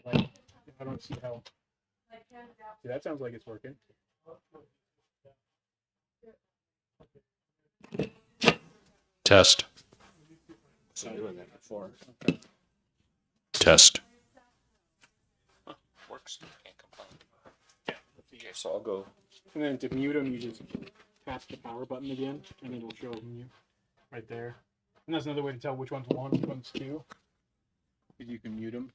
Like, I don't see how. See, that sounds like it's working. Test. So I'm doing that before. Test. Works. Can't complain. Okay, so I'll go. And then to mute them, you just tap the power button again, and it'll show mute right there. And that's another way to tell which one's one, which one's two. Because you can mute them.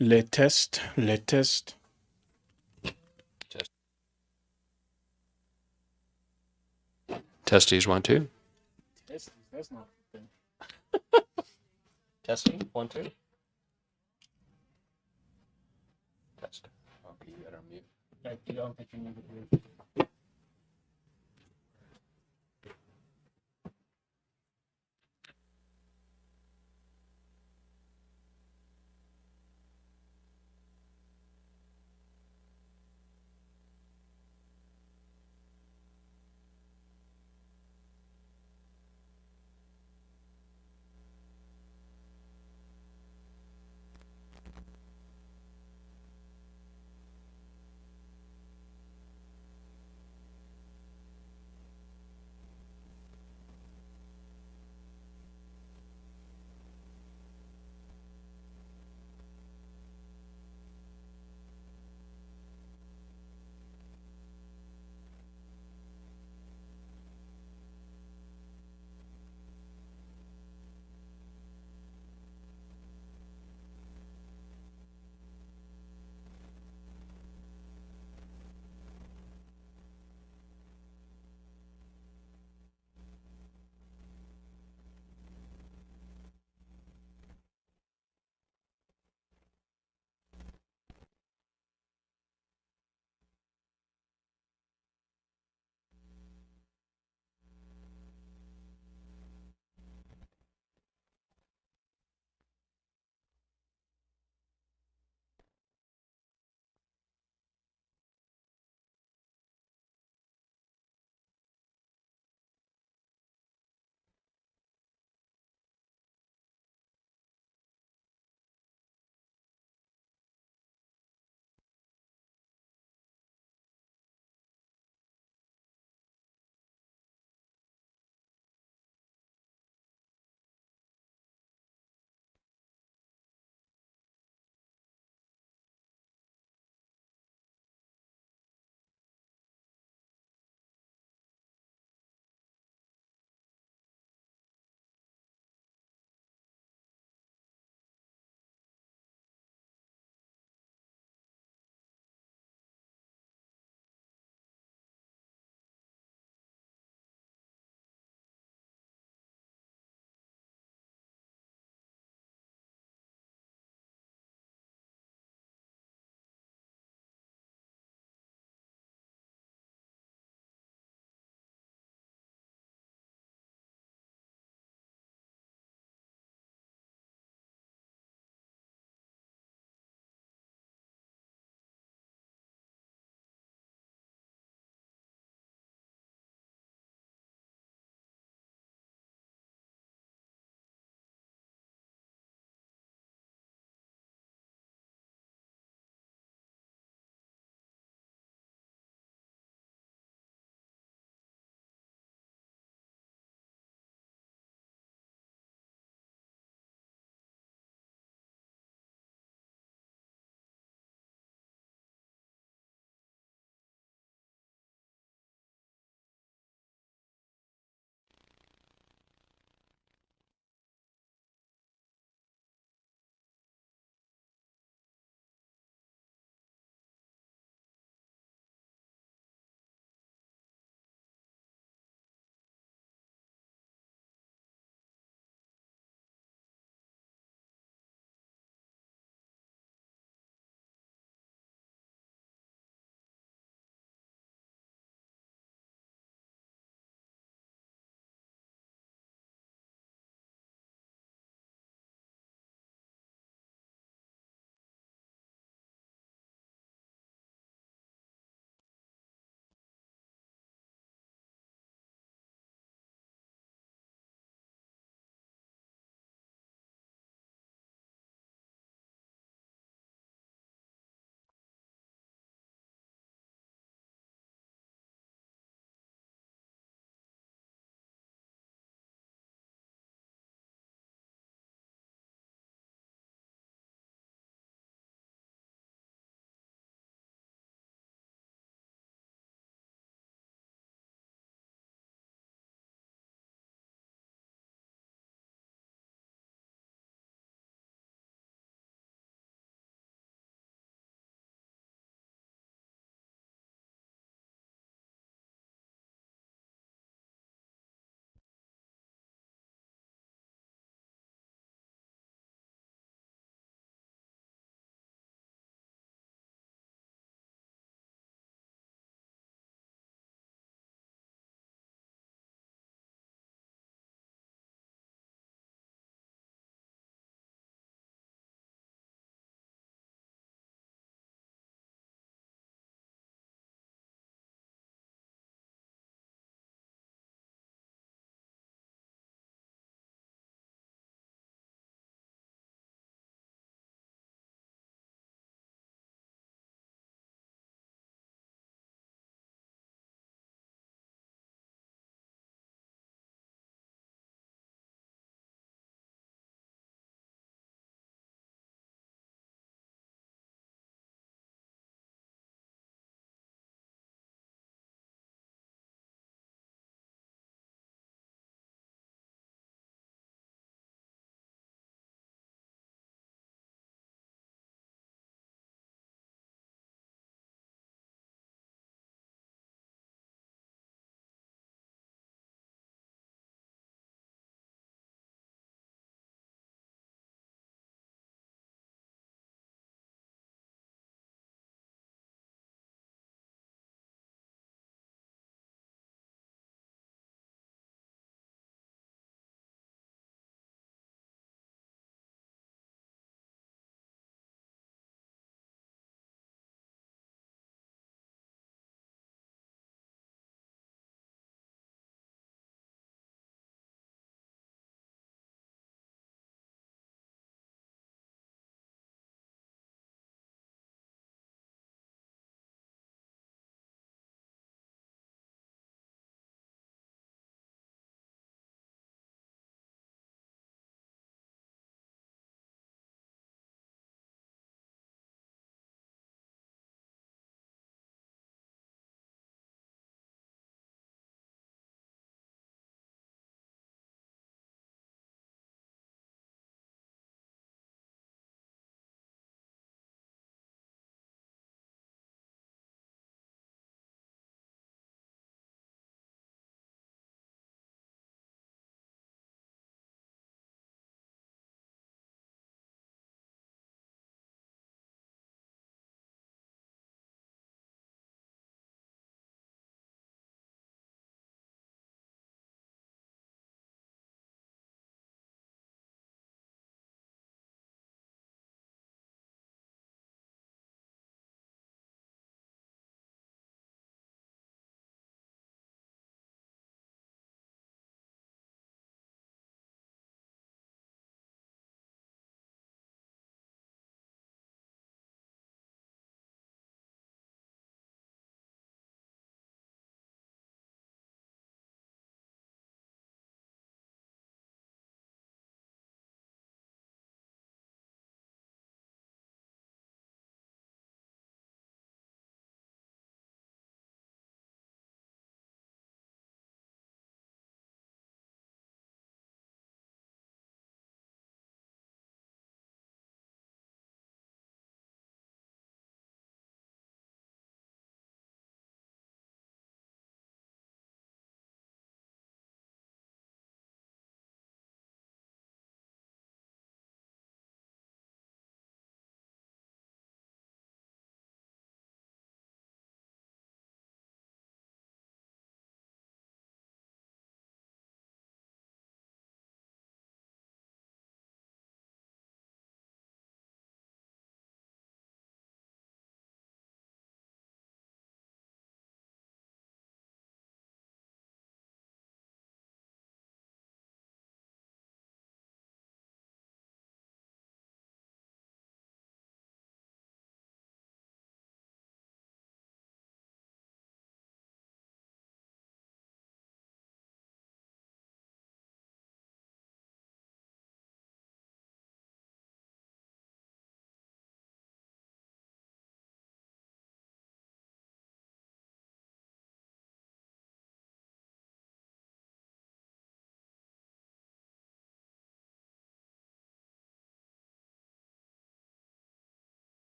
Le test, le test. Testes 1, 2. That's not the thing. Testing. 1, 2. Test. Okay, you gotta mute. I don't think you need to do.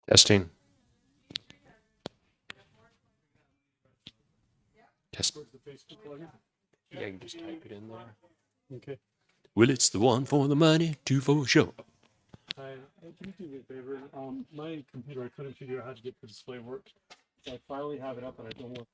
Testing. Test. Where's the Facebook plugin? Yeah, you can just type it in there. Okay. Well, it's the one for the money, two for show. Hi, can you do me a favor? My computer, I couldn't figure out how to get the display work. So I finally have it up, and I don't want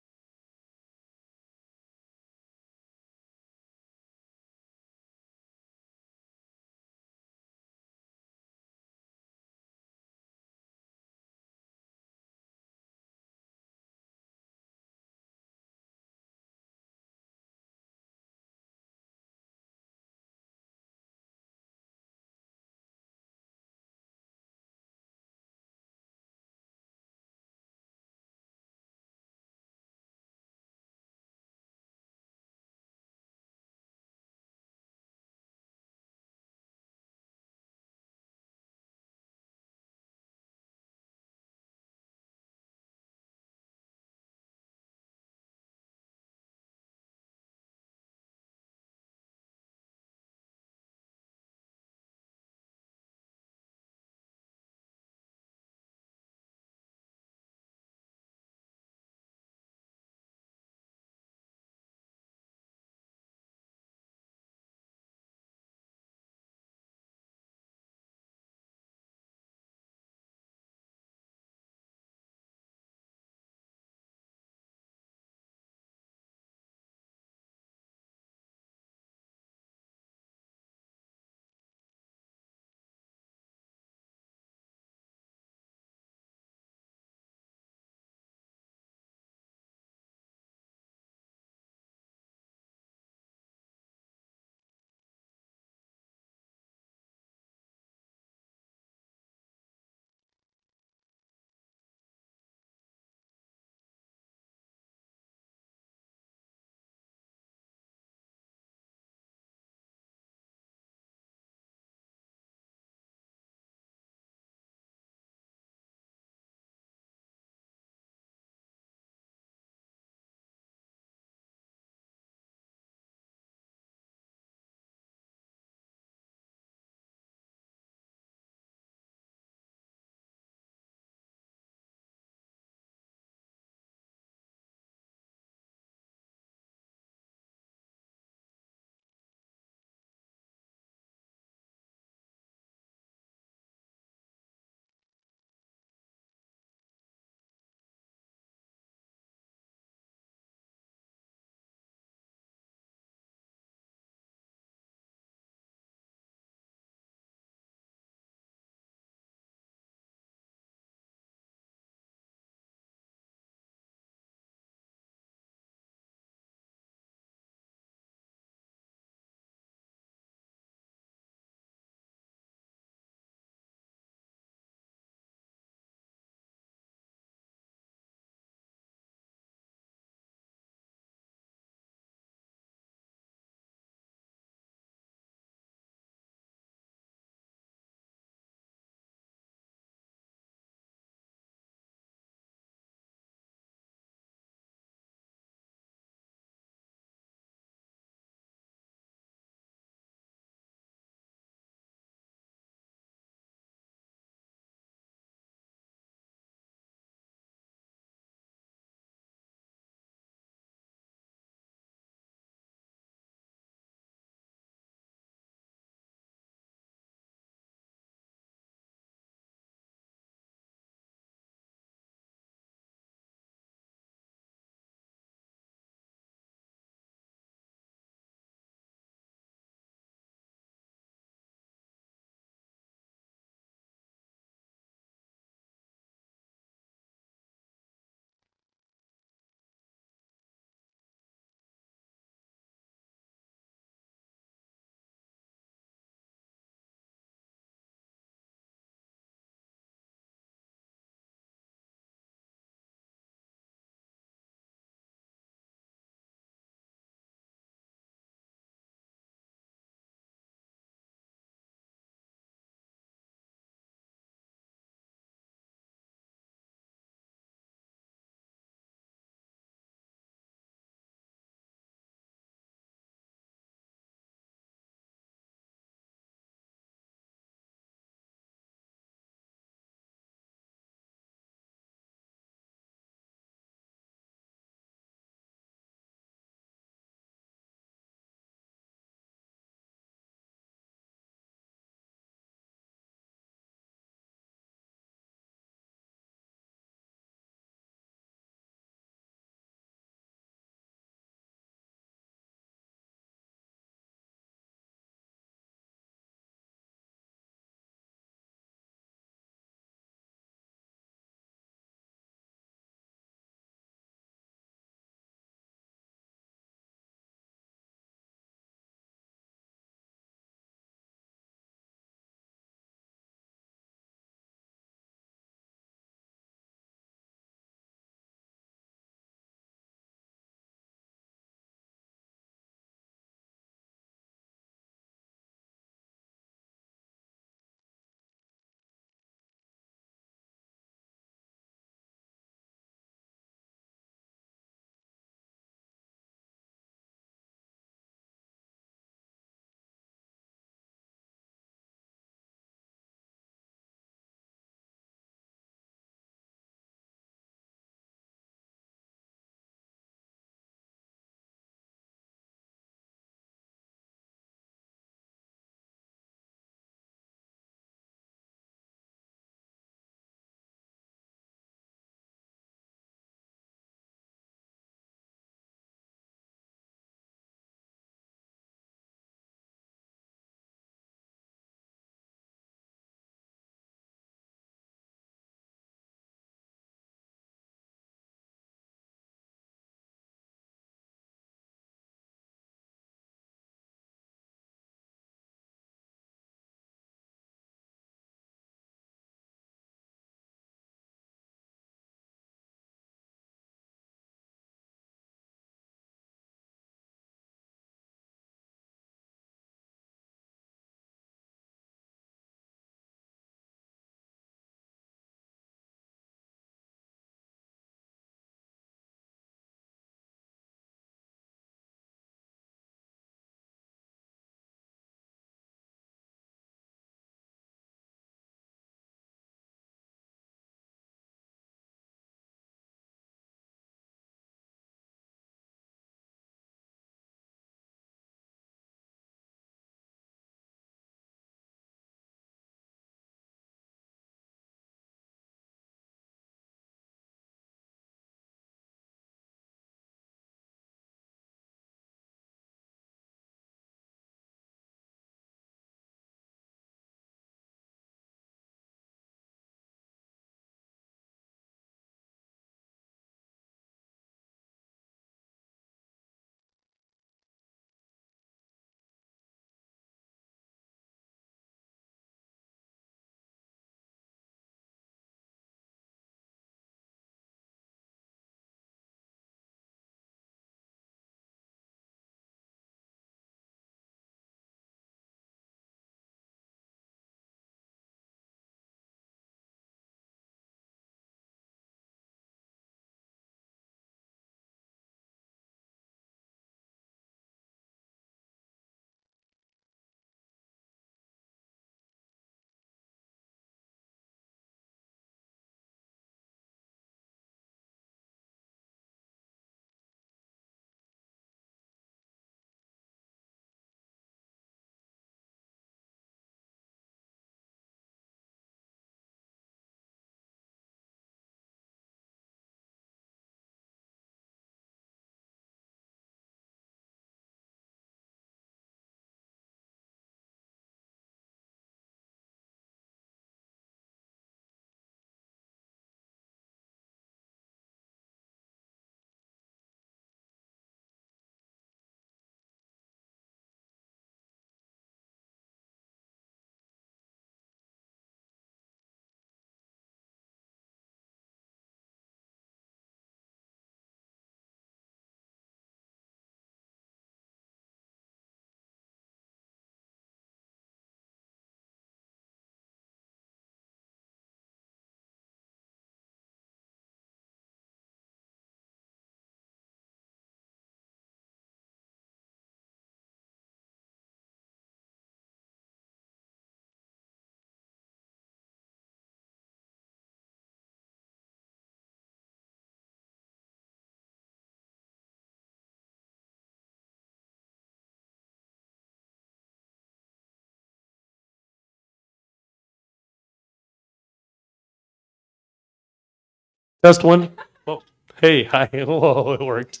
Test one. Oh, hey, hi. Whoa, it worked.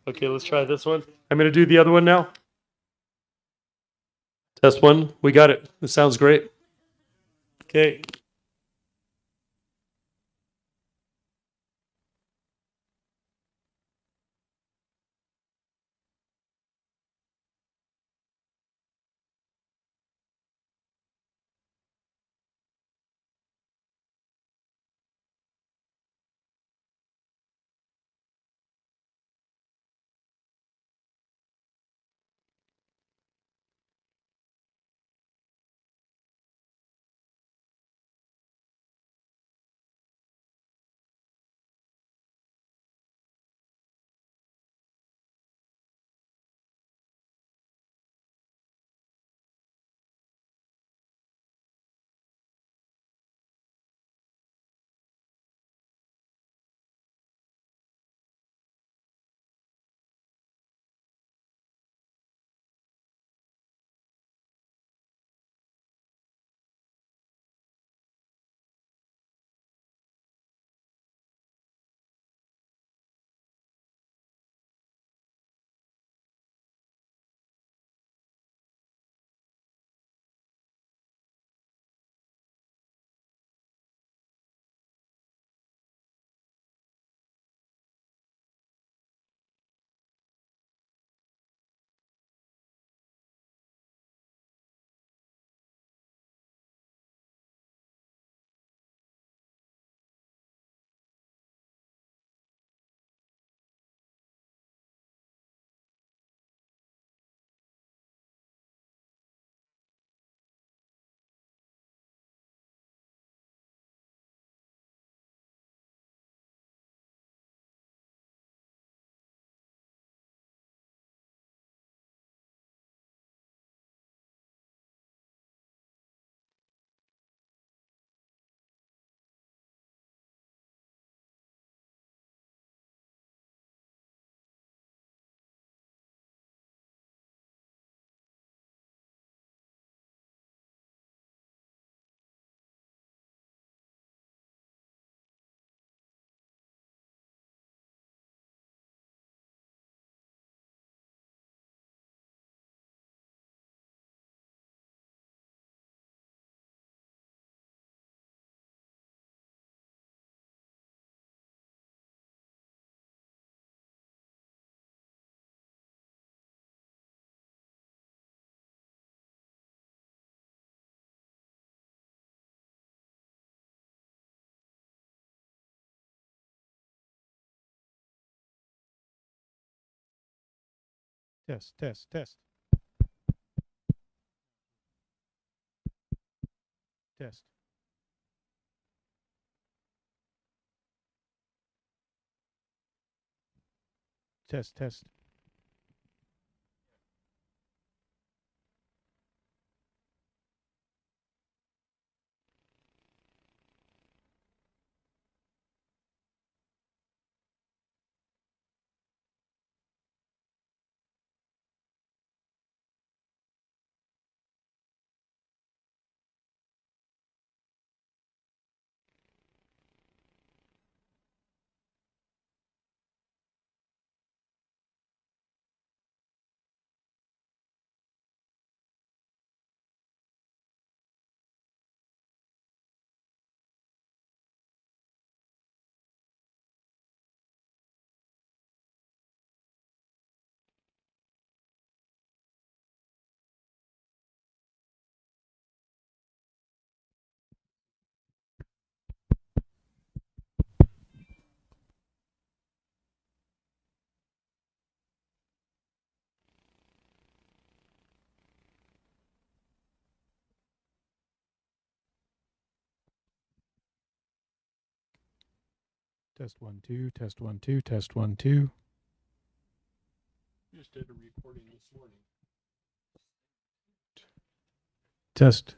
Okay, let's try this one. I'm going to do the other one now. Test one. We got it. It sounds great. Okay. Test, test, test. Test. Test, test. Test 1, 2, test 1, 2, test 1, 2. Just did a recording this morning. Test.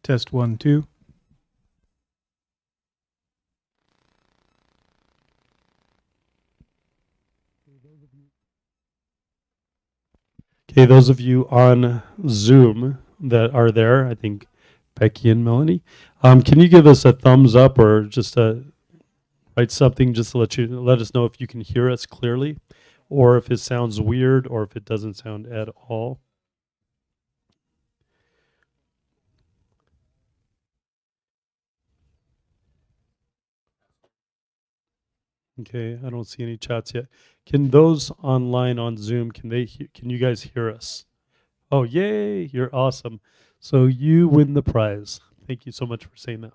Test 1, 2. Okay, those of you on Zoom that are there, I think Becky and Melanie, can you give us a thumbs up or just write something just to let us know if you can hear us clearly, or if it sounds weird, or if it doesn't sound at all. Okay, I don't see any chats yet. Can those online on Zoom, can you guys hear us? Oh, yay, you're awesome. So you win the prize. Thank you so much for saying that.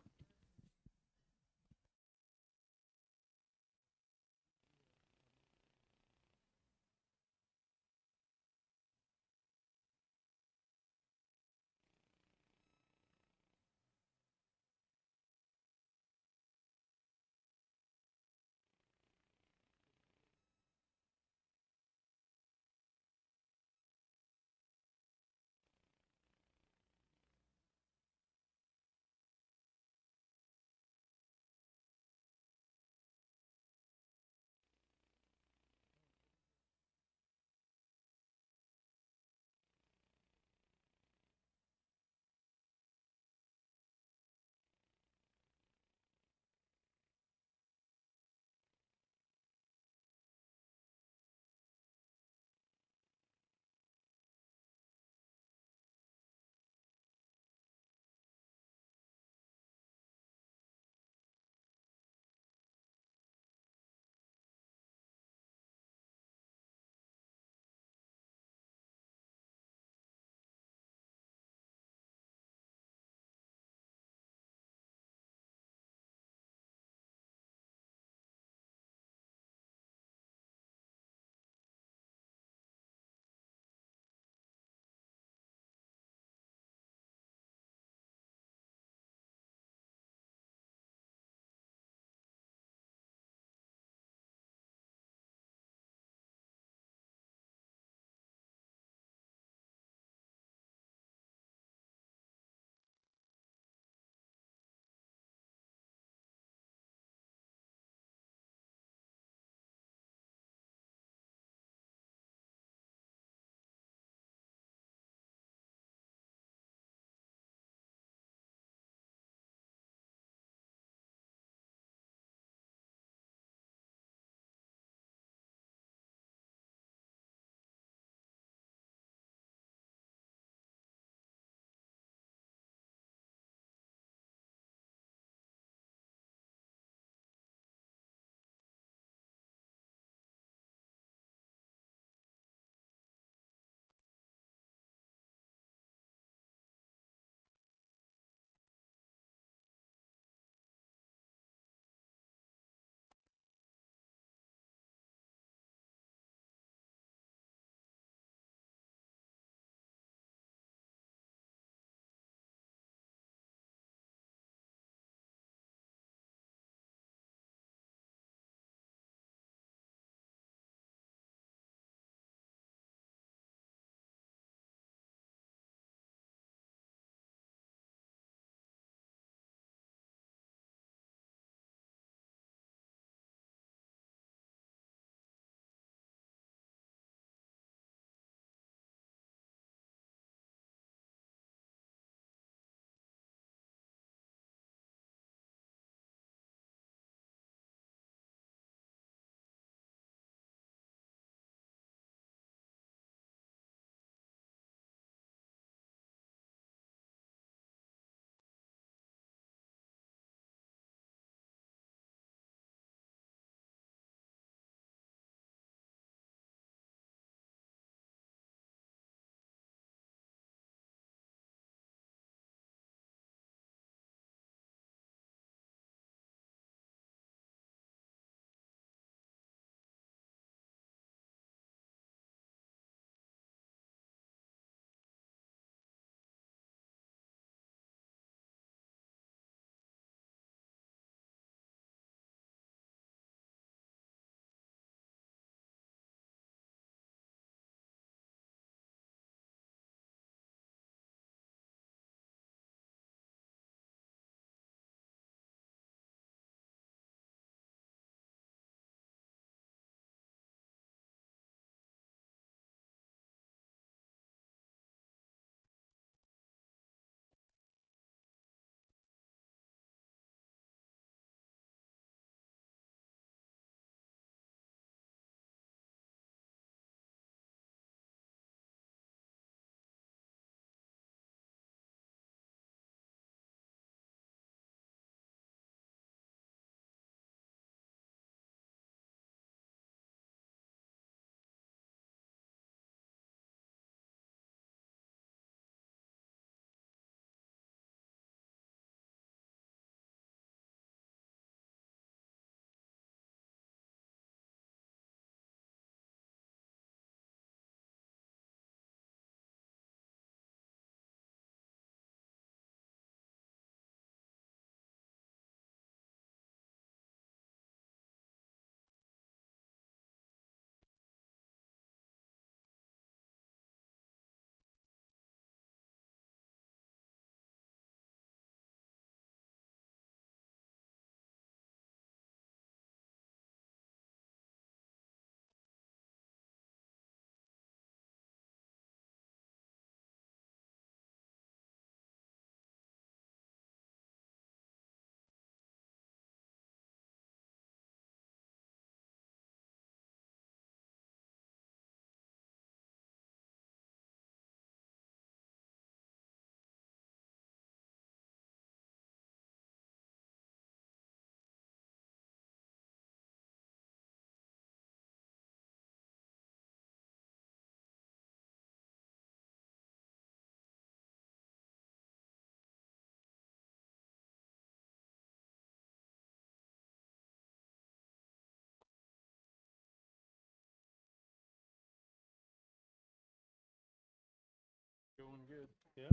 good. Yeah.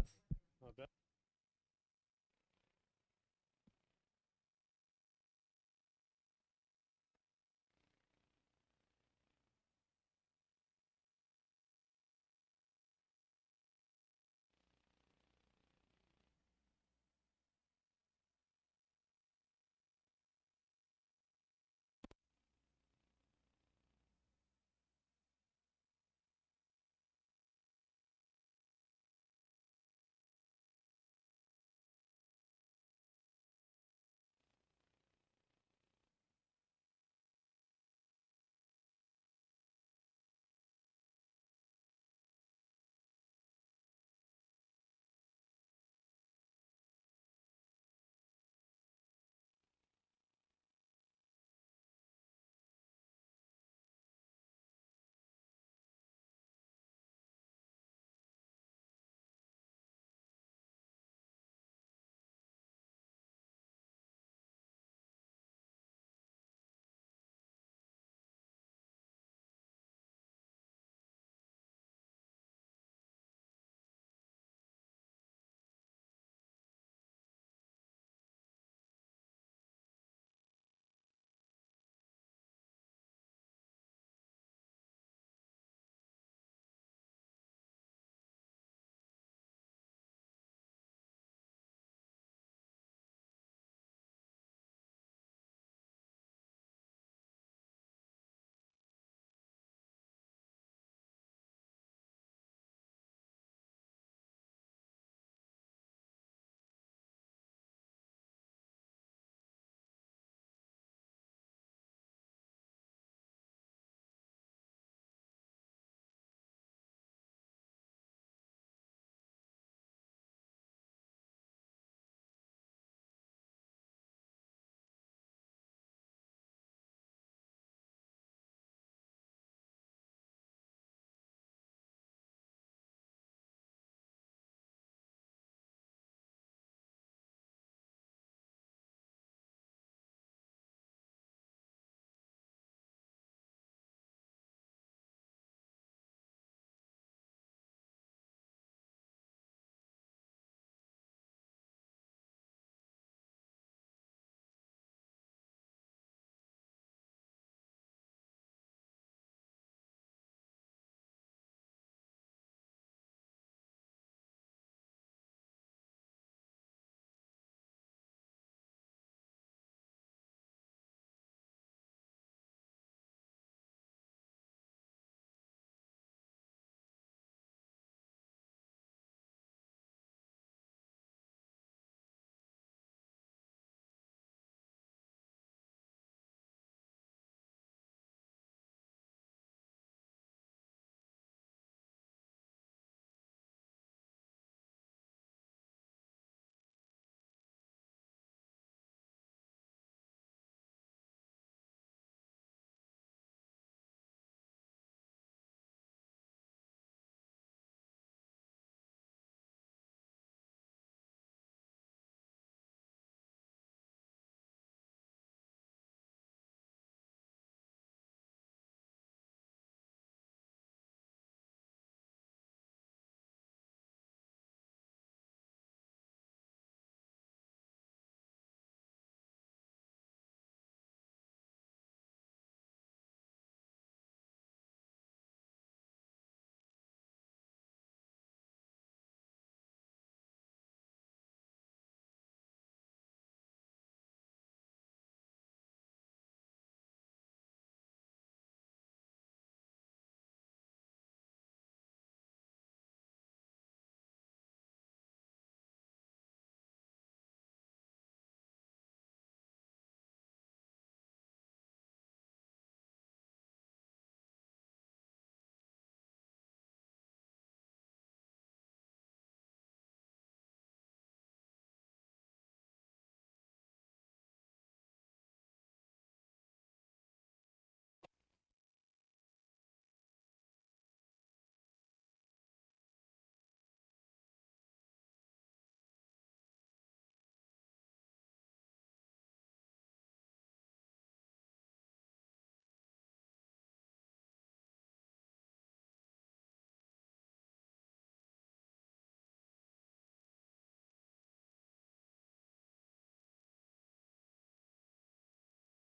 Not bad.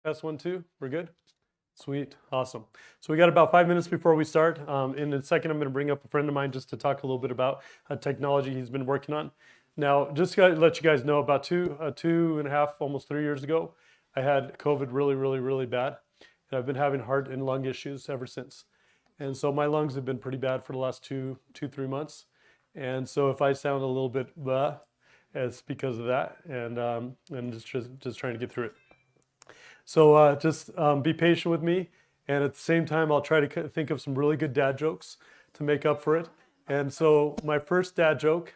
Test 1, 2. We're good? Sweet. Awesome. So we got about 5 minutes before we start. In a second, I'm going to bring up a friend of mine just to talk a little bit about technology he's been working on. Now, just to let you guys know, about 2.5, almost 3 years ago, I had COVID really, really, really bad. And I've been having heart and lung issues ever since. And so my lungs have been pretty bad for the last 3 months. And so if I sound a little bit blah, it's because of that. And I'm just trying to get through it. So just be patient with me. And at the same time, I'll try to think of some really good dad jokes to make up for it. And so my first dad joke,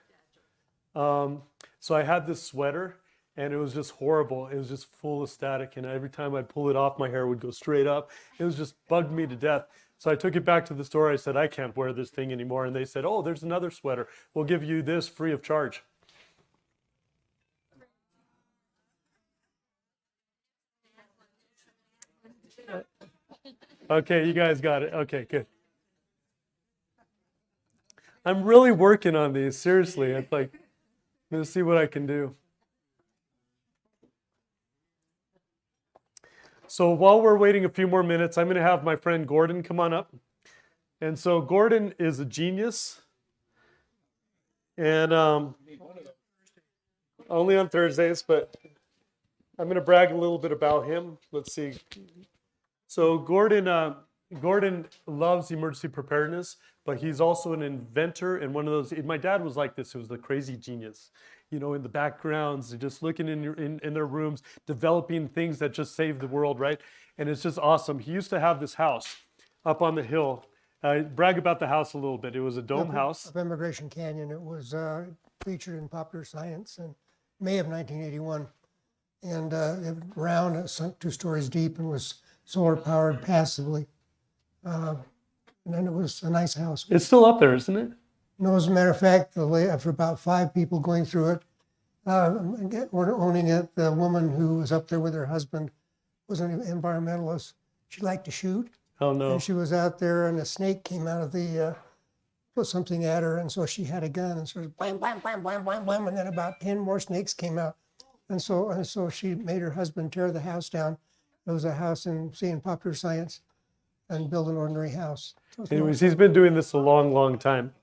so I had this sweater and it was just horrible. It was just full of static. And every time I'd pull it off, my hair would go straight up. It was just bugged me to death. So I took it back to the store. I said, I can't wear this thing anymore. And they said, oh, there's another sweater. We'll give you this free of charge. Okay, you guys got it. Okay, good. I'm really working on these, seriously. It's like, I'm going to see what I can do. So while we're waiting a few more minutes, I'm going to have my friend Gordon come on up. And so Gordon is a genius. And only on Thursdays, but I'm going to brag a little bit about him. Let's see. So Gordon loves emergency preparedness, but he's also an inventor and one of those. My dad was like this. He was the crazy genius, you know, in the backgrounds, just looking in their rooms, developing things that just save the world, right? And it's just awesome. He used to have this house up on the hill. Brag about the house a little bit. It was a dome house. Up Immigration Canyon. It was featured in Popular Science in May of 1981. And it round, it sunk 2 stories deep and was solar powered passively. And then it was a nice house. It's still up there, isn't it? No, as a matter of fact, after about 5 people going through it, owning it, the woman who was up there with her husband was an environmentalist. She liked to shoot. Oh, no. And she was out there and a snake came out of the, put something at her. And so she had a gun and sort of blam, blam, blam, blam, blam, blam. And then about 10 more snakes came out. And so she made her husband tear the house down. It was a house in Popular Science and build an ordinary house. Anyways, he's been doing this a long, long time.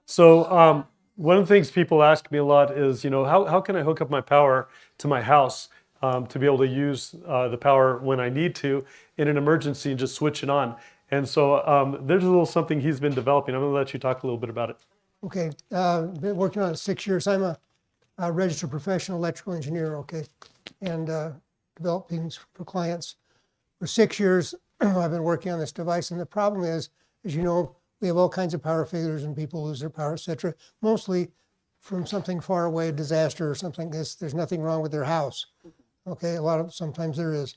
So one of the things people ask me a lot is, you know, how can I hook up my power to my house to be able to use the power when I need to in an emergency and just switch it on? And so there's a little something he's been developing. I'm going to let you talk a little bit about it. Okay, been working on it 6 years. I'm a registered professional electrical engineer, okay, and develop things for clients. For 6 years, I've been working on this device, and the problem is, as you know, we have all kinds of power failures and people lose their power, etc. Mostly from something far away, a disaster or something. There's nothing wrong with their house. Okay, sometimes there is.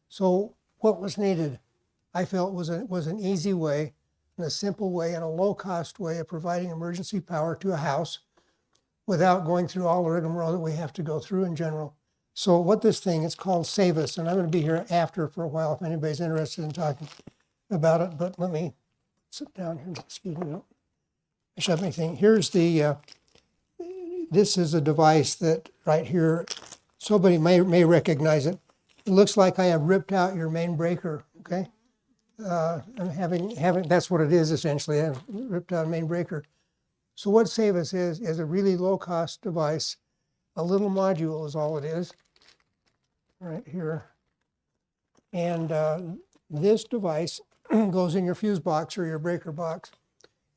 So what was needed, I felt, was an easy way, and a simple way, and a low-cost way of providing emergency power to a house without going through all the rigmarole that we have to go through in general. So what this thing, it's called Save Us, and I'm going to be here after for a while if anybody's interested in talking about it, but let me sit down here. Excuse me. No. I should have anything. Here's the, this is a device that right here, somebody may recognize it. It looks like I have ripped out your main breaker, okay? I'm having, that's what it is essentially. I've ripped out a main breaker. So what Save Us is a really low-cost device. A little module is all it is, right here. And this device goes in your fuse box or your breaker box.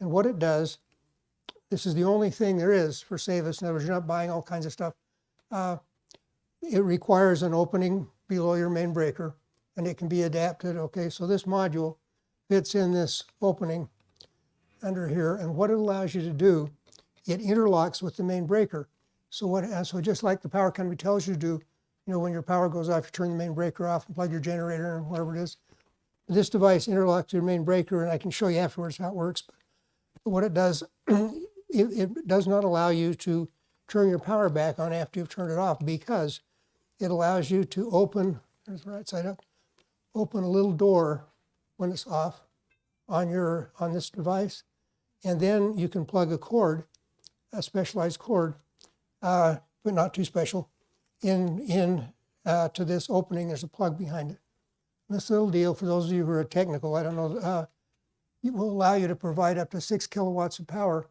And what it does, this is the only thing there is for Save Us. In other words, you're not buying all kinds of stuff. It requires an opening below your main breaker, and it can be adapted. Okay, so this module fits in this opening under here, and what it allows you to do, it interlocks with the main breaker. So just like the power company tells you to do, you know, when your power goes off, you turn the main breaker off and plug your generator in, whatever it is. This device interlocks to your main breaker, and I can show you afterwards how it works. But what it does, it does not allow you to turn your power back on after you've turned it off, because it allows you to open, there's the right side up, open a little door when it's off on this device, and then you can plug a cord, a specialized cord, but not too special, to this opening. There's a plug behind it. this little deal, for those of you who are technical, I don't know, it will allow you to provide up to 6 kilowatts of power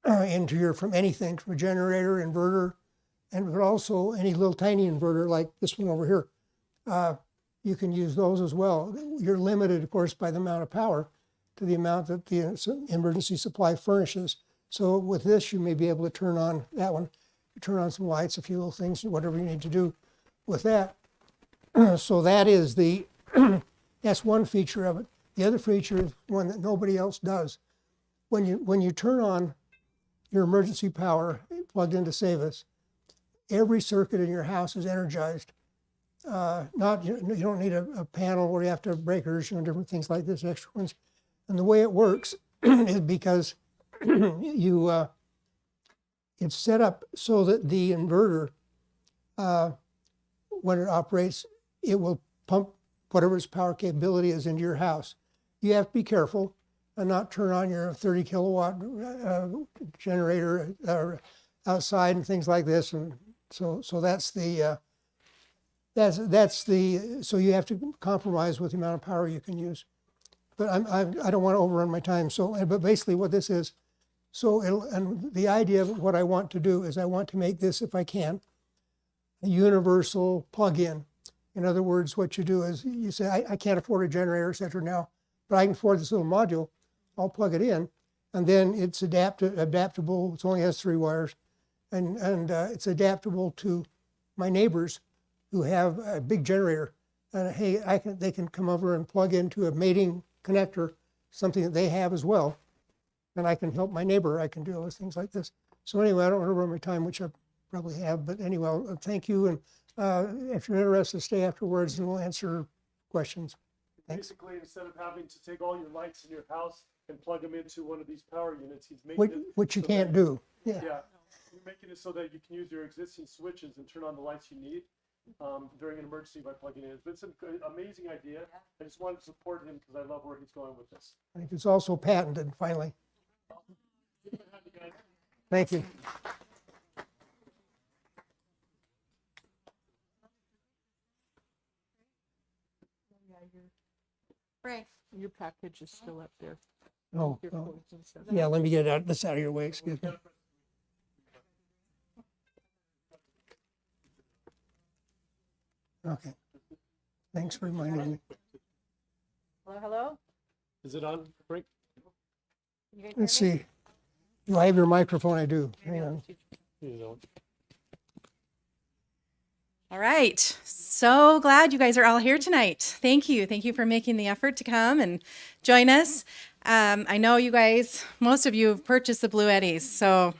into your, from anything, from a generator, inverter, and but also any little tiny inverter like this one over here. You can use those as well. You're limited, of course, by the amount of power to the amount that the emergency supply furnishes. So with this, you may be able to turn on that one, turn on some lights, a few little things, whatever you need to do with that. So that is the, that's one feature of it. The other feature is one that nobody else does. When you turn on your emergency power plugged into Savus, every circuit in your house is energized. You don't need a panel where you have to have breakers, different things like this, extra ones. And the way it works is because it's set up so that the inverter, when it operates, it will pump whatever its power capability is into your house. You have to be careful and not turn on your 30 kilowatt generator outside and things like this. And so that's the so you have to compromise with the amount of power you can use. But I don't want to overrun my time. So, but basically what this is, and the idea of what I want to do is I want to make this, if I can, a universal plug-in. In other words, what you do is you say, I can't afford a generator, et cetera now, but I can afford this little module. I'll plug it in, and then it's adaptable. It only has 3 wires, and it's adaptable to my neighbors who have a big generator. And hey, they can come over and plug into a mating connector, something that they have as well, and I can help my neighbor. I can do those things like this. So anyway, I don't want to run my time, which I probably have, but anyway, thank you. And if you're interested, stay afterwards and we'll answer questions. Thanks. Basically, instead of having to take all your lights in your house and plug them into one of these power units, he's making it. Which you so can't that, do. Yeah. Yeah. You're making it so that you can use your existing switches and turn on the lights you need during an emergency by plugging in. It's an amazing idea. I just wanted to support him because I love where he's going with this. I think it's also patented, finally. Thank you. Frank, your package is still up there. Oh, Your oh. quotes and stuff. Yeah, let me get this out of your way, excuse me. Okay. Thanks for reminding me. Hello, hello? Is it on, Frank? You guys Let's hear me? see. Do I have your microphone? I do. Hang on. You know. All right. So glad you guys are all here tonight. Thank you. Thank you for making the effort to come and join us. I know you guys, most of you have purchased the Blue Eddies, so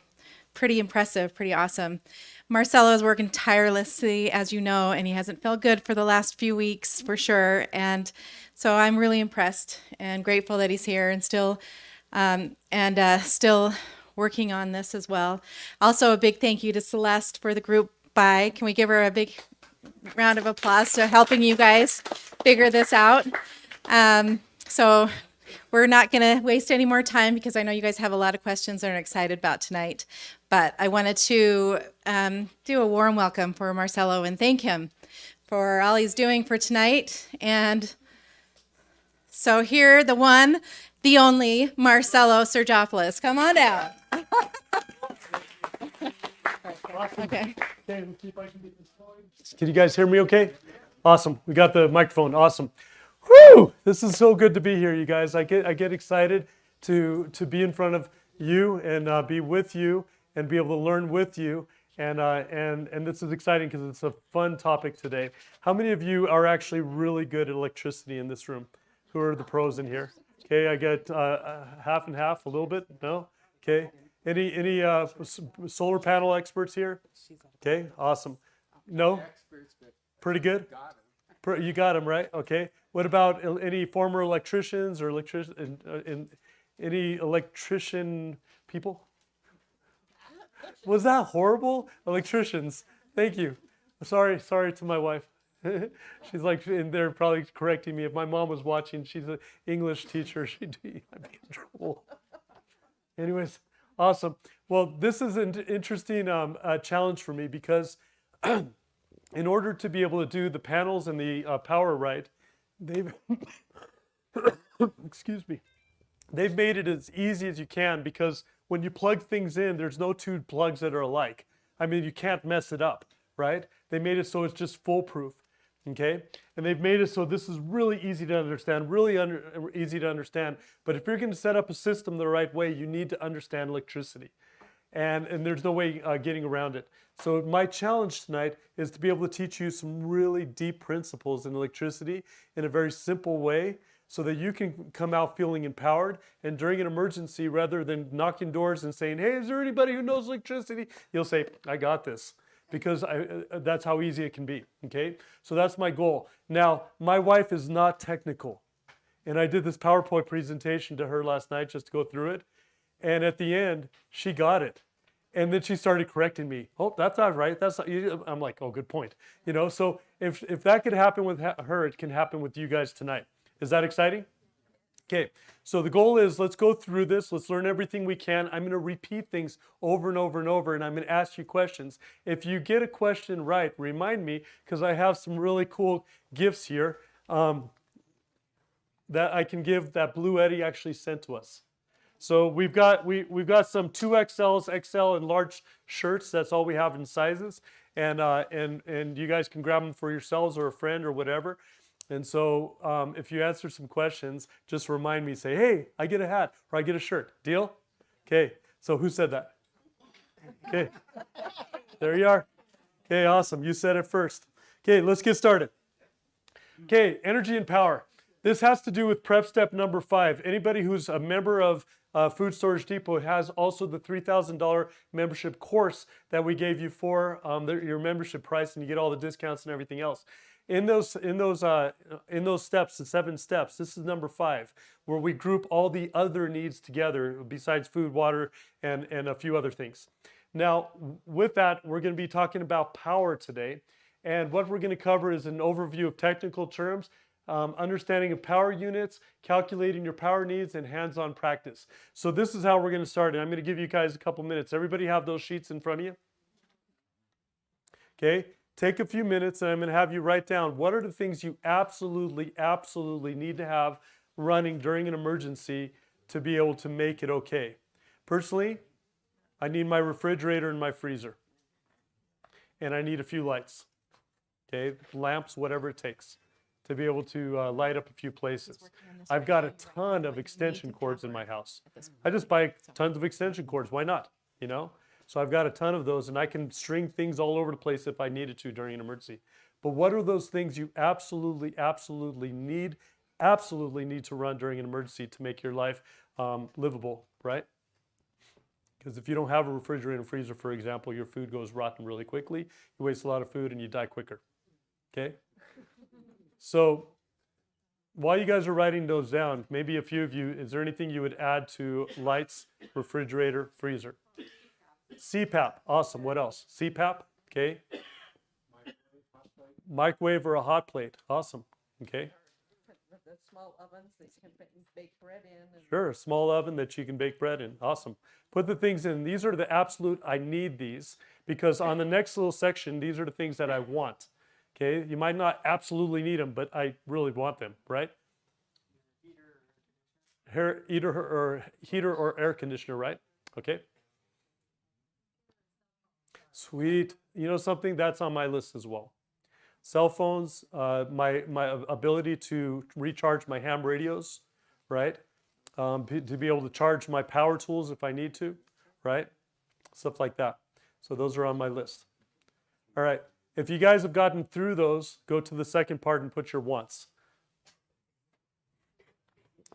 pretty impressive, pretty awesome. Marcelo is working tirelessly, as you know, and he hasn't felt good for the last few weeks for sure. And so I'm really impressed and grateful that he's here and still working on this as well. Also, a big thank you to Celeste for the group buy. Can we give her a big round of applause to helping you guys figure this out? So we're not going to waste any more time because I know you guys have a lot of questions and are excited about tonight. But I wanted to do a warm welcome for Marcelo and thank him for all he's doing for tonight. And so here, the one, the only Marcelo Sergopoulos. Come on down. Okay. Can you guys hear me okay? Awesome. We got the microphone. Awesome. Whew! This is so good to be here, you guys. I get excited to be in front of you and be with you and be able to learn with you. And this is exciting because it's a fun topic today. How many of you are actually really good at electricity in this room? Who are the pros in here? Okay, I get half and half, a little bit. No? Okay. Any solar panel experts here? Okay, awesome. No? Pretty good? You got them, right? Okay. What about any former electricians or any electrician people? Was that horrible? Electricians. Thank you. Sorry to my wife. She's like, and they're probably correcting me. If my mom was watching, she's an English teacher. I'd be in trouble. Anyways, awesome. Well, this is an interesting challenge for me because in order to be able to do the panels and the power right, they've excuse me. They've made it as easy as you can because when you plug things in, there's no two plugs that are alike. I mean, you can't mess it up, right? They made it so it's just foolproof, okay? And they've made it so this is really easy to understand, easy to understand. But if you're going to set up a system the right way, you need to understand electricity. And there's no way getting around it. So my challenge tonight is to be able to teach you some really deep principles in electricity in a very simple way so that you can come out feeling empowered. And during an emergency, rather than knocking doors and saying, hey, is there anybody who knows electricity? You'll say, I got this. Because that's how easy it can be, okay? So that's my goal. Now, my wife is not technical. And I did this PowerPoint presentation to her last night just to go through it. And at the end, she got it. And then she started correcting me. Oh, that's not right. That's not, I'm like, oh, good point. You know, so if that could happen with her, it can happen with you guys tonight. Is that exciting? Okay, so the goal is let's go through this. Let's learn everything we can. I'm going to repeat things over and over and over, and I'm going to ask you questions. If you get a question right, remind me, because I have some really cool gifts here that I can give that Blue Eddie actually sent to us. So we've got some 2XLs, XL, and large shirts. That's all we have in sizes, and you guys can grab them for yourselves or a friend or whatever. And so if you answer some questions, just remind me, say, hey, I get a hat or I get a shirt. Deal? Okay, so who said that? Okay, there you are. Okay, awesome. You said it first. Okay, let's get started. Okay, energy and power. This has to do with prep step number 5. Anybody who's a member of Food Storage Depot has also the $3,000 membership course that we gave you for your membership price, and you get all the discounts and everything else. In those steps, the 7 steps, this is number 5, where we group all the other needs together besides food, water, and a few other things. Now, with that, we're going to be talking about power today. And what we're going to cover is an overview of technical terms, understanding of power units, calculating your power needs, and hands-on practice. So this is how we're going to start. And I'm going to give you guys a couple minutes. Everybody have those sheets in front of you? Okay. Take a few minutes and I'm going to have you write down what are the things you absolutely need to have running during an emergency to be able to make it okay. Personally, I need my refrigerator and my freezer. And I need a few lights. Okay, lamps, whatever it takes to be able to light up a few places. I've got a ton of extension cords in my house. I just buy tons of extension cords. Why not? You know? So I've got a ton of those, and I can string things all over the place if I needed to during an emergency. But what are those things you absolutely need to run during an emergency to make your life livable, right? Because if you don't have a refrigerator and freezer, for example, your food goes rotten really quickly. You waste a lot of food and you die quicker, okay? So while you guys are writing those down, maybe a few of you, is there anything you would add to lights, refrigerator, freezer? CPAP, awesome. What else? CPAP, okay. Microwave or a hot plate, awesome, okay. The small ovens that you can bake bread in. Sure, a small oven that you can bake bread in, awesome. Put the things in. These are the absolute, I need these, because on the next little section, these are the things that I want, okay. You might not absolutely need them, but I really want them, right? Heater or air conditioner, right? Okay. Sweet. You know something? That's on my list as well. Cell phones, my ability to recharge my ham radios, right? To be able to charge my power tools if I need to, right? Stuff like that. So those are on my list. All right. If you guys have gotten through those, go to the second part and put your wants.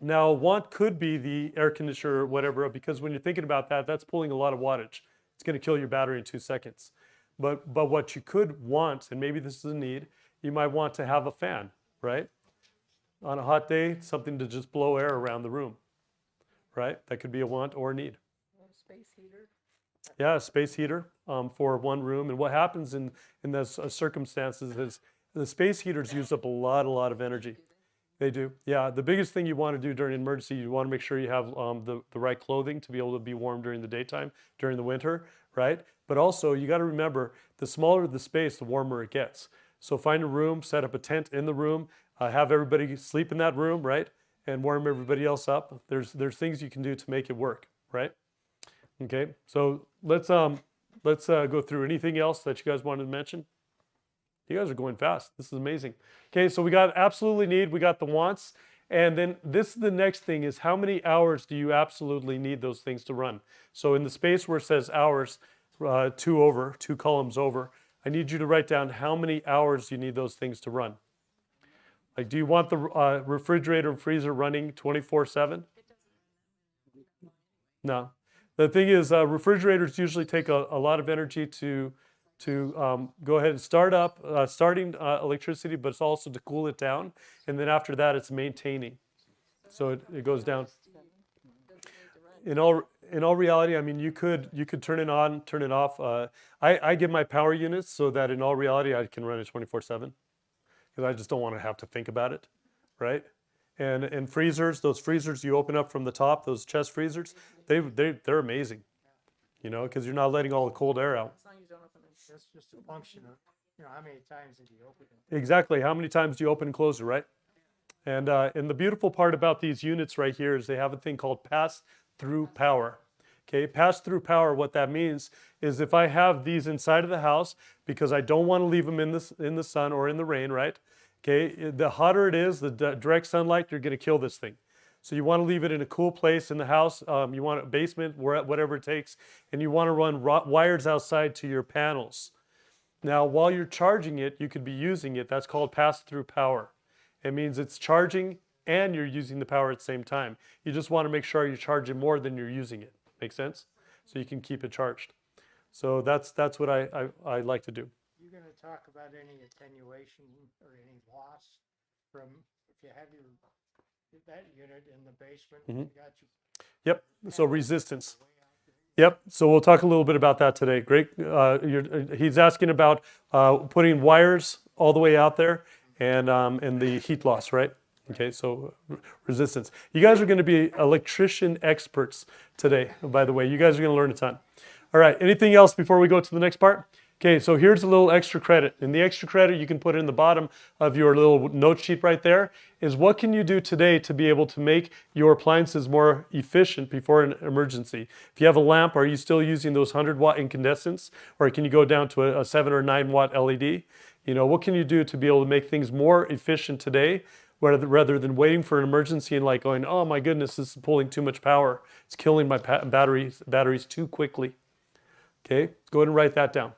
Now, want could be the air conditioner or whatever, because when you're thinking about that, that's pulling a lot of wattage. It's going to kill your battery in 2 seconds. But what you could want, and maybe this is a need, you might want to have a fan, right? On a hot day, something to just blow air around the room, right? That could be a want or a need. A space heater. Yeah, a space heater for one room. And what happens in those circumstances is the space heaters use up a lot of energy. They do. Yeah, the biggest thing you want to do during an emergency, you want to make sure you have the right clothing to be able to be warm during the daytime, during the winter, right? But also, you got to remember, the smaller the space, the warmer it gets. So find a room, set up a tent in the room, have everybody sleep in that room, right? And warm everybody else up. There's things you can do to make it work, right? Okay, so let's go through anything else that you guys wanted to mention. You guys are going fast. This is amazing. Okay, so we got absolutely need, we got the wants, and then this is the next thing is how many hours do you absolutely need those things to run? So in the space where it says hours, 2 columns over, I need you to write down how many hours you need those things to run. Like, do you want the refrigerator and freezer running 24/7? No. The thing is, refrigerators usually take a lot of energy to go ahead and start up, starting electricity, but it's also to cool it down. And then after that, it's maintaining. So it goes down. In all reality, I mean, you could turn it on, turn it off. I get my power units so that in all reality, I can run it 24/7 because I just don't want to have to think about it, right? And freezers, those freezers you open up from the top, those chest freezers, they're amazing, you know, because you're not letting all the cold air out. As long as you don't open it. That's just a function of, how many times did you open it? Exactly. How many times do you open and close it, right? And the beautiful part about these units right here is they have a thing called pass-through power. Okay, pass-through power, what that means is if I have these inside of the house, because I don't want to leave them in the sun or in the rain, right? Okay, the hotter it is, the direct sunlight, you're going to kill this thing. So you want to leave it in a cool place in the house. You want a basement, whatever it takes, and you want to run wires outside to your panels. Now, while you're charging it, you could be using it. That's called pass-through power. It means it's charging and you're using the power at the same time. You just want to make sure you're charging more than you're using it. Make sense? So you can keep it charged. So that's what I like to do. You're going to talk about any attenuation or any loss from if you have that unit in the basement. You got Yep. So resistance. Yep. So we'll talk a little bit about that today. Great. He's asking about putting wires all the way out there and the heat loss, right? Okay. So resistance. You guys are going to be electrician experts today. By the way, you guys are going to learn a ton. All right. Anything else before we go to the next part? Okay, so here's a little extra credit. And the extra credit you can put in the bottom of your little note sheet right there is what can you do today to be able to make your appliances more efficient before an emergency? If you have a lamp, are you still using those 100-watt incandescents? Or can you go down to a 7 or 9-watt LED? You know, what can you do to be able to make things more efficient today rather than waiting for an emergency and like going, oh my goodness, this is pulling too much power. It's killing my batteries too quickly. Okay, go ahead and write that down.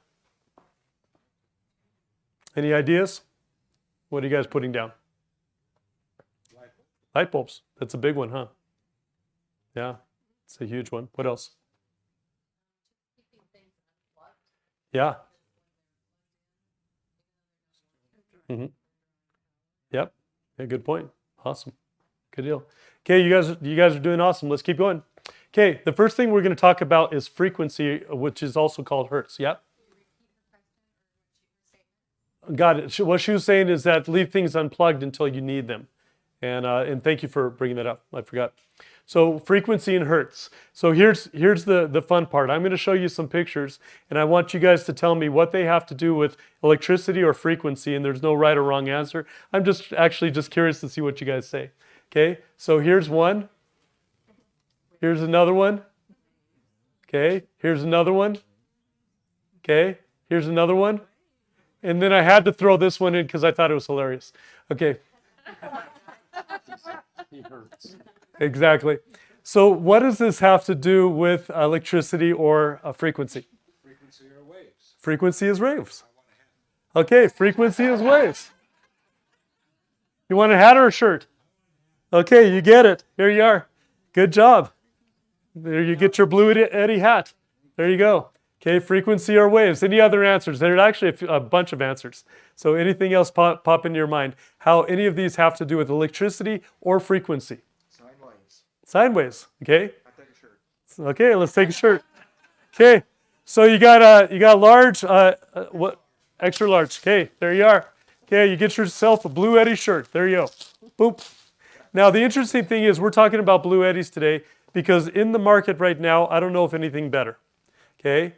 Any ideas? What are you guys putting down? Light bulbs. That's a big one, huh? Yeah, it's a huge one. What else? Yeah. Mm-hmm. Yep. Yeah, good point. Awesome. Good deal. Okay, you guys are doing awesome. Let's keep going. Okay, the first thing we're going to talk about is frequency, which is also called hertz. Yep. Got it. What she was saying is that leave things unplugged until you need them. And thank you for bringing that up. I forgot. So frequency and hertz. So here's the fun part. I'm going to show you some pictures, and I want you guys to tell me what they have to do with electricity or frequency, and there's no right or wrong answer. I'm just curious to see what you guys say. Okay, so here's one. Here's another one. Okay, here's another one. Okay, here's another one. And then I had to throw this one in because I thought it was hilarious. Okay. Exactly. So what does this have to do with electricity or frequency? Frequency or waves? Frequency is waves. Okay, frequency is waves. You want a hat or a shirt? Okay, you get it. Here you are. Good job. There you get your Blue Eddy hat. There you go. Okay, frequency or waves. Any other answers? There's actually a bunch of answers. So anything else pop into your mind? How any of these have to do with electricity or frequency? Sine waves. Sine waves. Okay. I take a shirt. Okay, let's take a shirt. Okay, so you got large, what? Extra large. Okay, there you are. Okay, you get yourself a Blue Eddy shirt. There you go. Boop. Now the interesting thing is we're talking about Blue Eddies today because in the market right now, I don't know if anything better. Okay.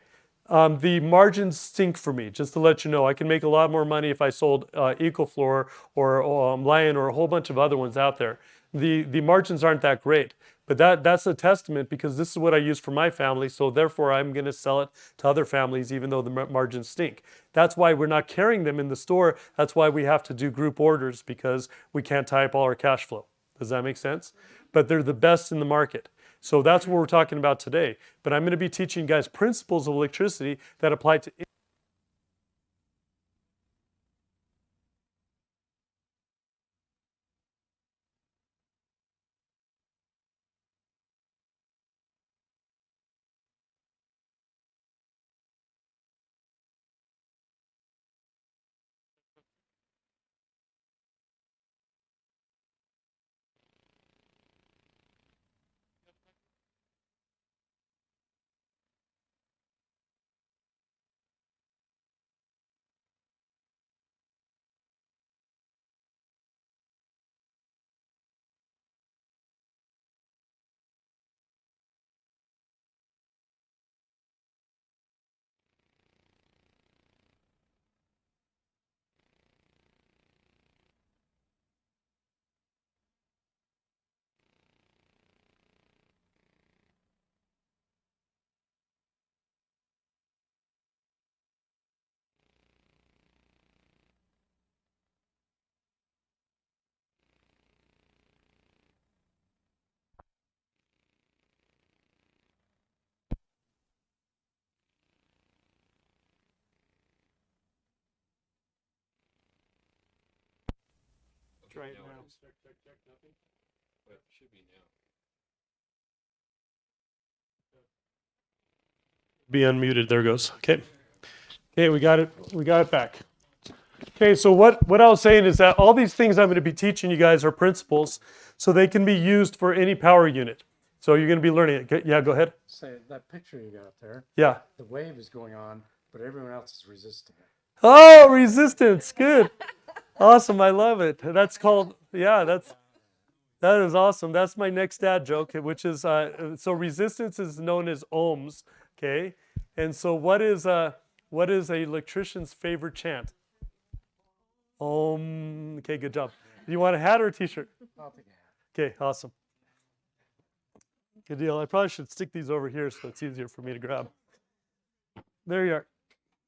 the margins stink for me, just to let you know. I can make a lot more money if I sold EcoFloor or Lion or a whole bunch of other ones out there. The margins aren't that great, but that's a testament because this is what I use for my family, so therefore I'm going to sell it to other families even though the margins stink. That's why we're not carrying them in the store. That's why we have to do group orders because we can't tie up all our cash flow. Does that make sense? But they're the best in the market. So that's what we're talking about today. But I'm going to be teaching you guys principles of electricity that apply to Try it now. But should be now. be unmuted. There goes. Okay. Okay, we got it. We got it back. Okay, so what I was saying is that all these things I'm going to be teaching you guys are principles, so they can be used for any power unit. So you're going to be learning it. Okay, yeah, go ahead. Say that picture you got up there, Yeah. the wave is going on, but everyone else is resisting it. Oh, resistance. Good. Awesome. I love it. That's called, yeah, that is awesome. That's my next dad joke, which is, so resistance is known as ohms, okay? And so what is a electrician's favorite chant? Ohm. Okay, good job. Do you want a hat or a t-shirt? I'll take a hat. Okay, awesome. Good deal. I probably should stick these over here so it's easier for me to grab. There you are.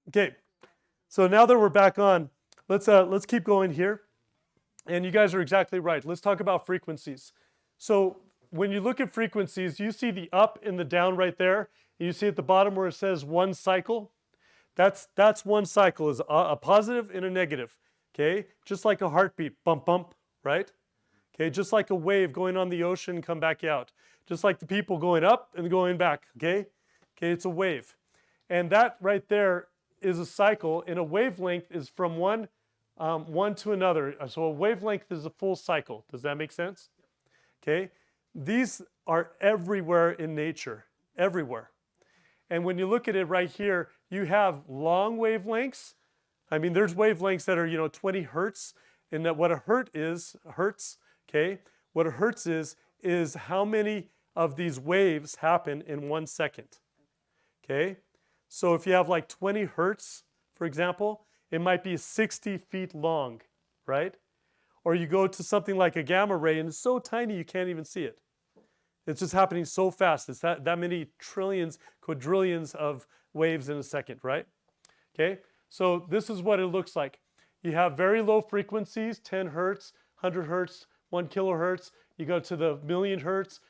Okay, so now that we're back on, let's keep going here. And you guys are exactly right. Let's talk about frequencies. So when you look at frequencies, you see the up and the down right there. You see at the bottom where it says 1 cycle. That's 1 cycle, is a positive and a negative. Okay, just like a heartbeat, bump, bump, right? Okay, just like a wave going on the ocean, come back out. Just like the people going up and going back, okay? Okay, it's a wave. And that right there is a cycle, and a wavelength is from one to another. So a wavelength is a full cycle. Does that make sense? Okay, these are everywhere in nature, everywhere. And when you look at it right here, you have long wavelengths. I mean, there's wavelengths that are, 20 hertz, and that what a hertz is, okay? What a hertz is how many of these waves happen in 1 second, okay? So if you have like 20 hertz, for example, it might be 60 feet long, right? Or you go to something like a gamma ray, and it's so tiny you can't even see it. It's just happening so fast. It's that many trillions, quadrillions of waves in a second, right? Okay, so this is what it looks like. You have very low frequencies, 10 hertz, 100 hertz, 1 kilohertz. You go to the million hertz,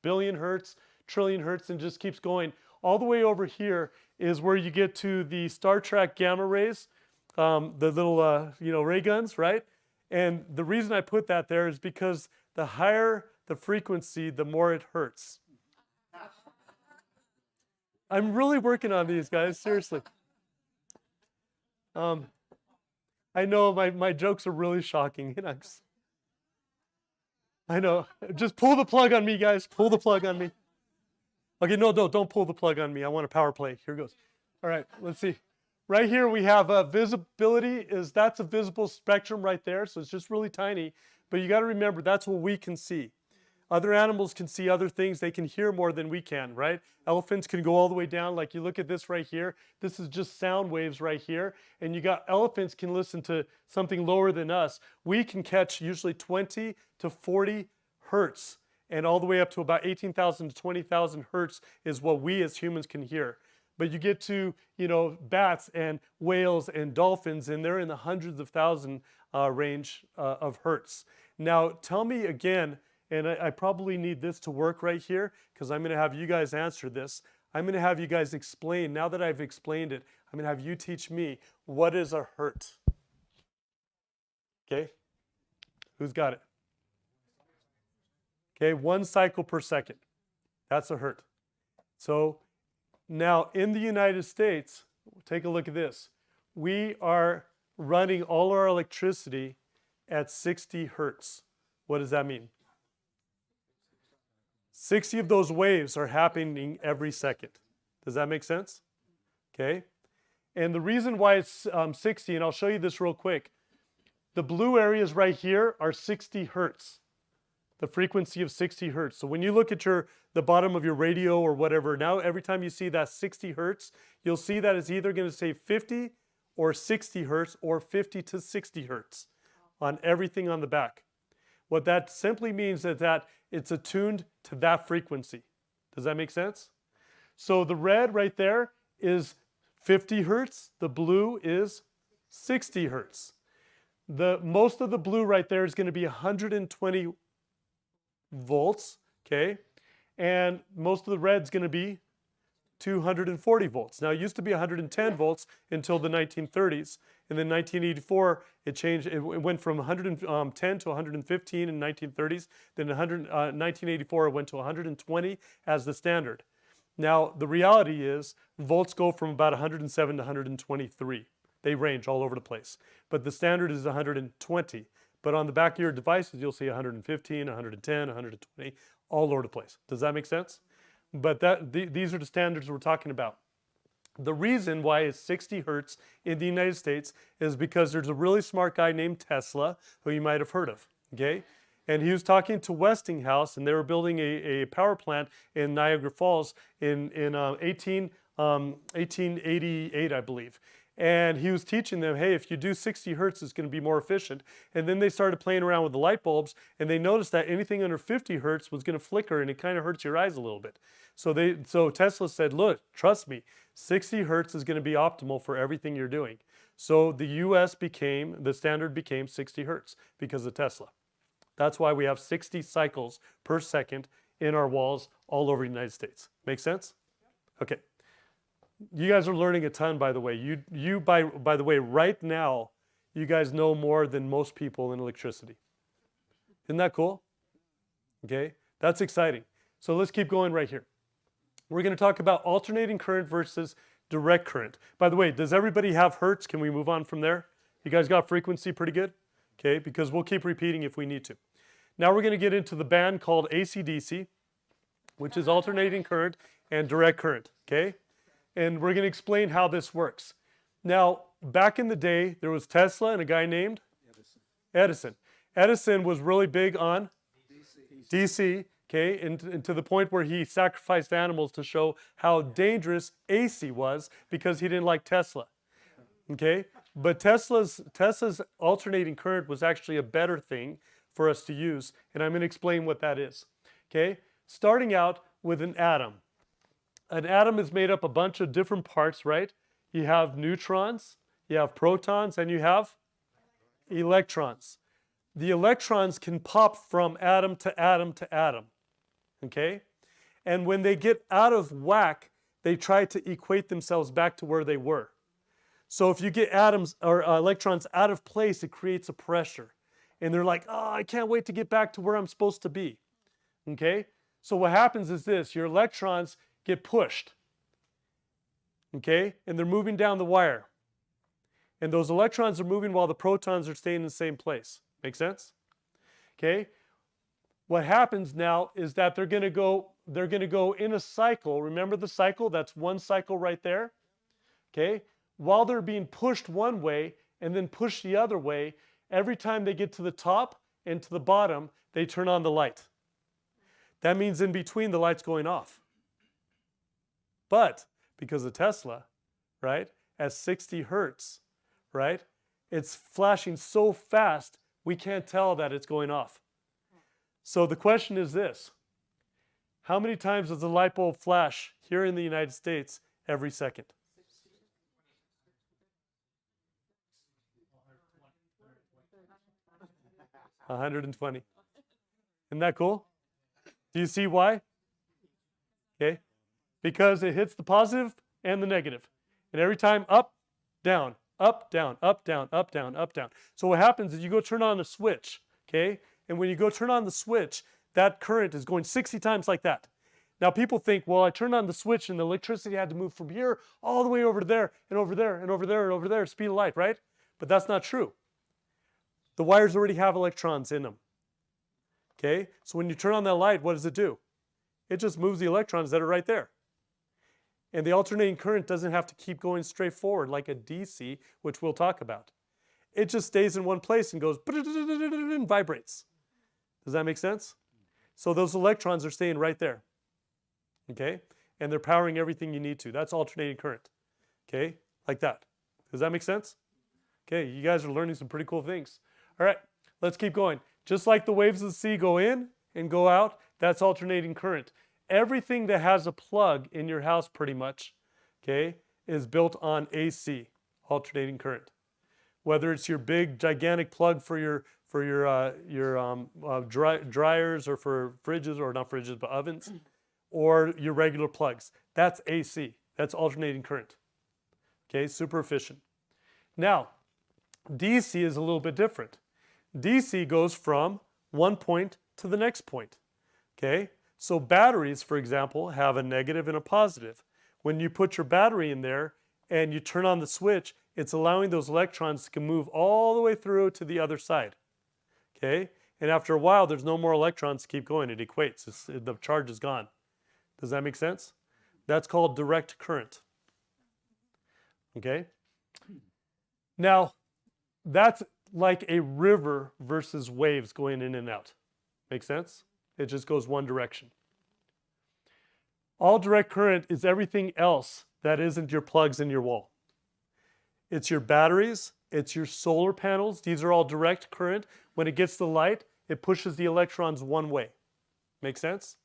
billion hertz, trillion hertz, and just keeps going. All the way over here is where you get to the Star Trek gamma rays, the little, ray guns, right? And the reason I put that there is because the higher the frequency, the more it hurts. I'm really working on these, guys, seriously. I know my jokes are really shocking. I know. Just pull the plug on me, guys. Pull the plug on me. Okay, no, don't pull the plug on me. I want a power play. Here goes. All right, let's see. Right here we have visibility. That's a visible spectrum right there, so it's just really tiny. But you got to remember, that's what we can see. Other animals can see other things. They can hear more than we can, right? Elephants can go all the way down. Like you look at this right here. This is just sound waves right here. And you got elephants can listen to something lower than us. We can catch usually 20 to 40 hertz. And all the way up to about 18,000 to 20,000 hertz is what we as humans can hear. But you get to, bats and whales and dolphins, and they're in the hundreds of thousand range of hertz. Now, tell me again, and I probably need this to work right here because I'm going to have you guys answer this. I'm going to have you guys explain. Now that I've explained it, I'm going to have you teach me what is a hertz. Okay? Who's got it? Okay, 1 cycle per second. That's a hertz. So now in the United States, take a look at this. We are running all our electricity at 60 hertz. What does that mean? 60 of those waves are happening every second. Does that make sense? Okay. And the reason why it's 60, and I'll show you this real quick. The blue areas right here are 60 hertz. The frequency of 60 hertz. So when you look at the bottom of your radio or whatever, now every time you see that 60 hertz, you'll see that it's either going to say 50 or 60 hertz or 50 to 60 hertz on everything on the back. What that simply means is that it's attuned to that frequency. Does that make sense? So the red right there is 50 hertz. The blue is 60 hertz. Most of the blue right there is going to be 120 volts, okay? And most of the red's going to be 240 volts. Now, it used to be 110 volts until the 1930s. And then 1984, it changed. It went from 110 to 115 in 1930s. Then 1984, it went to 120 as the standard. Now, the reality is volts go from about 107 to 123. They range all over the place. But the standard is 120. But on the back of your devices, you'll see 115, 110, 120, all over the place. Does that make sense? But these are the standards we're talking about. The reason why it's 60 hertz in the United States is because there's a really smart guy named Tesla, who you might have heard of, okay? And he was talking to Westinghouse, and they were building a power plant in Niagara Falls in 1888, I believe. And he was teaching them, hey, if you do 60 hertz, it's going to be more efficient. And then they started playing around with the light bulbs, and they noticed that anything under 50 hertz was going to flicker, and it kind of hurts your eyes a little bit. So Tesla said, look, trust me, 60 hertz is going to be optimal for everything you're doing. So the standard became 60 hertz because of Tesla. That's why we have 60 cycles per second in our walls all over the United States. Make sense? Okay. You guys are learning a ton, by the way. By the way, right now, you guys know more than most people in electricity. Isn't that cool? Okay, that's exciting. So let's keep going right here. We're going to talk about alternating current versus direct current. By the way, does everybody have hertz? Can we move on from there? You guys got frequency pretty good? Okay, because we'll keep repeating if we need to. Now we're going to get into the band called AC/DC, which is alternating current and direct current, okay? And we're going to explain how this works. Now, back in the day, there was Tesla and a guy named Edison. Edison was really big on DC, okay, and to the point where he sacrificed animals to show how dangerous AC was because he didn't like Tesla, okay? But Tesla's alternating current was actually a better thing for us to use, and I'm going to explain what that is, okay? Starting out with an atom. An atom is made up a bunch of different parts, right? You have neutrons, you have protons, and you have electrons. The electrons can pop from atom to atom to atom, okay? And when they get out of whack, they try to equate themselves back to where they were. So if you get atoms or electrons out of place, it creates a pressure. And they're like, oh, I can't wait to get back to where I'm supposed to be, okay? So what happens is this, your electrons get pushed, okay? And they're moving down the wire. And those electrons are moving while the protons are staying in the same place. Make sense? Okay? What happens now is that they're going to go in a cycle. Remember the cycle? That's one cycle right there. Okay? While they're being pushed one way and then pushed the other way, every time they get to the top and to the bottom, they turn on the light. That means in between the light's going off. But because of Tesla, right, at 60 hertz, right, it's flashing so fast we can't tell that it's going off. So the question is this: how many times does a light bulb flash here in the United States every second? 120. Isn't that cool? Do you see why? Okay. Because it hits the positive and the negative. And every time up, down, up, down, up, down, up, down, up, down. So what happens is you go turn on the switch, okay? And when you go turn on the switch, that current is going 60 times like that. Now people think, well, I turned on the switch and the electricity had to move from here all the way over to there and over there and over there and over there, speed of light, right? But that's not true. The wires already have electrons in them. Okay? So when you turn on that light, what does it do? It just moves the electrons that are right there. And the alternating current doesn't have to keep going straight forward like a DC, which we'll talk about. It just stays in one place and goes and vibrates. Does that make sense? So those electrons are staying right there. Okay? And they're powering everything you need to. That's alternating current. Okay? Like that. Does that make sense? Okay, you guys are learning some pretty cool things. All right, let's keep going. Just like the waves of the sea go in and go out, that's alternating current. Everything that has a plug in your house pretty much, okay, is built on AC, alternating current. Whether it's your big gigantic plug for your dryers or for fridges, or not fridges but ovens, or your regular plugs, that's AC. That's alternating current. Okay, super efficient. Now, DC is a little bit different. DC goes from one point to the next point. Okay? So batteries, for example, have a negative and a positive. When you put your battery in there and you turn on the switch, it's allowing those electrons to move all the way through to the other side. Okay? And after a while, there's no more electrons to keep going. It equates. The charge is gone. Does that make sense? That's called direct current. Okay? Now, that's like a river versus waves going in and out. Make sense? It just goes one direction. All direct current is everything else that isn't your plugs in your wall. It's your batteries, it's your solar panels. These are all direct current. When it gets the light, it pushes the electrons one way. Make sense?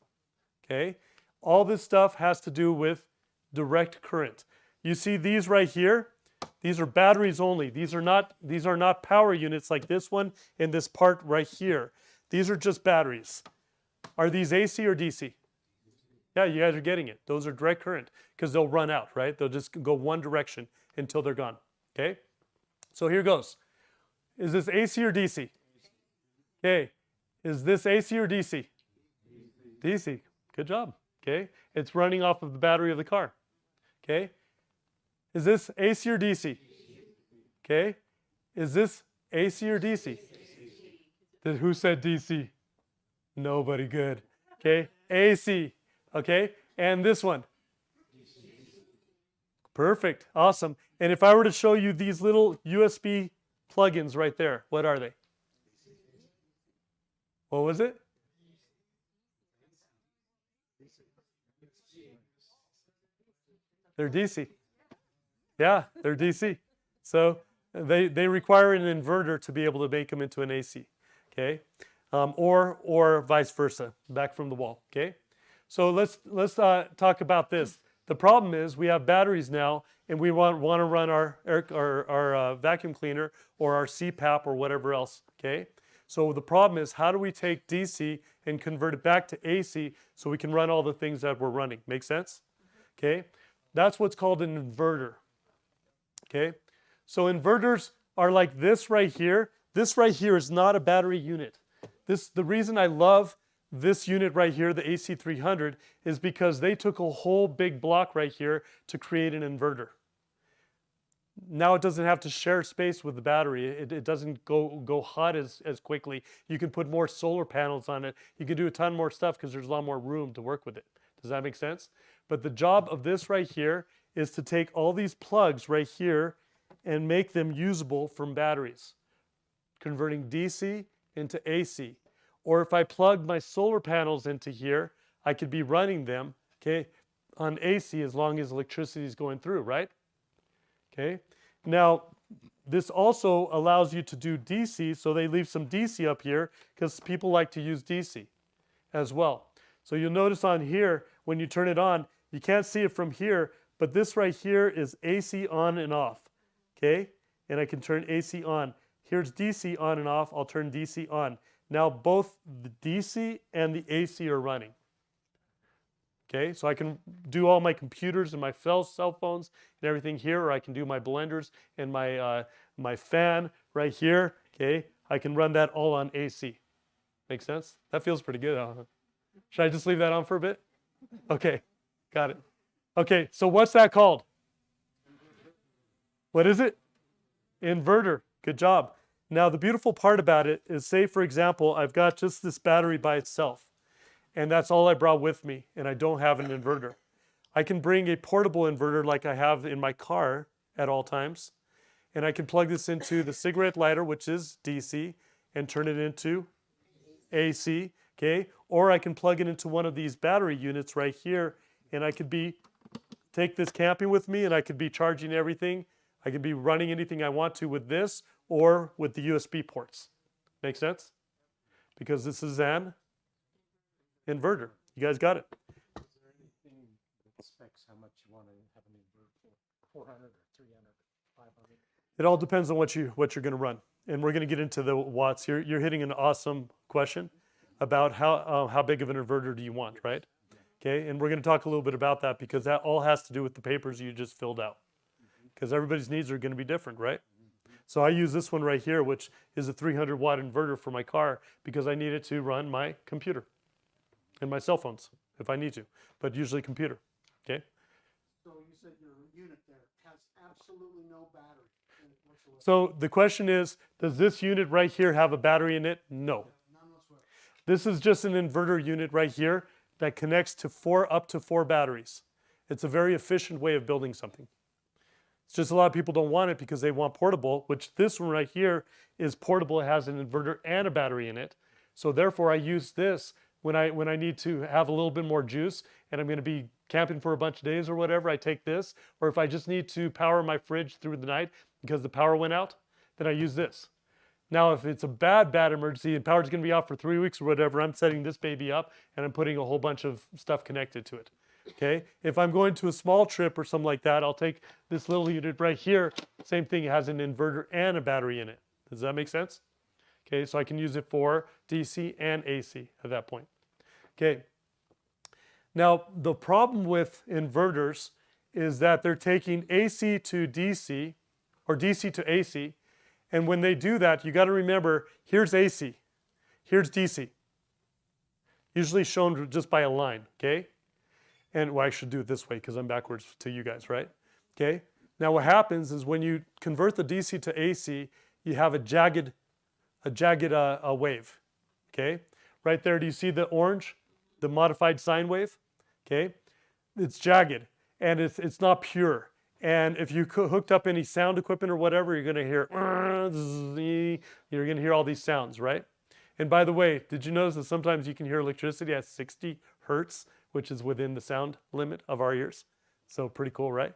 Okay? All this stuff has to do with direct current. You see these right here? These are batteries only. These are not power units like this one and this part right here. These are just batteries. Are these AC or DC? Yeah, you guys are getting it. Those are direct current because they'll run out, right? They'll just go one direction until they're gone. Okay? So here goes. Is this AC or DC? Okay. Is this AC or DC? DC. Good job. Okay? It's running off of the battery of the car. Okay? Is this AC or DC? Okay. Is this AC or DC? Who said DC? Nobody. Good. Okay. AC. Okay. And this one? Perfect. Awesome. And if I were to show you these little USB plugins right there, what are they? What was it? They're DC. Yeah, they're DC. So they require an inverter to be able to make them into an AC, okay? Or vice versa, back from the wall, okay? So let's talk about this. The problem is we have batteries now, and we want to run our vacuum cleaner or our CPAP or whatever else, okay? So the problem is, how do we take DC and convert it back to AC so we can run all the things that we're running? Make sense? Okay? That's what's called an inverter. Okay, so inverters are like this right here. This right here is not a battery unit. The reason I love this unit right here, the AC300, is because they took a whole big block right here to create an inverter. Now it doesn't have to share space with the battery. It doesn't go hot as quickly. You can put more solar panels on it. You can do a ton more stuff because there's a lot more room to work with it. Does that make sense? But the job of this right here is to take all these plugs right here and make them usable from batteries, converting DC into AC. Or if I plug my solar panels into here, I could be running them, okay, on AC as long as electricity is going through, right? Okay. Now, this also allows you to do DC, so they leave some DC up here because people like to use DC as well. So you'll notice on here, when you turn it on, you can't see it from here, but this right here is AC on and off, okay? And I can turn AC on. Here's DC on and off. I'll turn DC on. Now both the DC and the AC are running. Okay, so I can do all my computers and my cell phones and everything here, or I can do my blenders and my fan right here. Okay, I can run that all on AC. Make sense? That feels pretty good, huh? Should I just leave that on for a bit? Okay, got it. Okay, so what's that called? What is it? Inverter. Good job. Now, the beautiful part about it is, say, for example, I've got just this battery by itself, and that's all I brought with me, and I don't have an inverter. I can bring a portable inverter like I have in my car at all times, and I can plug this into the cigarette lighter, which is DC, and turn it into AC, okay? Or I can plug it into one of these battery units right here, and I could take this camping with me, and I could be charging everything. I could be running anything I want to with this or with the USB ports. Make sense? Because this is an inverter. You guys got it? Is there anything that specs how much you want to have an inverter for? 400 or 300 or 500? It all depends on what you're going to run. And we're going to get into the watts here. You're hitting an awesome question about how big of an inverter do you want, right? Okay, and we're going to talk a little bit about that because that all has to do with the papers you just filled out. Because everybody's needs are going to be different, right? So I use this one right here, which is a 300 watt inverter for my car because I need it to run my computer and my cell phones if I need to, but usually computer, okay? So you said your unit there has absolutely no battery in it whatsoever. So the question is, does this unit right here have a battery in it? No. None whatsoever. This is just an inverter unit right here that connects to up to four batteries. It's a very efficient way of building something. It's just a lot of people don't want it because they want portable, which this one right here is portable. It has an inverter and a battery in it. So therefore I use this when I need to have a little bit more juice and I'm going to be camping for a bunch of days or whatever, I take this. Or if I just need to power my fridge through the night because the power went out, then I use this. Now, if it's a bad emergency and power's going to be out for 3 weeks or whatever, I'm setting this baby up and I'm putting a whole bunch of stuff connected to it. Okay, if I'm going to a small trip or something like that, I'll take this little unit right here. Same thing, it has an inverter and a battery in it. Does that make sense? Okay, so I can use it for DC and AC at that point. Okay, now the problem with inverters is that they're taking AC to DC or DC to AC. And when they do that, you got to remember, here's AC, here's DC. Usually shown just by a line, okay? And well, I should do it this way because I'm backwards to you guys, right? Okay. Now what happens is when you convert the DC to AC, you have a jagged wave. Okay. Right there, do you see the orange, the modified sine wave? Okay. It's jagged and it's not pure. And if you hooked up any sound equipment or whatever, you're going to hear, you're going to hear all these sounds, right? And by the way, did you notice that sometimes you can hear electricity at 60 hertz? Which is within the sound limit of our ears. So pretty cool, right?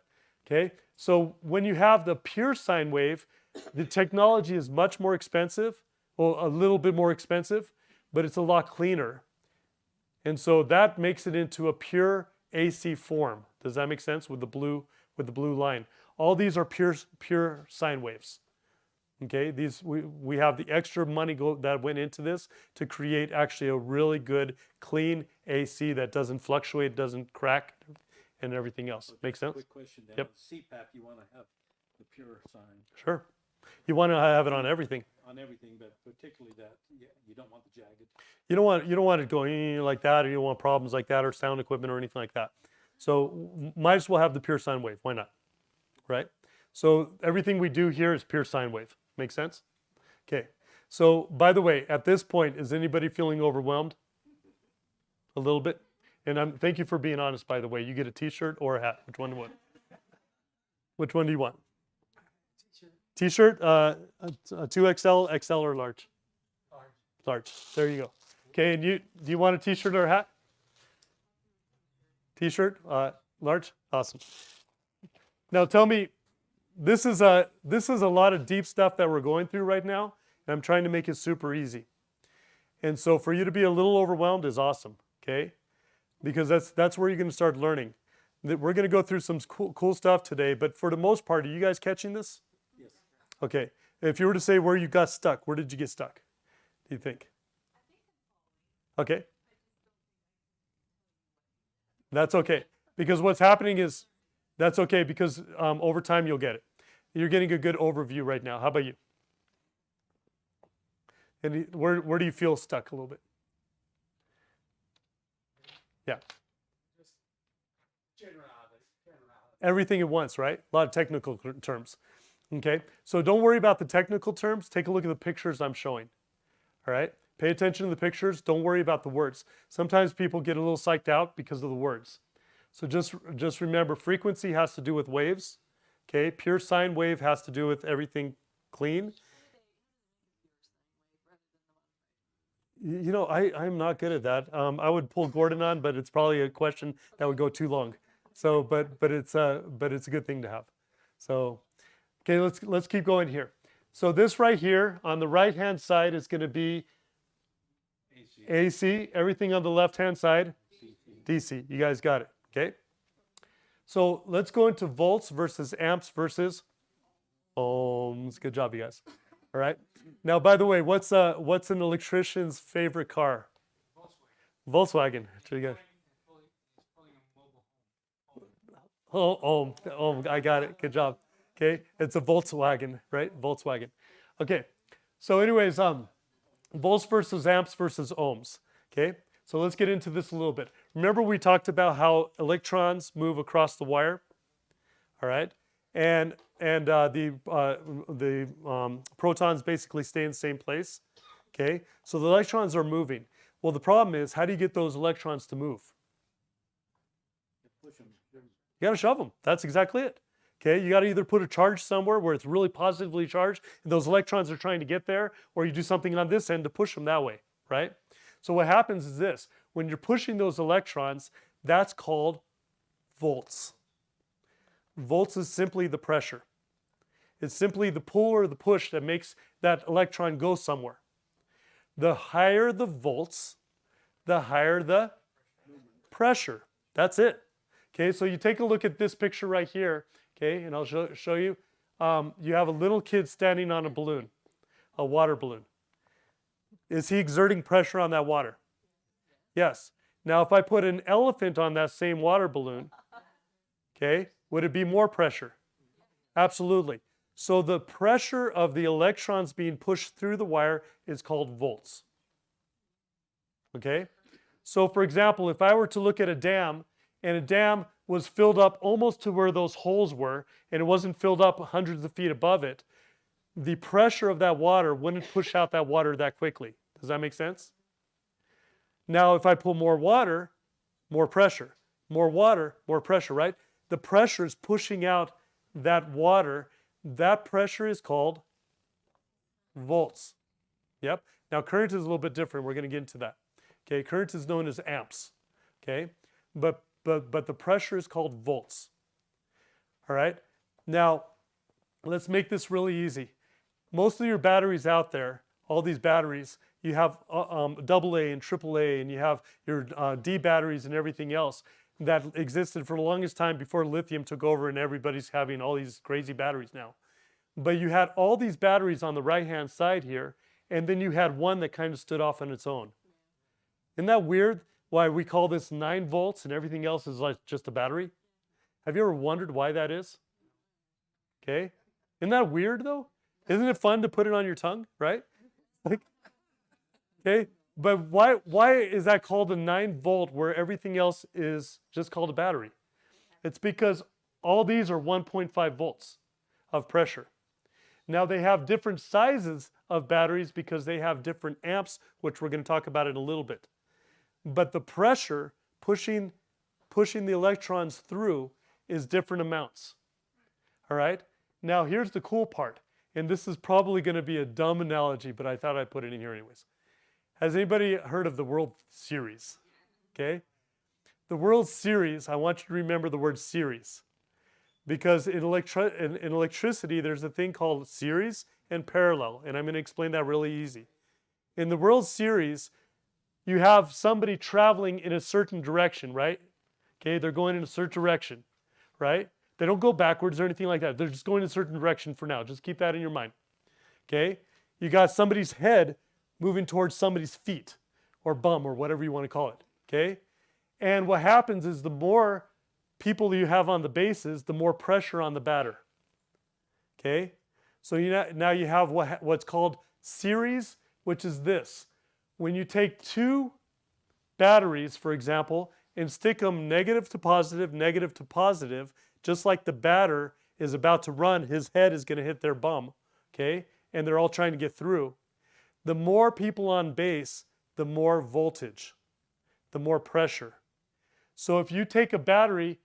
Okay, so when you have the pure sine wave, the technology is much more expensive, well, a little bit more expensive, but it's a lot cleaner. And so that makes it into a pure AC form. Does that make sense with the blue line? All these are pure sine waves. Okay, these we have the extra money that went into this to create actually a really good clean AC that doesn't fluctuate, doesn't crack, and everything else. Make sense? Quick question. Yep. CPAP, you want to have the pure sign. Sure. You want to have it on everything. On everything, but particularly that you don't want the jagged. You don't want it going like that, or you don't want problems like that, or sound equipment or anything like that. So might as well have the pure sine wave. Why not? Right. So everything we do here is pure sine wave. Make sense? Okay. So, by the way, at this point, is anybody feeling overwhelmed? A little bit? And thank you for being honest, by the way. You get a t-shirt or a hat. Which one do you want? Which one do you want? T-shirt, 2XL, XL, or large? Large. Large. There you go. Okay, and do you want a t-shirt or a hat? T-shirt, large, awesome. Now tell me, this is a lot of deep stuff that we're going through right now, and I'm trying to make it super easy. And so for you to be a little overwhelmed is awesome, okay? Because that's where you're going to start learning. We're going to go through some cool stuff today, but for the most part, are you guys catching this? Yes. Okay. If you were to say where you got stuck, where did you get stuck? Do you think? Okay. That's okay. Because what's happening is, that's okay because over time you'll get it. You're getting a good overview right now. How about you? And where do you feel stuck a little bit? Yeah. Everything at once, right? A lot of technical terms. Okay, so don't worry about the technical terms. Take a look at the pictures I'm showing. All right, pay attention to the pictures. Don't worry about the words. Sometimes people get a little psyched out because of the words. So just remember, frequency has to do with waves. Okay, pure sine wave has to do with everything clean. You know, I'm not good at that. I would pull Gordon on, but it's probably a question that would go too long. So, but it's a good thing to have. So, okay, let's keep going here. So this right here on the right hand side is going to be AC. Everything on the left hand side, DC. You guys got it. Okay. So let's go into volts versus amps versus ohms. Good job, you guys. All right. Now, by the way, what's an electrician's favorite car? Volkswagen. Volkswagen. Oh, I got it. Good job. Okay, it's a Volkswagen, right? Volkswagen. Okay, so anyways, volts versus amps versus ohms. Okay, so let's get into this a little bit. Remember we talked about how electrons move across the wire, all right? And the protons basically stay in the same place. Okay, so the electrons are moving. Well, the problem is, how do you get those electrons to move? You got to shove them. That's exactly it. Okay, you got to either put a charge somewhere where it's really positively charged and those electrons are trying to get there, or you do something on this end to push them that way, right? So what happens is this: when you're pushing those electrons, that's called volts. Volts is simply the pressure. It's simply the pull or the push that makes that electron go somewhere. The higher the volts, the higher the pressure. That's it. Okay, so you take a look at this picture right here, okay, and I'll show you. You have a little kid standing on a balloon, a water balloon. Is he exerting pressure on that water? Yes. Now, if I put an elephant on that same water balloon, okay, would it be more pressure? Absolutely. So the pressure of the electrons being pushed through the wire is called volts. Okay? So for example, if I were to look at a dam, and a dam was filled up almost to where those holes were, and it wasn't filled up hundreds of feet above it, the pressure of that water wouldn't push out that water that quickly. Does that make sense? Now, if I put more water, more pressure. More water, more pressure, right? The pressure is pushing out that water. That pressure is called volts. Yep. Now, current is a little bit different. We're going to get into that. Okay, current is known as amps. Okay, but the pressure is called volts. All right. Now, let's make this really easy. Most of your batteries out there, all these batteries, you have AA and AAA, and you have your D batteries and everything else that existed for the longest time before lithium took over and everybody's having all these crazy batteries now. But you had all these batteries on the right-hand side here, and then you had one that kind of stood off on its own. Isn't that weird? Why we call this 9 volts and everything else is like just a battery? Have you ever wondered why that is? Okay. Isn't that weird though? Isn't it fun to put it on your tongue, right? Like, okay. But why is that called a 9 volt where everything else is just called a battery? It's because all these are 1.5 volts of pressure. Now they have different sizes of batteries because they have different amps, which we're going to talk about in a little bit. But the pressure pushing the electrons through is different amounts. All right? Now here's the cool part. And this is probably going to be a dumb analogy, but I thought I'd put it in here anyways. Has anybody heard of the World Series? Okay. The World Series, I want you to remember the word series. Because in electricity, there's a thing called series and parallel. And I'm going to explain that really easy. In the World Series, you have somebody traveling in a certain direction, right? Okay, they're going in a certain direction, right? They don't go backwards or anything like that. They're just going in a certain direction for now. Just keep that in your mind. Okay? You got somebody's head moving towards somebody's feet or bum or whatever you want to call it. Okay? And what happens is the more people you have on the bases, the more pressure on the batter. Okay? So now you have what's called series, which is this. When you take two batteries, for example, and stick them negative to positive, just like the batter is about to run, his head is going to hit their bum, okay? And they're all trying to get through. The more people on base, the more voltage, the more pressure. So if you take a battery,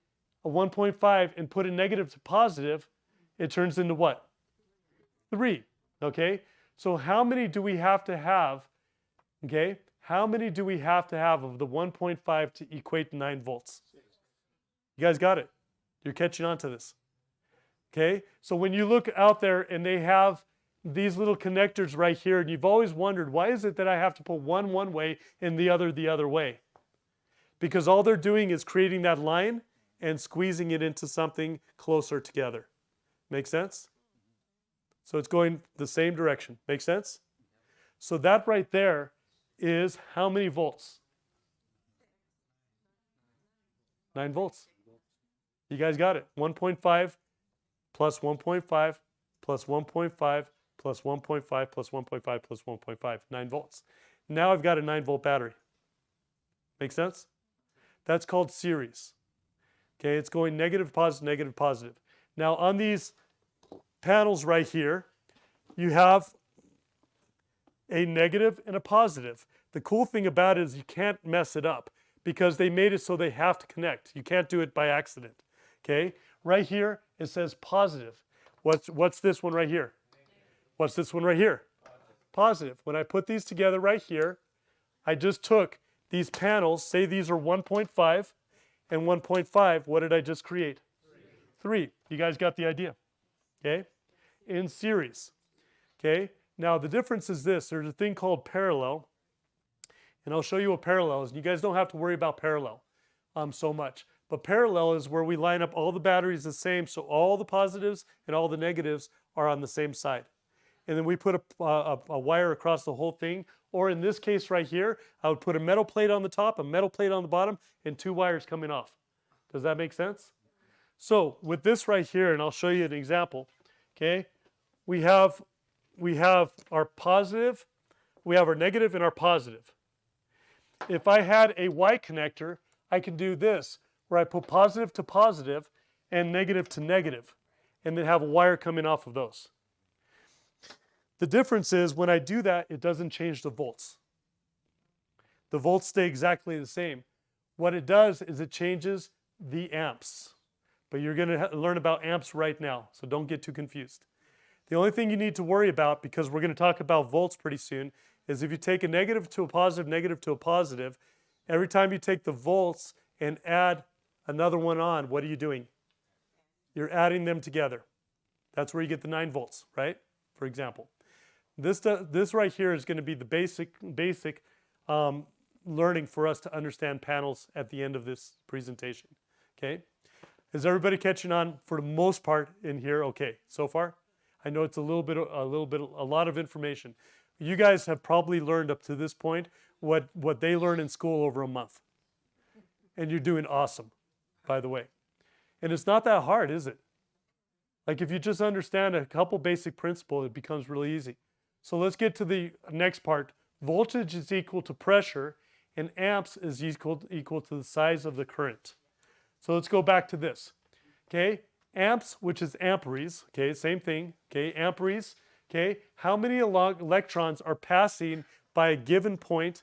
a 1.5, and put it negative to positive, it turns into what? 3, okay? So how many do we have to have, okay? How many do we have to have of the 1.5 to equate to 9 volts? You guys got it? You're catching on to this. Okay? So when you look out there and they have these little connectors right here, and you've always wondered, why is it that I have to put one way and the other way? Because all they're doing is creating that line and squeezing it into something closer together. Make sense? So it's going the same direction. Make sense? So that right there is how many volts? 9 volts. You guys got it. 1.5 plus 1.5 plus 1.5 plus 1.5 plus 1.5 plus 1.5. 9 volts. Now I've got a 9-volt battery. Make sense? That's called series. Okay, it's going negative, positive. Now on these panels right here, you have a negative and a positive. The cool thing about it is you can't mess it up because they made it so they have to connect. You can't do it by accident. Okay? Right here, it says positive. What's this one right here? What's this one right here? Positive. When I put these together right here, I just took these panels, say these are 1.5 and 1.5. What did I just create? 3. You guys got the idea? Okay? In series. Okay? Now, the difference is this. There's a thing called parallel, and I'll show you what parallel is. And you guys don't have to worry about parallel so much. But parallel is where we line up all the batteries the same, so all the positives and all the negatives are on the same side. And then we put a wire across the whole thing, or in this case right here, I would put a metal plate on the top, a metal plate on the bottom, and 2 wires coming off. Does that make sense? So with this right here, and I'll show you an example, okay, we have our positive, we have our negative and our positive. If I had a Y connector, I can do this, where I put positive to positive and negative to negative, and then have a wire coming off of those. The difference is when I do that, it doesn't change the volts. The volts stay exactly the same. What it does is it changes the amps. But you're going to learn about amps right now, so don't get too confused. The only thing you need to worry about, because we're going to talk about volts pretty soon, is if you take a negative to a positive, every time you take the volts and add another one on, what are you doing? You're adding them together. That's where you get the 9 volts, right? For example. This right here is going to be the basic learning for us to understand panels at the end of this presentation. Okay? Is everybody catching on for the most part in here? Okay, so far? I know it's a lot of information. You guys have probably learned up to this point what they learn in school over a month. And you're doing awesome, by the way. And it's not that hard, is it? Like if you just understand a couple basic principles, it becomes really easy. So let's get to the next part. Voltage is equal to pressure, and amps is equal to the size of the current. So let's go back to this. Okay, amps, which is amperes. Okay, same thing. Okay, amperes. Okay, how many electrons are passing by a given point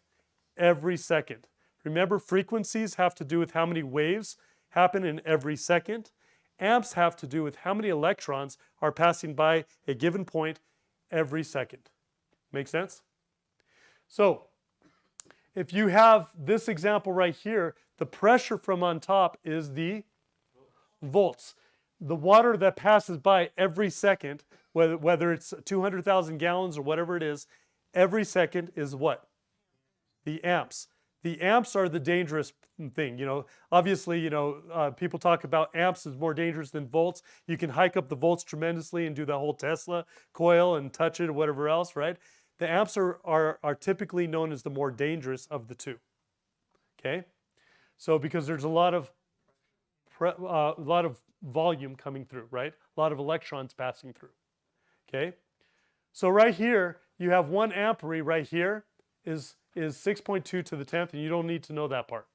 every second? Remember, frequencies have to do with how many waves happen in every second. Amps have to do with how many electrons are passing by a given point every second. Make sense? So if you have this example right here, the pressure from on top is the volts. The water that passes by every second, whether it's 200,000 gallons or whatever it is, every second is what? The amps. The amps are the dangerous thing. Obviously, people talk about amps is more dangerous than volts. You can hike up the volts tremendously and do the whole Tesla coil and touch it or whatever else, right? The amps are typically known as the more dangerous of the two. Okay? So because there's a lot of volume coming through, right? A lot of electrons passing through. Okay? So right here, you have 1 ampere right here is 6.2 to the 10th, and you don't need to know that part.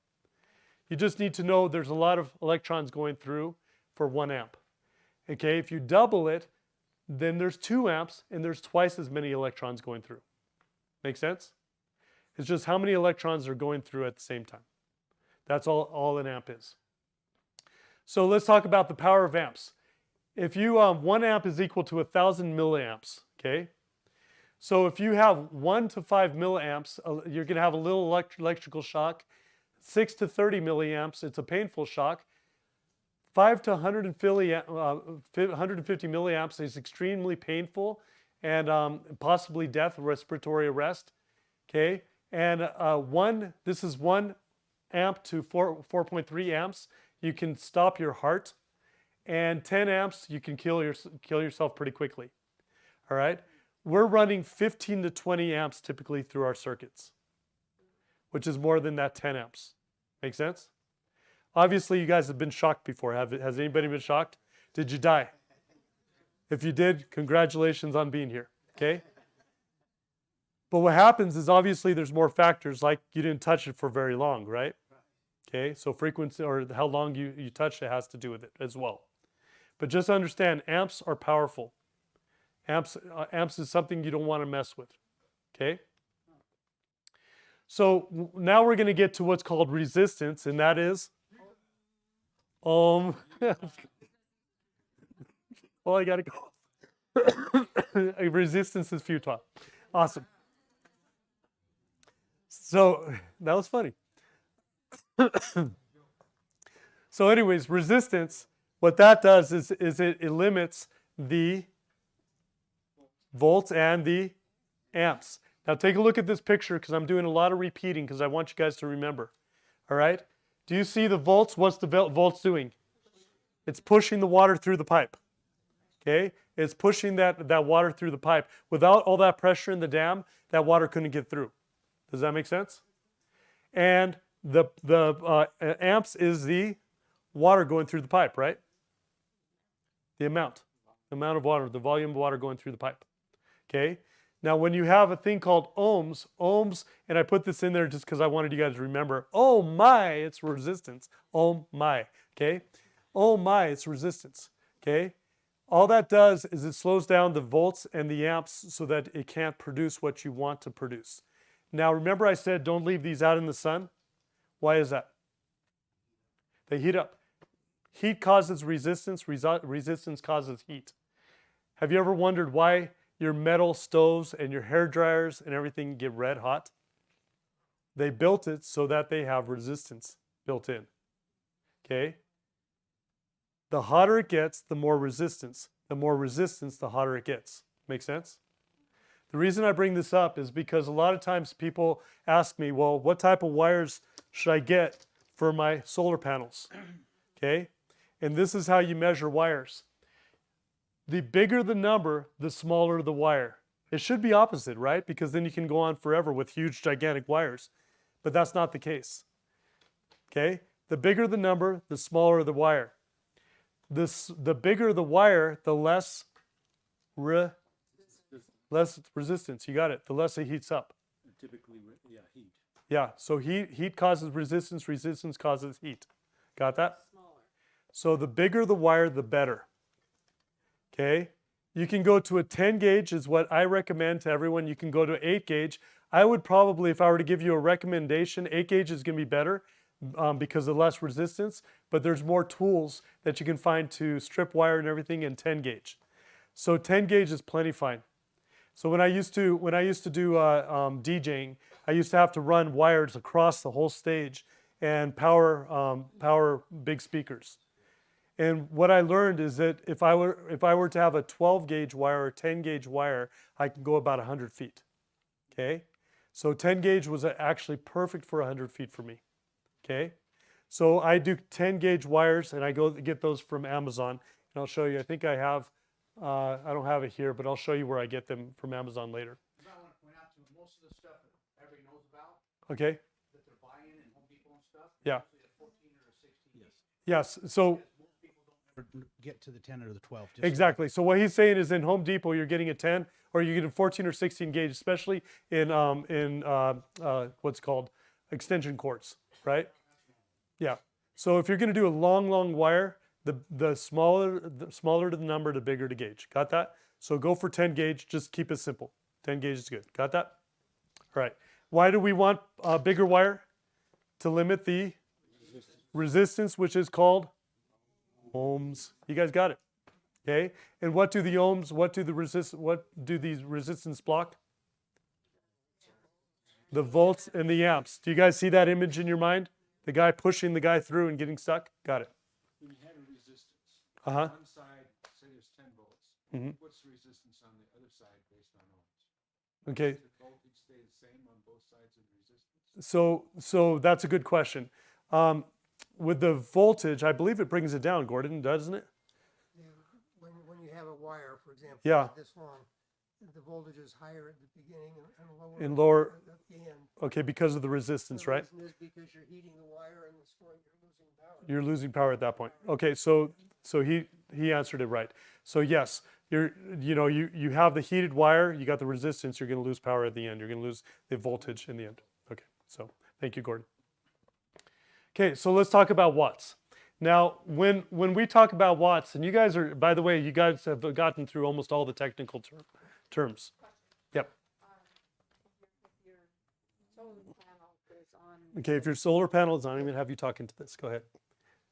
You just need to know there's a lot of electrons going through for 1 amp. Okay, if you double it, then there's 2 amps, and there's twice as many electrons going through. Make sense? It's just how many electrons are going through at the same time. That's all an amp is. So let's talk about the power of amps. If you 1 amp is equal to 1,000 milliamps, okay? So if you have 1 to 5 milliamps, you're going to have a little electrical shock. 6 to 30 milliamps, it's a painful shock. 5 to 150 milliamps is extremely painful and possibly death, respiratory arrest. Okay, and this is 1 amp to 4.3 amps. You can stop your heart, and 10 amps you can kill yourself pretty quickly. All right. We're running 15 to 20 amps typically through our circuits, which is more than that 10 amps. Make sense? Obviously, you guys have been shocked before. Has anybody been shocked? Did you die? If you did, congratulations on being here, okay? But what happens is obviously there's more factors, like you didn't touch it for very long, right? Okay, so frequency or how long you touched it has to do with it as well. But just understand, amps are powerful. Amps is something you don't want to mess with, okay? So now we're going to get to what's called resistance, and that is ohm. Well, I got to go. Resistance is futile. Awesome. So that was funny. So anyways, resistance, what that does is it limits the volts and the amps. Now take a look at this picture because I'm doing a lot of repeating because I want you guys to remember. All right? Do you see the volts? What's the volts doing? It's pushing the water through the pipe. Okay? It's pushing that water through the pipe. Without all that pressure in the dam, that water couldn't get through. Does that make sense? And the amps is the water going through the pipe, right? The amount of water, the volume of water going through the pipe. Okay? Now, when you have a thing called ohms, and I put this in there just because I wanted you guys to remember, oh my, it's resistance. Oh my, okay? Oh my, it's resistance, okay? All that does is it slows down the volts and the amps so that it can't produce what you want to produce. Now, remember I said don't leave these out in the sun? Why is that? They heat up. Heat causes resistance. Resistance causes heat. Have you ever wondered why your metal stoves and your hair dryers and everything get red hot? They built it so that they have resistance built in. Okay? The hotter it gets, the more resistance. The more resistance, the hotter it gets. Make sense? The reason I bring this up is because a lot of times people ask me, well, what type of wires should I get for my solar panels? Okay? And this is how you measure wires. The bigger the number, the smaller the wire. It should be opposite, right? Because then you can go on forever with huge, gigantic wires. But that's not the case. Okay? The bigger the number, the smaller the wire. The bigger the wire, the less resistance. You got it. The less it heats up. Typically, yeah, heat. Yeah, so heat causes resistance, resistance causes heat. Got that? So the bigger the wire, the better. Okay? You can go to a 10 gauge is what I recommend to everyone. You can go to 8 gauge. I would probably, if I were to give you a recommendation, 8 gauge is going to be better because of less resistance, but there's more tools that you can find to strip wire and everything in 10 gauge. So 10 gauge is plenty fine. So when I used to do DJing, I used to have to run wires across the whole stage and power big speakers. And what I learned is that if I were to have a 12 gauge wire or 10 gauge wire, I can go about 100 feet. Okay, so 10 gauge was actually perfect for 100 feet for me. Okay, so I do 10 gauge wires, and I go get those from Amazon, and I'll show you. I think I have. I don't have it here, but I'll show you where I get them from Amazon later. I want to point out to them, most of the stuff that everybody knows about, Okay. that they're buying in Home Depot and stuff, Yeah. usually a 14 or a 16. Yes. So Most people don't ever get to the 10 or the 12. Just exactly. So what he's saying is in Home Depot, you're getting a 10 or you're getting 14 or 16 gauge, especially in what's called extension cords, right? Yeah. So if you're going to do a long wire, the smaller the number, the bigger the gauge. Got that? So go for 10 gauge. Just keep it simple. 10 gauge is good. Got that? All right. Why do we want a bigger wire? To limit the resistance, which is called ohms. You guys got it? Okay. And what do the ohms? What do these resistance block? The volts and the amps. Do you guys see that image in your mind? The guy pushing the guy through and getting stuck? Got it. When you have a resistance, Uh-huh. one side, say there's 10 volts. Mhm. What's the resistance on the other side based on ohms? Okay. Does the voltage stay the same on both sides of the resistance? So that's a good question. With the voltage, I believe it brings it down, Gordon, doesn't it? Yeah, when you have a wire, for example, Yeah. this long, the voltage is higher at the beginning and lower And lower- at the end. Okay, because of the resistance, The right? reason is because you're heating the wire and it's you're losing power. You're losing power at that point. Okay, so he answered it right. So yes, you have the heated wire, you got the resistance, you're going to lose power at the end. You're going to lose the voltage in the end. Okay, so thank you, Gordon. Okay, so let's talk about watts. Now, when we talk about watts, and you guys are, by the way, you guys have gotten through almost all the technical terms. Yep. If your solar panel is on. Okay, if your solar panel is on, I'm going to have you talk into this. Go ahead.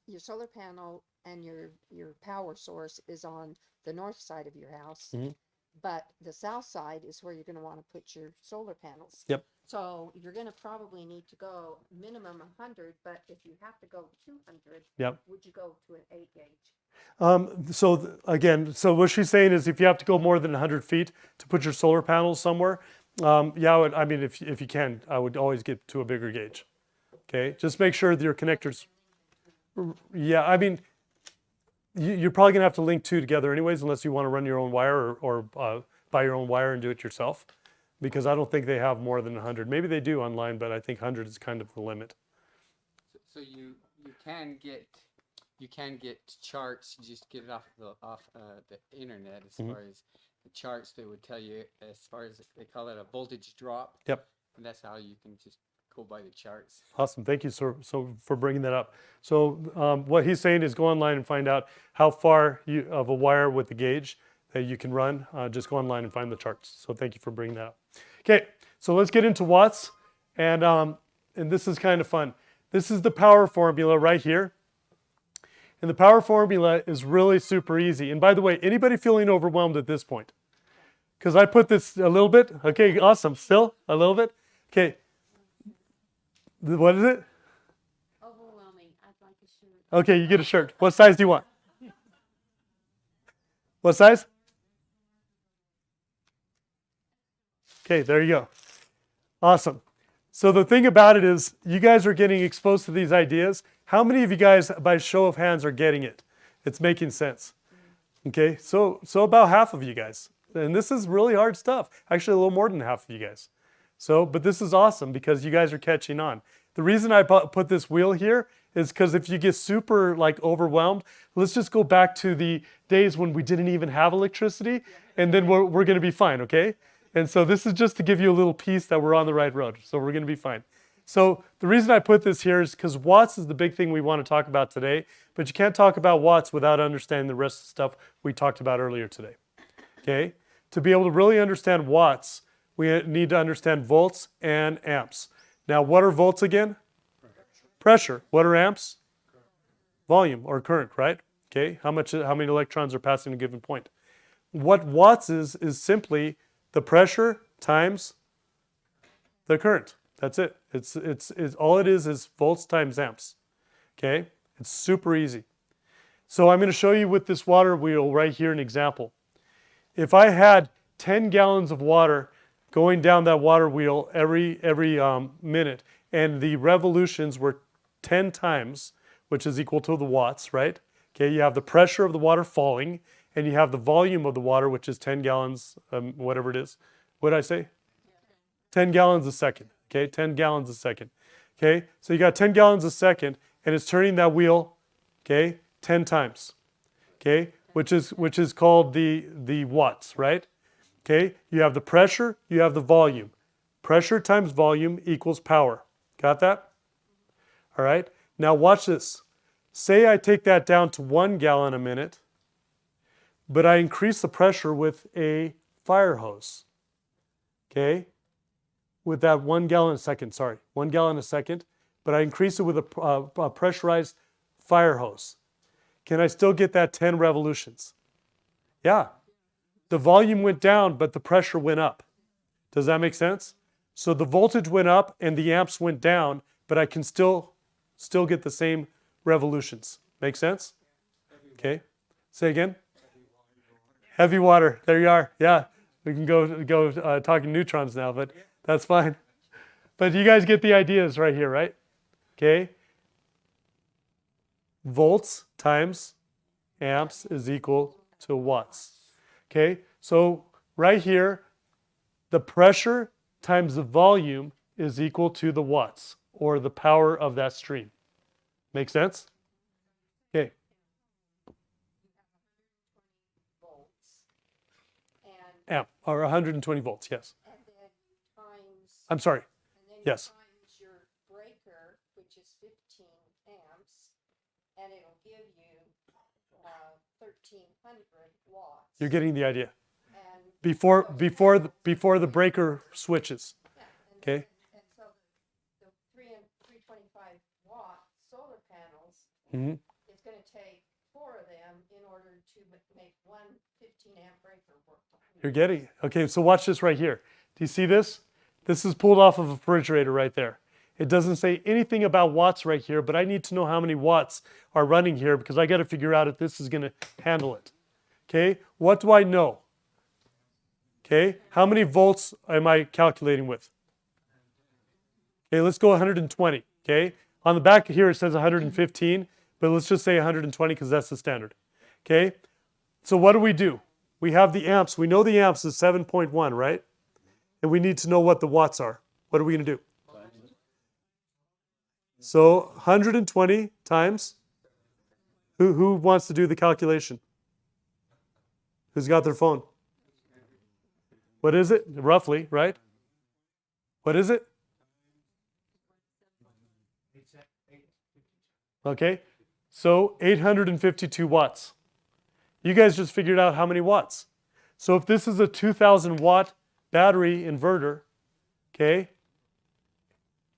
Your solar panel and your power source is on the north side of your house. Mhm. But the south side is where you're going to want to put your solar panels. Yep. So you're going to probably need to go minimum 100, but if you have to go 200, Yep. would you go to an 8 gauge? Again, so what she's saying is if you have to go more than 100 feet to put your solar panels somewhere, I mean, if you can, I would always get to a bigger gauge. Okay, just make sure that your connectors, yeah, I mean, you're probably gonna have to link two together anyways, unless you want to run your own wire or buy your own wire and do it yourself, because I don't think they have more than 100. Maybe they do online, but I think 100 is kind of the limit. So you can get charts. You just get it off the internet as far as the charts that would tell you as far as they call it a voltage drop. Yep. And that's how you can just go by the charts. Awesome. Thank you, sir, for bringing that up. So what he's saying is go online and find out how far of a wire with the gauge that you can run. Just go online and find the charts. So thank you for bringing that up. Okay, so let's get into watts. And this is kind of fun. This is the power formula right here. And the power formula is really super easy. And by the way, anybody feeling overwhelmed at this point? Because I put this a little bit. Okay, awesome. Still a little bit. Okay. What is it? Overwhelming. I'd like a shirt. Okay, you get a shirt. What size do you want? What size? Okay, there you go. Awesome. So the thing about it is you guys are getting exposed to these ideas. How many of you guys, by show of hands, are getting it? It's making sense. Okay, so about half of you guys. And this is really hard stuff. Actually, a little more than half of you guys. But this is awesome because you guys are catching on. The reason I put this wheel here is because if you get super overwhelmed, let's just go back to the days when we didn't even have electricity, and then we're going to be fine, okay? And so this is just to give you a little piece that we're on the right road. So we're going to be fine. So the reason I put this here is because watts is the big thing we want to talk about today, but you can't talk about watts without understanding the rest of the stuff we talked about earlier today, okay? To be able to really understand watts, we need to understand volts and amps. Now, what are volts again? Pressure. What are amps? Volume or current, right? Okay, how many electrons are passing a given point? What watts is simply the pressure times the current. That's it. It's all it is volts times amps. Okay? It's super easy. So I'm going to show you with this water wheel right here an example. If I had 10 gallons of water going down that water wheel every minute, and the revolutions were 10 times, which is equal to the watts, right? Okay, you have the pressure of the water falling, and you have the volume of the water, which is 10 gallons, whatever it is. What did I say? 10 gallons a second. Okay, 10 gallons a second. Okay, so you got 10 gallons a second, and it's turning that wheel, okay, 10 times. Okay, which is called the watts, right? Okay, you have the pressure, you have the volume. Pressure times volume equals power. Got that? All right, now watch this. Say I take that down to 1 gallon a minute, but I increase the pressure with a fire hose. Okay, with that 1 gallon a second, sorry, 1 gallon a second, but I increase it with a pressurized fire hose. Can I still get that 10 revolutions? Yeah. The volume went down, but the pressure went up. Does that make sense? So the voltage went up and the amps went down, but I can still get the same revolutions. Make sense? Okay. Say again. Heavy water. There you are. Yeah. We can go talking neutrons now, but that's fine. But you guys get the ideas right here, right? Okay. Volts times amps is equal to watts. Okay. So right here, the pressure times the volume is equal to the watts, or the power of that stream. Make sense? Okay. Amp, or 120 volts, yes. And then times. I'm sorry. And then yes. Times your breaker, which is 15 amps, and it'll give you 1,300 watts. You're getting the idea. And Before the breaker switches. yeah, Okay. And so the 325 watt solar panels Mm-hmm. is going to take 4 of them in order to make one 15 amp breaker work. You're getting it. Okay, so watch this right here. Do you see this? This is pulled off of a refrigerator right there. It doesn't say anything about watts right here, but I need to know how many watts are running here because I got to figure out if this is going to handle it. Okay, what do I know? Okay, how many volts am I calculating with? Okay, let's go 120. Okay, on the back here it says 115, but let's just say 120 because that's the standard. Okay, so what do? We have the amps. We know the amps is 7.1, right? And we need to know what the watts are. What are we going to do? So 120 times. Who wants to do the calculation? Who's got their phone? What is it? Roughly, right? What is it? Okay. So 852 watts. You guys just figured out how many watts. So if this is a 2,000 watt battery inverter, okay,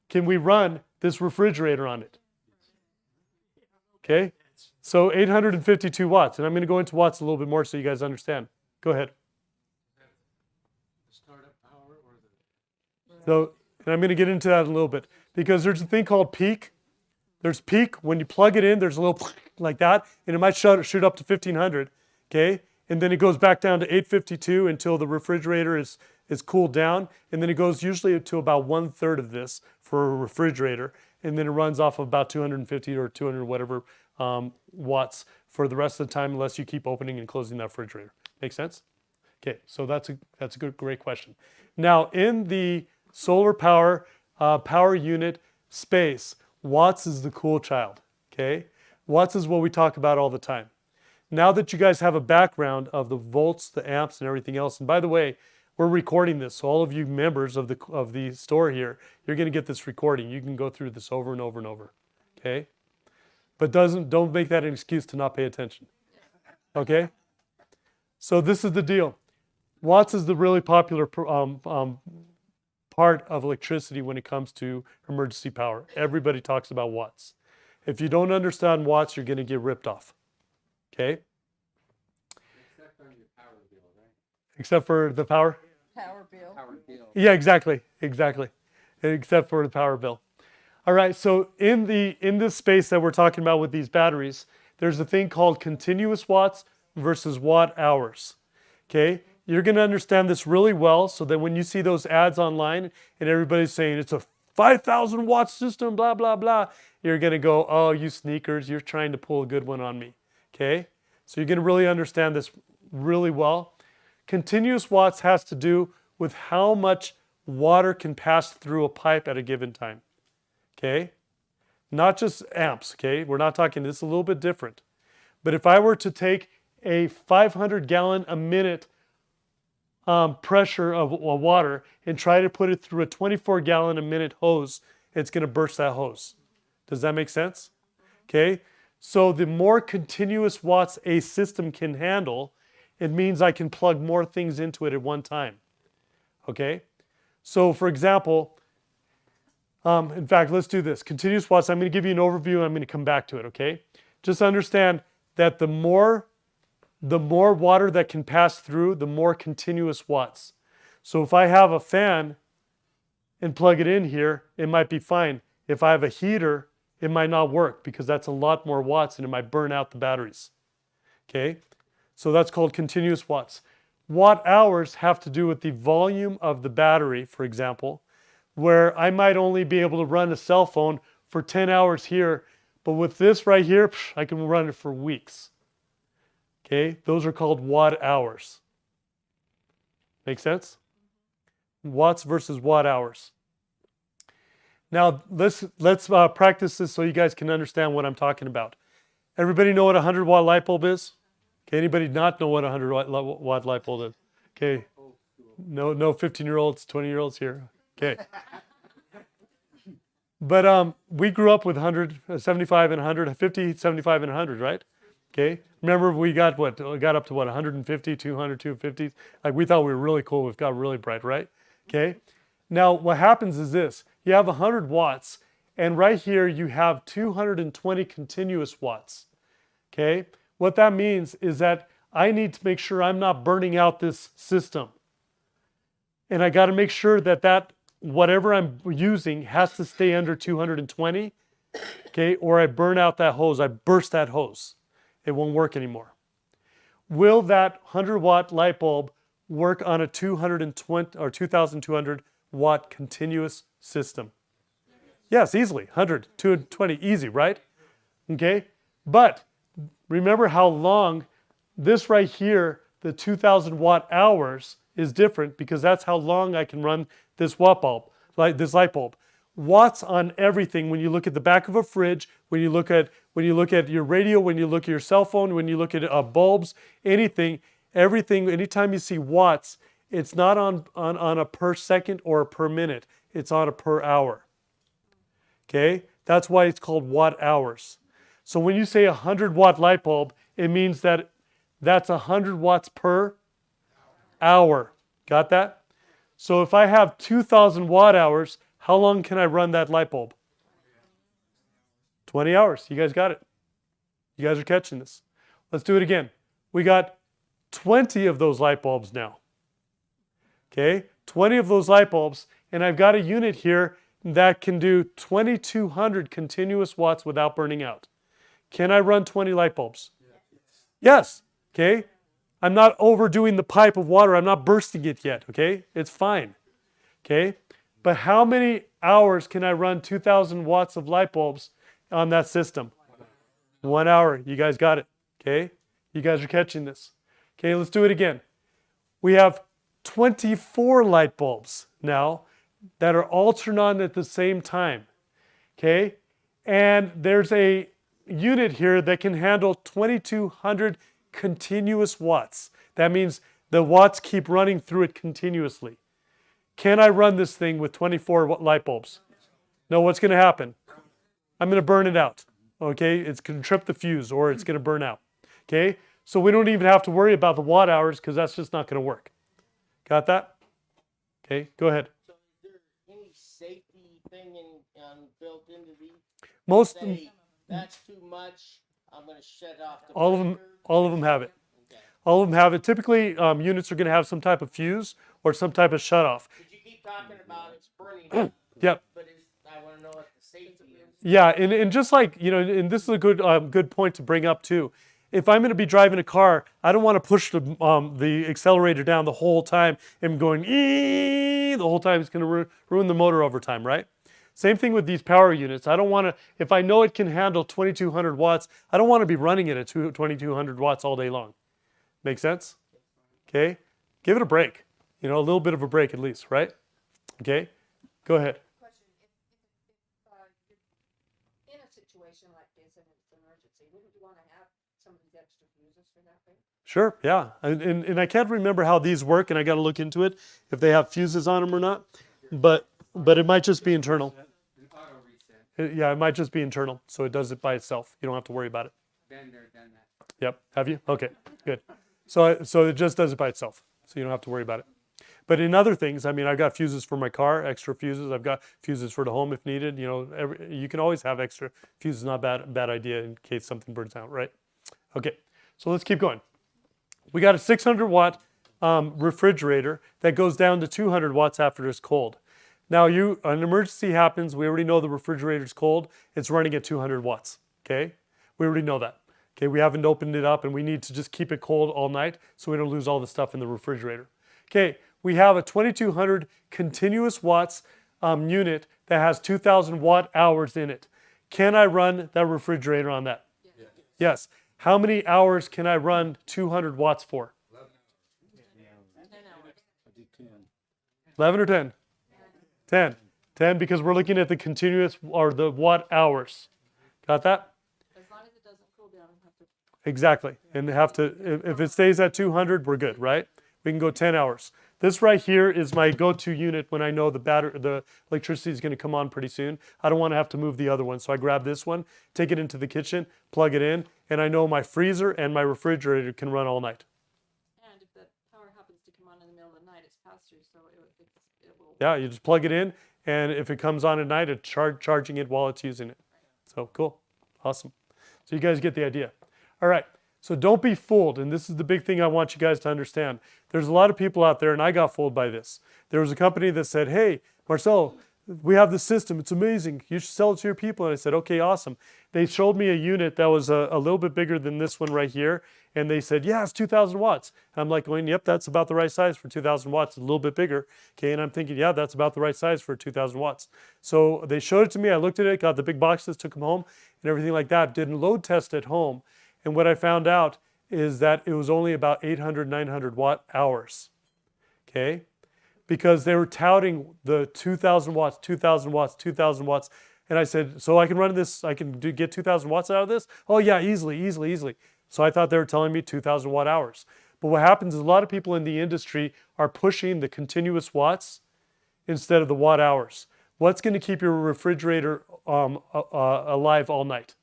can we run this refrigerator on it? Okay, so 852 watts. And I'm going to go into watts a little bit more so you guys understand. Go ahead. So, and I'm going to get into that a little bit because there's a thing called peak. There's peak. When you plug it in, there's a little like that, and it might shoot up to 1,500, okay? And then it goes back down to 852 until the refrigerator is cooled down, and then it goes usually to about 1/3 of this for a refrigerator, and then it runs off of about 250 or 200 whatever watts for the rest of the time unless you keep opening and closing that refrigerator. Make sense? Okay, so that's a great question. Now, in the solar power power unit space, watts is the cool child, okay? Watts is what we talk about all the time. Now that you guys have a background of the volts, the amps, and everything else, and by the way, we're recording this, so all of you members of the store here, you're going to get this recording. You can go through this over and over and over, okay? But don't make that an excuse to not pay attention, okay? So this is the deal. Watts is the really popular part of electricity when it comes to emergency power. Everybody talks about watts. If you don't understand watts, you're going to get ripped off. Okay? Except on your power bill, right? Except for the power? Power bill. Power bill. Yeah, exactly. Except for the power bill. All right, so in this space that we're talking about with these batteries, there's a thing called continuous watts versus watt hours. Okay? You're going to understand this really well so that when you see those ads online and everybody's saying it's a 5,000 watt system, blah, blah, blah, you're going to go, oh, you sneakers, you're trying to pull a good one on me. Okay? So you're going to really understand this really well. Continuous watts has to do with how much water can pass through a pipe at a given time. Okay? Not just amps, okay? We're not talking, this is a little bit different. But if I were to take a 500 gallon a minute pressure of water and try to put it through a 24 gallon a minute hose, it's going to burst that hose. Does that make sense? Okay? So the more continuous watts a system can handle, it means I can plug more things into it at one time. Okay? So for example, in fact, let's do this. Continuous watts, I'm going to give you an overview and I'm going to come back to it, okay? Just understand that the more water that can pass through, the more continuous watts. So if I have a fan and plug it in here, it might be fine. If I have a heater, it might not work because that's a lot more watts and it might burn out the batteries. Okay? So that's called continuous watts. Watt hours have to do with the volume of the battery, for example, where I might only be able to run a cell phone for 10 hours here, but with this right here, I can run it for weeks. Okay? Those are called watt hours. Make sense? Watts versus watt hours. Now, let's practice this so you guys can understand what I'm talking about. Everybody know what a 100 watt light bulb is? Okay, anybody not know what a 100 watt light bulb is? Okay. No 15-year-olds, 20-year-olds here. Okay. But we grew up with 100, 75 and 100, 50, 75 and 100, right? Okay. Remember we got what? We got up to what? 150, 200, 250. Like we thought we were really cool. We've got really bright, right? Okay. Now what happens is this. You have 100 watts and right here you have 220 continuous watts. Okay. What that means is that I need to make sure I'm not burning out this system. And I got to make sure that whatever I'm using has to stay under 220, okay, or I burn out that hose, I burst that hose. It won't work anymore. Will that 100 watt light bulb work on a 220 or 2200 watt continuous system? Yes, easily. 100, 220, easy, right? Okay, but remember how long this right here, the 2000 watt hours, is different because that's how long I can run this watt bulb, like this light bulb. Watts on everything. When you look at the back of a fridge, when you look at your radio, when you look at your cell phone, when you look at bulbs, anything, everything. Anytime you see watts, it's not on a per second or a per minute. It's on a per hour. Okay, that's why it's called watt hours. So when you say a 100 watt light bulb, it means that that's 100 watts per hour. Got that? So if I have 2,000 watt hours, how long can I run that light bulb? 20 hours. You guys got it. You guys are catching this. Let's do it again. We got 20 of those light bulbs now. Okay? 20 of those light bulbs, and I've got a unit here that can do 2,200 continuous watts without burning out. Can I run 20 light bulbs? Yes. Okay? I'm not overdoing the pipe of water. I'm not bursting it yet. Okay? It's fine. Okay? But how many hours can I run 2,000 watts of light bulbs on that system? 1 hour. You guys got it. Okay? You guys are catching this. Okay, let's do it again. We have 24 light bulbs now that are all turned on at the same time. Okay? And there's a unit here that can handle 2,200 continuous watts. That means the watts keep running through it continuously. Can I run this thing with 24 light bulbs? No, what's going to happen? I'm going to burn it out. Okay? It's going to trip the fuse or it's going to burn out. Okay? So we don't even have to worry about the watt hours because that's just not going to work. Got that? Okay, go ahead. So is there any safety thing built into these? Most say, that's too much. I'm going to shut off the all of them have it. Okay. All of them have it. Typically, units are going to have some type of fuse or some type of shutoff. But you keep talking about it's burning. Yep. But I want to know what the safety is. Yeah, and just like, and this is a good point to bring up too. If I'm going to be driving a car, I don't want to push the accelerator down the whole time and going the whole time. It's going to ruin the motor over time, right? Same thing with these power units. I don't want to, if I know it can handle 2200 watts, I don't want to be running it at 2200 watts all day long. Make sense? Okay, give it a break. A little bit of a break at least, right? Okay, go ahead. In a situation like this and it's an emergency, wouldn't you want to have some of these extra fuses for that thing? Sure, yeah. And I can't remember how these work, and I got to look into it, if they have fuses on them or not. But it might just be internal. Yeah, it might just be internal, so it does it by itself. You don't have to worry about it. Been there, done that. Yep, have you? Okay, good. So it just does it by itself, so you don't have to worry about it. But in other things, I mean, I've got fuses for my car, extra fuses. I've got fuses for the home if needed. You can always have extra fuses. Not a bad idea in case something burns out, right? Okay, so let's keep going. We got a 600 watt refrigerator that goes down to 200 watts after it's cold. Now, an emergency happens. We already know the refrigerator's cold. It's running at 200 watts. Okay, we already know that. Okay, we haven't opened it up, and we need to just keep it cold all night so we don't lose all the stuff in the refrigerator. Okay, we have a 2200 continuous watts unit that has 2000 watt hours in it. Can I run that refrigerator on that? Yes. How many hours can I run 200 watts for? 11 or 10? 10. 10 because we're looking at the continuous or the watt hours. Got that? As long as it doesn't cool down and have to. Exactly. And if it stays at 200, we're good, right? We can go 10 hours. This right here is my go-to unit when I know the electricity is going to come on pretty soon. I don't want to have to move the other one. So I grab this one, take it into the kitchen, plug it in, and I know my freezer and my refrigerator can run all night. And if the power happens to come on in the middle of the night, it's pass-through, so it will. Yeah, you just plug it in, and if it comes on at night, it's charging it while it's using it. So cool. Awesome. So you guys get the idea. All right. So don't be fooled, and this is the big thing I want you guys to understand. There's a lot of people out there, and I got fooled by this. There was a company that said, hey, Marcel, we have this system. It's amazing. You should sell it to your people. And I said, okay, awesome. They showed me a unit that was a little bit bigger than this one right here, and they said, yeah, it's 2,000 watts. And I'm like going, yep, that's about the right size for 2,000 watts. It's a little bit bigger. Okay, and I'm thinking, yeah, that's about the right size for 2,000 watts. So they showed it to me. I looked at it, got the big boxes, took them home, and everything like that. Did a load test at home. And what I found out is that it was only about 800, 900 watt hours, okay? Because they were touting the 2,000 watts, 2,000 watts, 2,000 watts. And I said, so I can run this, I can get 2,000 watts out of this? Oh yeah, easily. So I thought they were telling me 2,000 watt hours. But what happens is a lot of people in the industry are pushing the continuous watts instead of the watt hours. What's going to keep your refrigerator alive all night?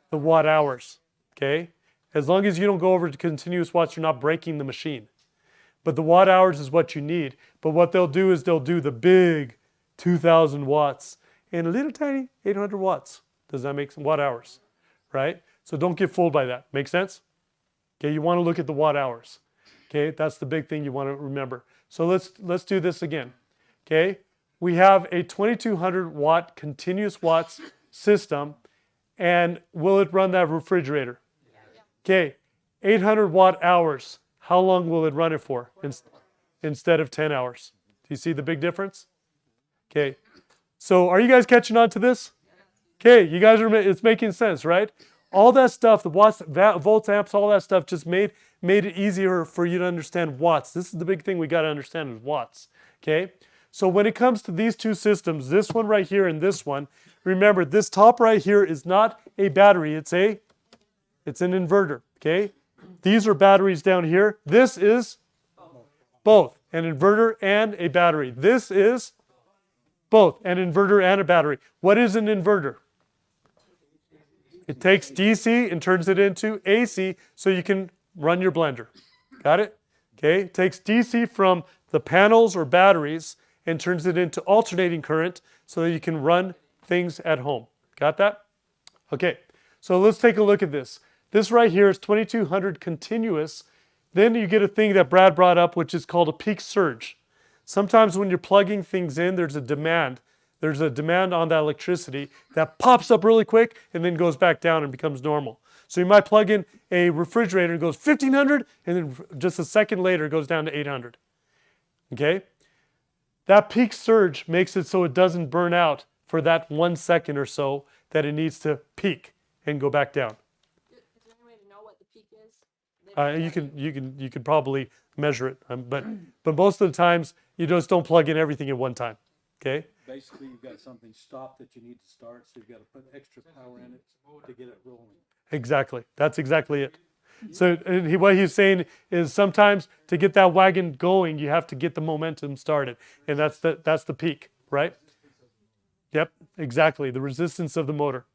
The watt hours. Okay? As long as you don't go over to continuous watts, you're not breaking the machine. But the watt hours is what you need. But what they'll do is they'll do the big 2,000 watts and a little tiny 800 watts. Does that make some watt hours? Right? So don't get fooled by that. Make sense? Okay, you want to look at the watt hours. Okay, that's the big thing you want to remember. So let's do this again. Okay, we have a 2,200 watt continuous watts system, and will it run that refrigerator? Okay, 800 watt hours. How long will it run it for instead of 10 hours? Do you see the big difference? Okay, so are you guys catching on to this? Okay, you guys it's making sense, right? All that stuff, the watts, volts, amps, all that stuff just made it easier for you to understand watts. This is the big thing we got to understand is watts, okay? So when it comes to these two systems, this one right here and this one, remember this top right here is not a battery, it's an inverter, okay? These are batteries down here. This is both an inverter and a battery. This is both an inverter and a battery. What is an inverter? It takes DC and turns it into AC so you can run your blender. Got it? Okay, it takes DC from the panels or batteries and turns it into alternating current so that you can run things at home. Got that? Okay, so let's take a look at this. This right here is 2,200 continuous Then you get a thing that Brad brought up, which is called a peak surge. Sometimes when you're plugging things in, there's a demand. There's a demand on that electricity that pops up really quick and then goes back down and becomes normal. So you might plug in a refrigerator and it goes 1500, and then just a second later it goes down to 800. Okay? That peak surge makes it so it doesn't burn out for that 1 second or so that it needs to peak and go back down. Is there any way to know what the peak is? You can probably measure it, but most of the times you just don't plug in everything at one time. Okay. Basically, you've got something stopped that you need to start, so you've got to put extra power in it to get it rolling. Exactly. That's exactly it. So what he's saying is sometimes to get that wagon going, you have to get the momentum started, and that's the peak, right? Yep. Exactly. The resistance of the motor.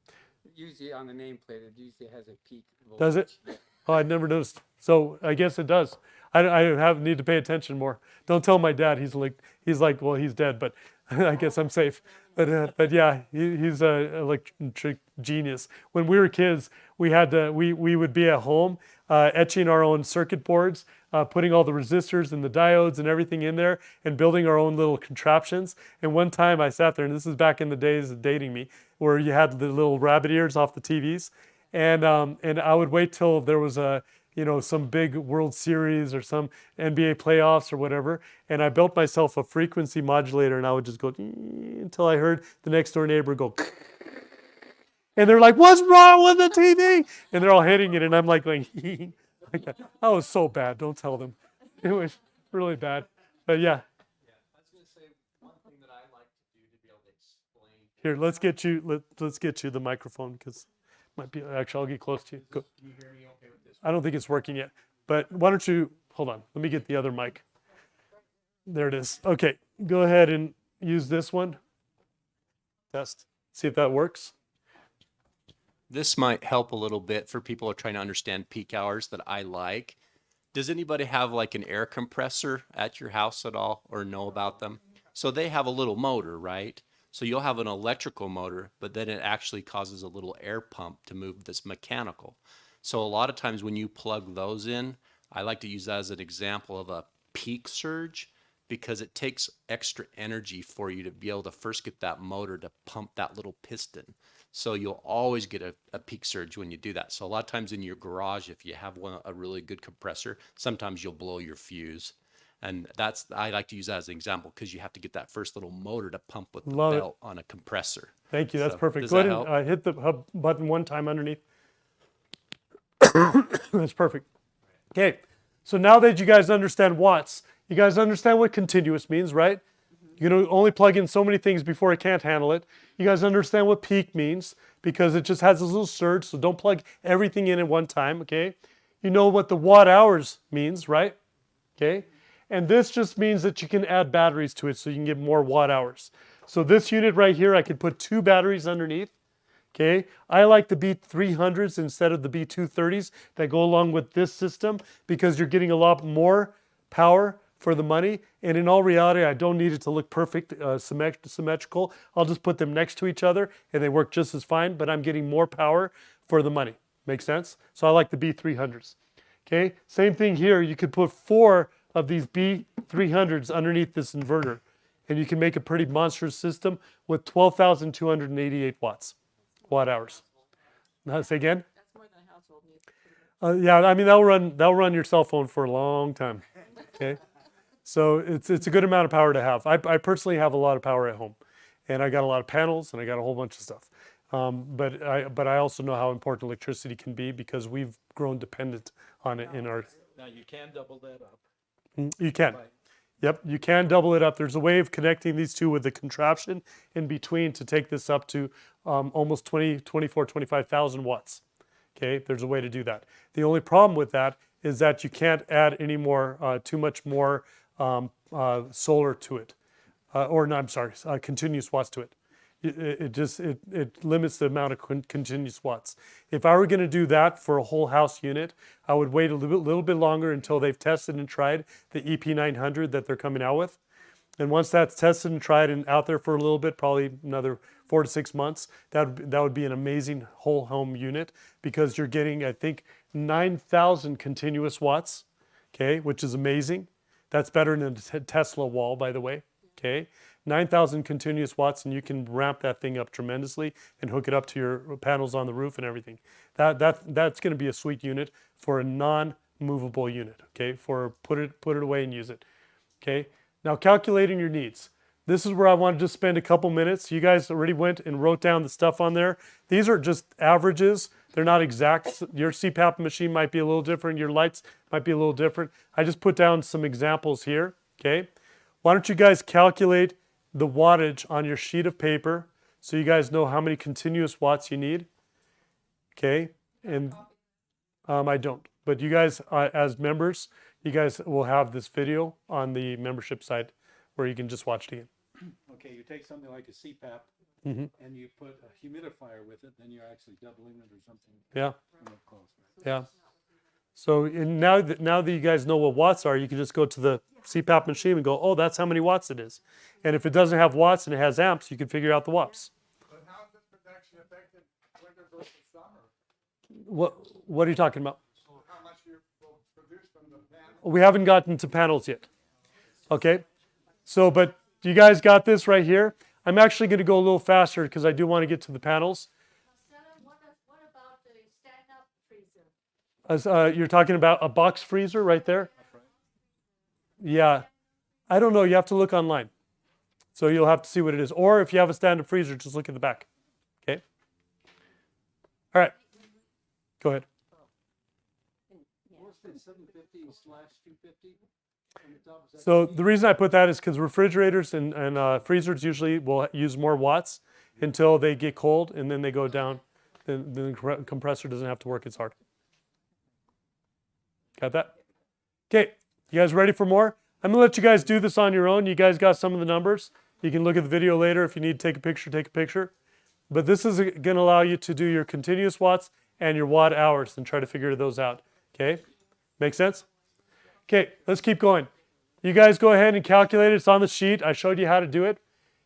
Usually on the nameplate, it usually has a peak voltage. Does it? Oh, I never noticed. So I guess it does. I need to pay attention more. Don't tell my dad. He's like, well, he's dead, but I guess I'm safe. But yeah, he's an electric genius. When we were kids, we would be at home etching our own circuit boards, putting all the resistors and the diodes and everything in there, and building our own little contraptions. And one time I sat there, and this is back in the days of dating me, where you had the little rabbit ears off the TVs, and I would wait till there was some big World Series or some NBA playoffs or whatever, and I built myself a frequency modulator, and I would just go until I heard the next door neighbor go, and they're like, "What's wrong with the TV?" And they're all hitting it, and I'm like going, like that. I was so bad. Don't tell them. It was really bad. But yeah. I was going to say one thing that I like to do to be able to explain. Here, let's get you the microphone because might be actually I'll get close to you. Go. Can you hear me okay with this? I don't think it's working yet, but why don't you hold on? Let me get the other mic. There it is. Okay, go ahead and use this one. Test. See if that works. This might help a little bit for people who are trying to understand peak hours that I like. Does anybody have like an air compressor at your house at all or know about them? So they have a little motor, right? So you'll have an electrical motor, but then it actually causes a little air pump to move this mechanical. So a lot of times when you plug those in, I like to use that as an example of a peak surge because it takes extra energy for you to be able to first get that motor to pump that little piston. So you'll always get a peak surge when you do that. So a lot of times in your garage, if you have a really good compressor, sometimes you'll blow your fuse. And I like to use that as an example because you have to get that first little motor to pump with the belt on a compressor. Thank you. That's So, perfect. does Go that ahead and help? hit the hub button one time underneath. That's perfect. Okay. So now that you guys understand watts, you guys understand what continuous means, right? You can only plug in so many things before it can't handle it. You guys understand what peak means because it just has this little surge, so don't plug everything in at one time, okay? You know what the watt hours means, right? Okay? And this just means that you can add batteries to it so you can get more watt hours. So this unit right here, I could put 2 batteries underneath, okay? I like the B300s instead of the B230s that go along with this system because you're getting a lot more power for the money. And in all reality, I don't need it to look perfect, symmetrical. I'll just put them next to each other and they work just as fine, but I'm getting more power for the money. Make sense? So I like the B300s. Okay, same thing here. You could put 4 of these B300s underneath this inverter and you can make a pretty monstrous system with 12,288 watt hours. Say again? That's more than a household needs. Yeah, I mean, that'll run your cell phone for a long time. Okay. So it's a good amount of power to have. I personally have a lot of power at home, and I got a lot of panels, and I got a whole bunch of stuff. But I also know how important electricity can be because we've grown dependent on it in our. Now you can double that up. You can. Yep, you can double it up. There's a way of connecting these two with the contraption in between to take this up to almost 25,000 watts. Okay, there's a way to do that. The only problem with that is that you can't add any more, too much more solar to it, continuous watts to it. It limits the amount of continuous watts. If I were going to do that for a whole house unit, I would wait a little bit longer until they've tested and tried the EP900 that they're coming out with. And once that's tested and tried and out there for a little bit, probably another 4 to 6 months, that would be an amazing whole home unit because you're getting, I think, 9,000 continuous watts. okay, which is amazing. That's better than a Tesla wall, by the way, okay. 9,000 continuous watts, and you can ramp that thing up tremendously and hook it up to your panels on the roof and everything. That's going to be a sweet unit for a non-movable unit, okay, for put it away and use it, okay. Now calculating your needs. This is where I want to just spend a couple minutes. You guys already went and wrote down the stuff on there. These are just averages. They're not exact. Your CPAP machine might be a little different. Your lights might be a little different. I just put down some examples here, okay? Why don't you guys calculate the wattage on your sheet of paper so you guys know how many continuous watts you need, okay? And I don't. But you guys, as members, you guys will have this video on the membership site where you can just watch it again. Okay, you take something like a CPAP and you put a humidifier with it, then you're actually doubling it or something. Yeah. Close, right? Yeah. So now that you guys know what watts are, you can just go to the CPAP machine and go, oh, that's how many watts it is. And if it doesn't have watts and it has amps, you can figure out the watts. But how is this production affected winter versus summer? What are you talking about? So how much you will produce from the panel? We haven't gotten to panels yet. Okay. So, but you guys got this right here. I'm actually going to go a little faster because I do want to get to the panels. What about the stand-up freezer? As, you're talking about a box freezer right there? Yeah. I don't know. You have to look online. So you'll have to see what it is. Or if you have a stand-up freezer, just look at the back. Okay? All right. Go ahead. What's the 750/250? So the reason I put that is because refrigerators and freezers usually will use more watts until they get cold and then they go down. Then the compressor doesn't have to work as hard. Got that? Okay, you guys ready for more? I'm gonna let you guys do this on your own. You guys got some of the numbers. You can look at the video later. If you need to take a picture, take a picture. But this is gonna allow you to do your continuous watts and your watt hours and try to figure those out. Okay, make sense? Okay, let's keep going. You guys go ahead and calculate it. It's on the sheet. I showed you how to do it.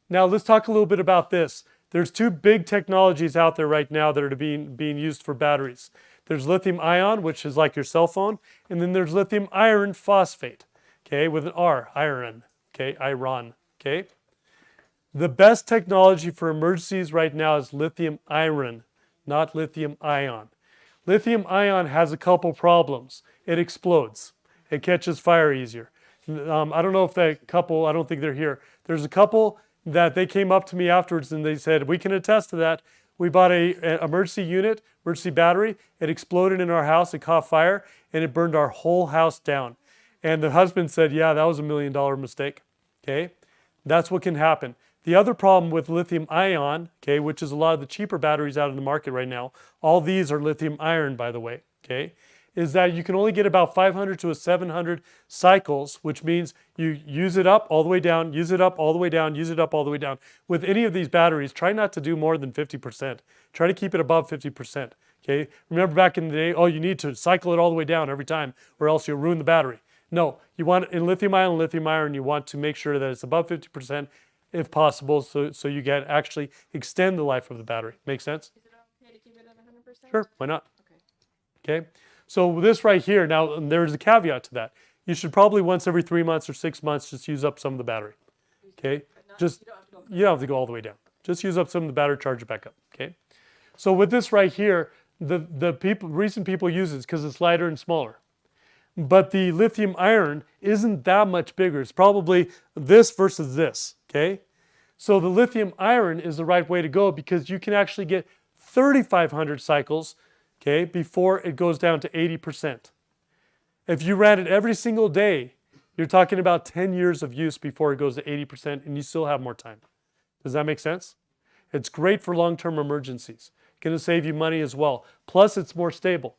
Now let's talk a little bit about this. There's two big technologies out there right now that are being used for batteries. There's lithium ion, which is like your cell phone, and then there's lithium iron phosphate, okay, with an R, iron, okay, iron, okay. The best technology for emergencies right now is lithium iron, not lithium ion. Lithium ion has a couple problems. It explodes. It catches fire easier. I don't know if that couple, I don't think they're here. There's a couple that they came up to me afterwards and they said, we can attest to that. We bought an emergency unit, emergency battery. It exploded in our house. It caught fire and it burned our whole house down. And the husband said, yeah, that was $1 million mistake. Okay. That's what can happen. The other problem with lithium ion, okay, which is a lot of the cheaper batteries out in the market right now, all these are lithium iron, by the way, okay, is that you can only get about 500 to 700 cycles, which means you use it up all the way down, use it up all the way down, use it up all the way down. With any of these batteries, try not to do more than 50%. Try to keep it above 50%, okay? Remember back in the day, oh, you need to cycle it all the way down every time or else you'll ruin the battery. No, you want, in lithium iron, you want to make sure that it's above 50% if possible, so you can actually extend the life of the battery. Make sense? Is it okay to keep it at 100%? Sure, why not? Okay. Okay, so this right here, now there's a caveat to that. You should probably once every 3 months or 6 months just use up some of the battery. Okay, just you don't have to go all the way down. Just use up some of the battery, charge it back up. Okay, so with this right here, the reason people use it is because it's lighter and smaller. But the lithium iron isn't that much bigger. It's probably this versus this. Okay, so the lithium iron is the right way to go because you can actually get 3,500 cycles, okay, before it goes down to 80%. If you ran it every single day, you're talking about 10 years of use before it goes to 80% and you still have more time. Does that make sense? It's great for long-term emergencies. Going to save you money as well. Plus, it's more stable.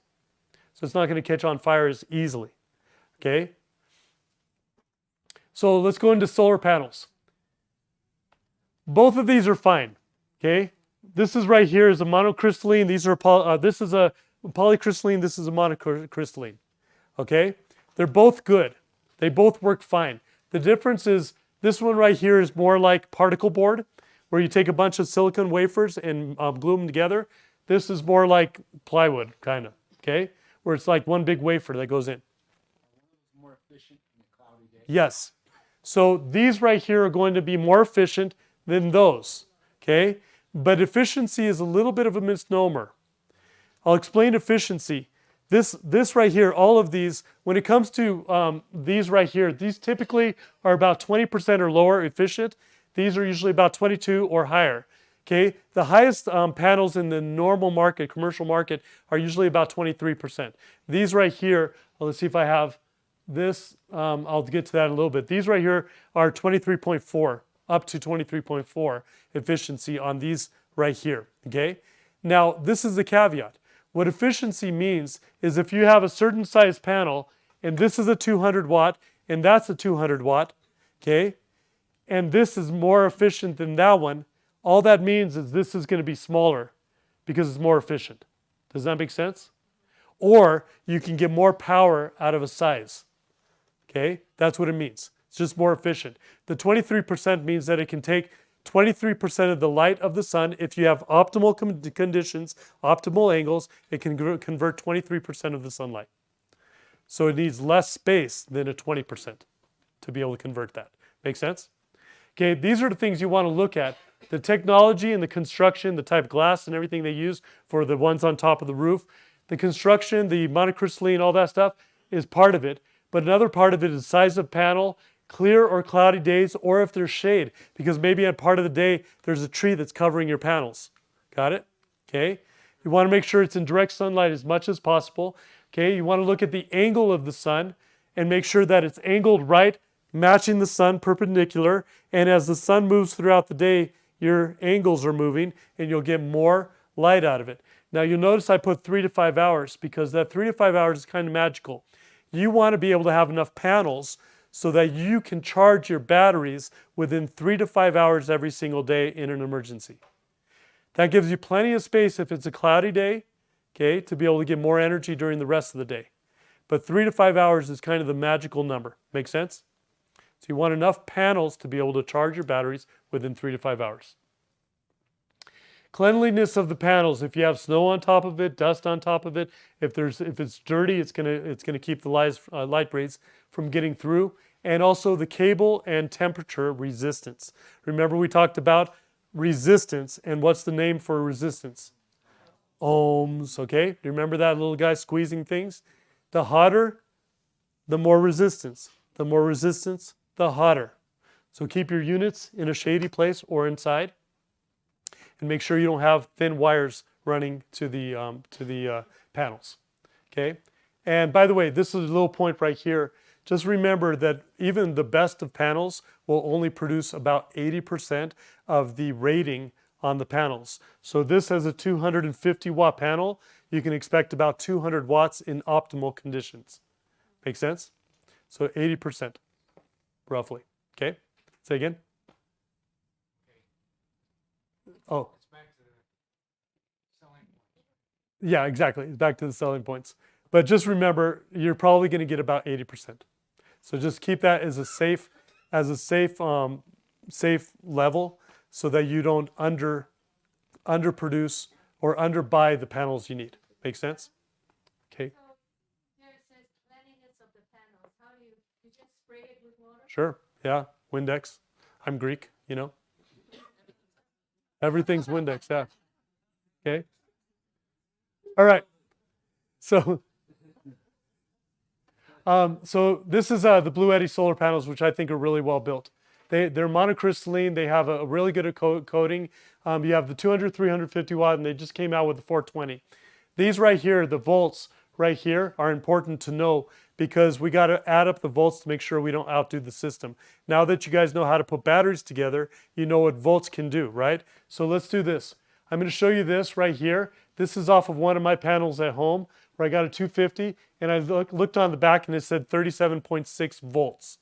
So it's not going to catch on fire as easily. Okay? So let's go into solar panels. Both of these are fine. Okay? This is right here is a monocrystalline. These are this is a polycrystalline. This is a monocrystalline. Okay? They're both good. They both work fine. The difference is this one right here is more like particle board, where you take a bunch of silicon wafers and glue them together. This is more like plywood, kind of. Okay? Where it's like one big wafer that goes in. efficient in a cloudy day? Yes. So these right here are going to be more efficient than those, okay? But efficiency is a little bit of a misnomer. I'll explain efficiency. This right here, all of these, when it comes to these right here, these typically are about 20% or lower efficient. These are usually about 22 or higher. Okay, the highest panels in the normal market, commercial market, are usually about 23%. These right here, let's see if I have this. I'll get to that in a little bit. These right here are 23.4, up to 23.4 efficiency on these right here. Okay, now this is the caveat. What efficiency means is if you have a certain size panel, and this is a 200 watt, and that's a 200 watt, okay, and this is more efficient than that one, all that means is this is going to be smaller because it's more efficient. Does that make sense? Or you can get more power out of a size. Okay, that's what it means. It's just more efficient. The 23% means that it can take 23% of the light of the sun. If you have optimal conditions, optimal angles, it can convert 23% of the sunlight. So it needs less space than a 20% to be able to convert that. Make sense? Okay, these are the things you want to look at. The technology and the construction, the type of glass and everything they use for the ones on top of the roof. The construction, the monocrystalline, all that stuff is part of it. But another part of it is size of panel, clear or cloudy days, or if there's shade. Because maybe at part of the day, there's a tree that's covering your panels. Got it? Okay. You want to make sure it's in direct sunlight as much as possible. Okay. You want to look at the angle of the sun and make sure that it's angled right, matching the sun perpendicular. And as the sun moves throughout the day, your angles are moving and you'll get more light out of it. Now you'll notice I put 3 to 5 hours because that 3 to 5 hours is kind of magical. You want to be able to have enough panels so that you can charge your batteries within 3 to 5 hours every single day in an emergency. That gives you plenty of space if it's a cloudy day, okay, to be able to get more energy during the rest of the day. But 3 to 5 hours is kind of the magical number. Make sense? So you want enough panels to be able to charge your batteries within 3 to 5 hours. Cleanliness of the panels. If you have snow on top of it, dust on top of it, if it's dirty, it's gonna keep the light rays from getting through. And also the cable and temperature resistance. Remember we talked about resistance, and what's the name for resistance? Ohms. Okay, do you remember that little guy squeezing things? The hotter, the more resistance. The more resistance, the hotter. So keep your units in a shady place or inside, and make sure you don't have thin wires running to the panels. Okay. And by the way, this is a little point right here. Just remember that even the best of panels will only produce about 80% of the rating on the panels. So this has a 250 watt panel. You can expect about 200 watts in optimal conditions. Make sense? So 80%, roughly. Okay? Say again? Oh. Yeah, exactly. It's back to the selling points. But just remember, you're probably going to get about 80%. So just keep that as a safe level so that you don't underproduce or underbuy the panels you need. Make sense? Okay. So here it says cleanliness of the panels. How do you just spray it with water? Sure. Yeah. Windex. I'm Greek, you know. Everything's Windex, yeah. Okay. All right. So this is the Blue Eddy solar panels, which I think are really well built. They're monocrystalline. They have a really good coating. You have the 200, 350 watt, and they just came out with the 420. These right here, the volts right here, are important to know because we got to add up the volts to make sure we don't outdo the system. Now that you guys know how to put batteries together, you know what volts can do, right? So let's do this. I'm going to show you this right here. This is off of one of my panels at home where I got a 250, and I looked on the back and it said 37.6 volts.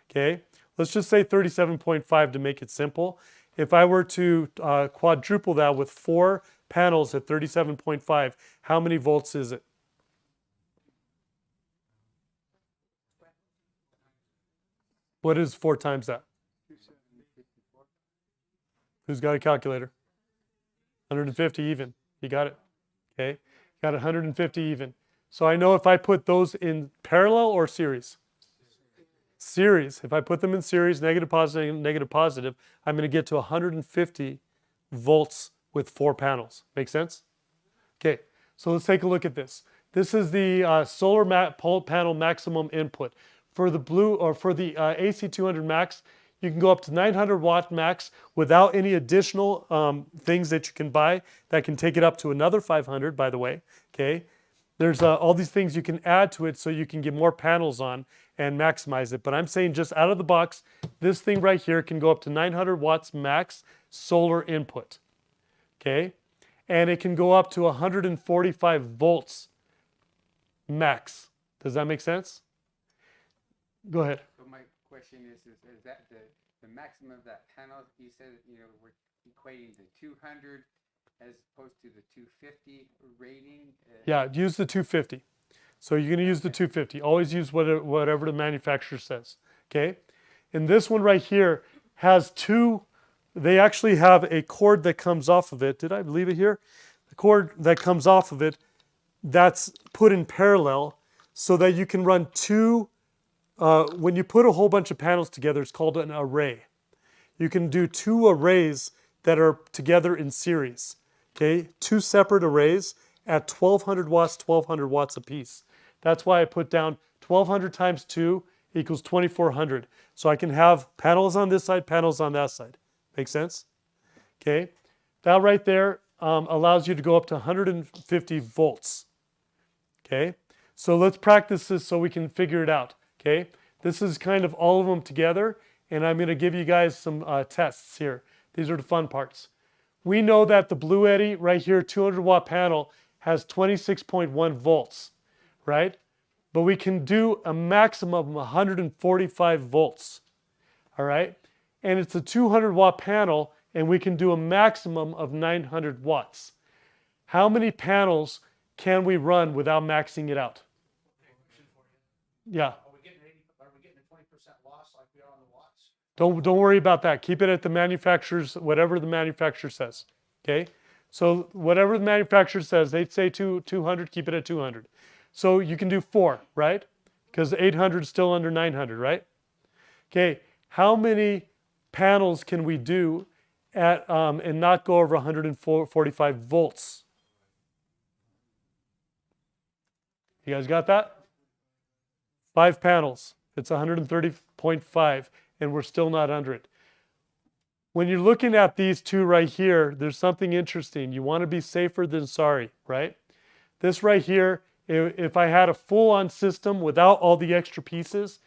Okay, let's just say 37.5 to make it simple. If I were to quadruple that with 4 panels at 37.5, how many volts is it? What is 4 times that? Who's got a calculator? 150 even. You got it. Okay. Got 150 even. So I know if I put those in parallel or series? series, if I put them in series, negative, positive, negative, positive, I'm going to get to 150 volts with 4 panels. Make sense? Okay, so let's take a look at this. This is the solar panel maximum input. For the blue or for the AC200 max, you can go up to 900 watt max without any additional things that you can buy that can take it up to another 500, by the way. Okay, there's all these things you can add to it so you can get more panels on and maximize it. But I'm saying just out of the box, this thing right here can go up to 900 watts max solar input. Okay, and it can go up to 145 volts max. Does that make sense? Go ahead. So my question is that the maximum of that panel, you said, we're equating the 200 as opposed to the 250 rating? Yeah, use the 250. So you're going to use the 250. Always use whatever the manufacturer says. Okay? And this one right here has two, they actually have a cord that comes off of it. Did I leave it here? The cord that comes off of it, that's put in parallel so that you can run two. When you put a whole bunch of panels together, it's called an array. You can do 2 arrays that are together in series. Okay, 2 separate arrays at 1200 watts, 1200 watts apiece. That's why I put down 1200 times 2 equals 2400. So I can have panels on this side, panels on that side. Make sense? Okay, that right there allows you to go up to 150 volts. Okay, so let's practice this so we can figure it out. Okay, this is kind of all of them together, and I'm going to give you guys some tests here. These are the fun parts. We know that the Blue Eddy right here, 200 watt panel, has 26.1 volts, right? But we can do a maximum of 145 volts, all right? And it's a 200 watt panel, and we can do a maximum of 900 watts. How many panels can we run without maxing it out? Yeah. Don't worry about that. Keep it at the manufacturer's, whatever the manufacturer says. Okay? So whatever the manufacturer says, they'd say 200, keep it at 200. So you can do 4, right? Because 800 is still under 900, right? Okay, how many panels can we do at and not go over 145 volts? You guys got that? 5 panels. It's 130.5. And we're still not under it. When you're looking at these two right here, there's something interesting. You want to be safer than sorry, right? This right here, if I had a full-on system without all the extra pieces,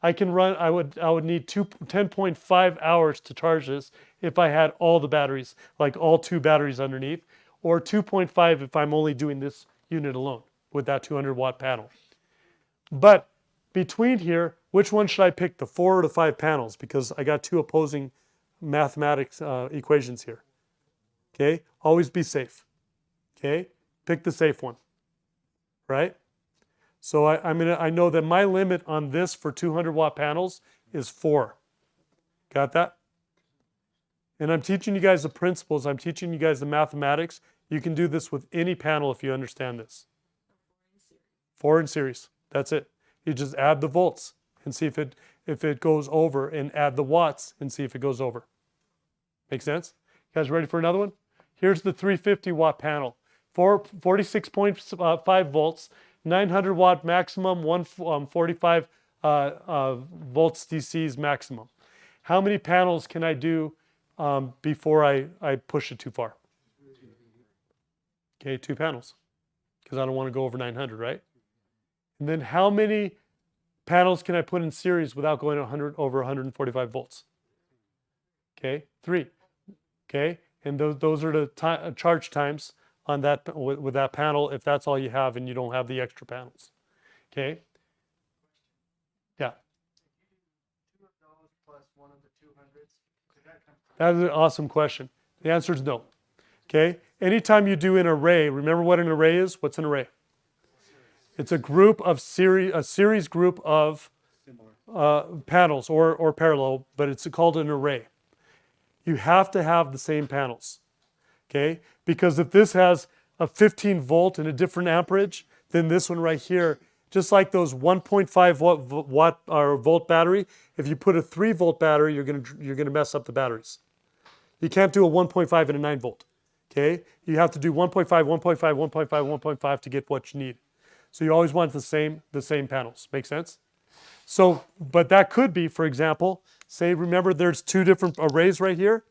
I can run, I would need 10.5 hours to charge this if I had all the batteries, like all 2 batteries underneath, or 2.5 if I'm only doing this unit alone with that 200 watt panel. But between here, which one should I pick, the 4 or the 5 panels? Because I got 2 opposing mathematics equations here. Okay, always be safe. Okay, pick the safe one, right? So I know that my limit on this for 200 watt panels is 4. Got that? And I'm teaching you guys the principles. I'm teaching you guys the mathematics. You can do this with any panel if you understand this. 4 in series. That's it. You just add the volts and see if it goes over, and add the watts and see if it goes over. Make sense? You guys ready for another one? Here's the 350 watt panel. 46.5 volts, 900 watt maximum, 145 volts DC's maximum. How many panels can I do before I push it too far? Okay, 2 panels, because I don't want to go over 900, right? And then how many panels can I put in series without going over 145 volts? Okay, 3. Okay, and those are the charge times on that with that panel if that's all you have and you don't have the extra panels. Okay. Yeah. That is an awesome question. The answer is no. Okay. Anytime you do an array, remember what an array is? What's an array? It's a group of a series group of panels or parallel, but it's called an array. You have to have the same panels, okay? Because if this has a 15 volt and a different amperage, then this one right here just like those 1.5 watt or volt battery, if you put a 3 volt battery, you're gonna mess up the batteries. You can't do a 1.5 and a 9 volt. Okay, you have to do 1.5, 1.5, 1.5, 1.5 to get what you need. So you always want the same panels. Make sense? So, but that could be, for example, say, remember there's 2 different arrays right here.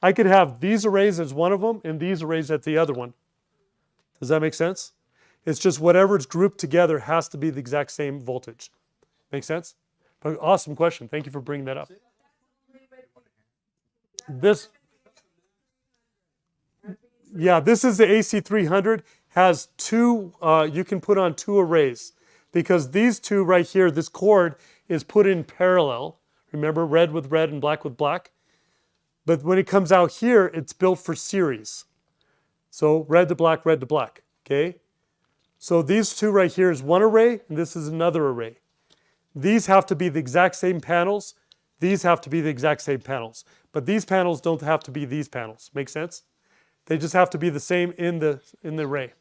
I could have these arrays as one of them and these arrays at the other one. Does that make sense? It's just whatever's grouped together has to be the exact same voltage. Make sense? But awesome question. Thank you for bringing that up. This is the AC300. Has 2, you can put on 2 arrays because these 2 right here, this cord is put in parallel. Remember, red with red and black with black. But when it comes out here, it's built for series. So red to black, okay? So these 2 right here is one array, and this is another array. These have to be the exact same panels. These have to be the exact same panels. But these panels don't have to be these panels. Make sense? They just have to be the same in the array.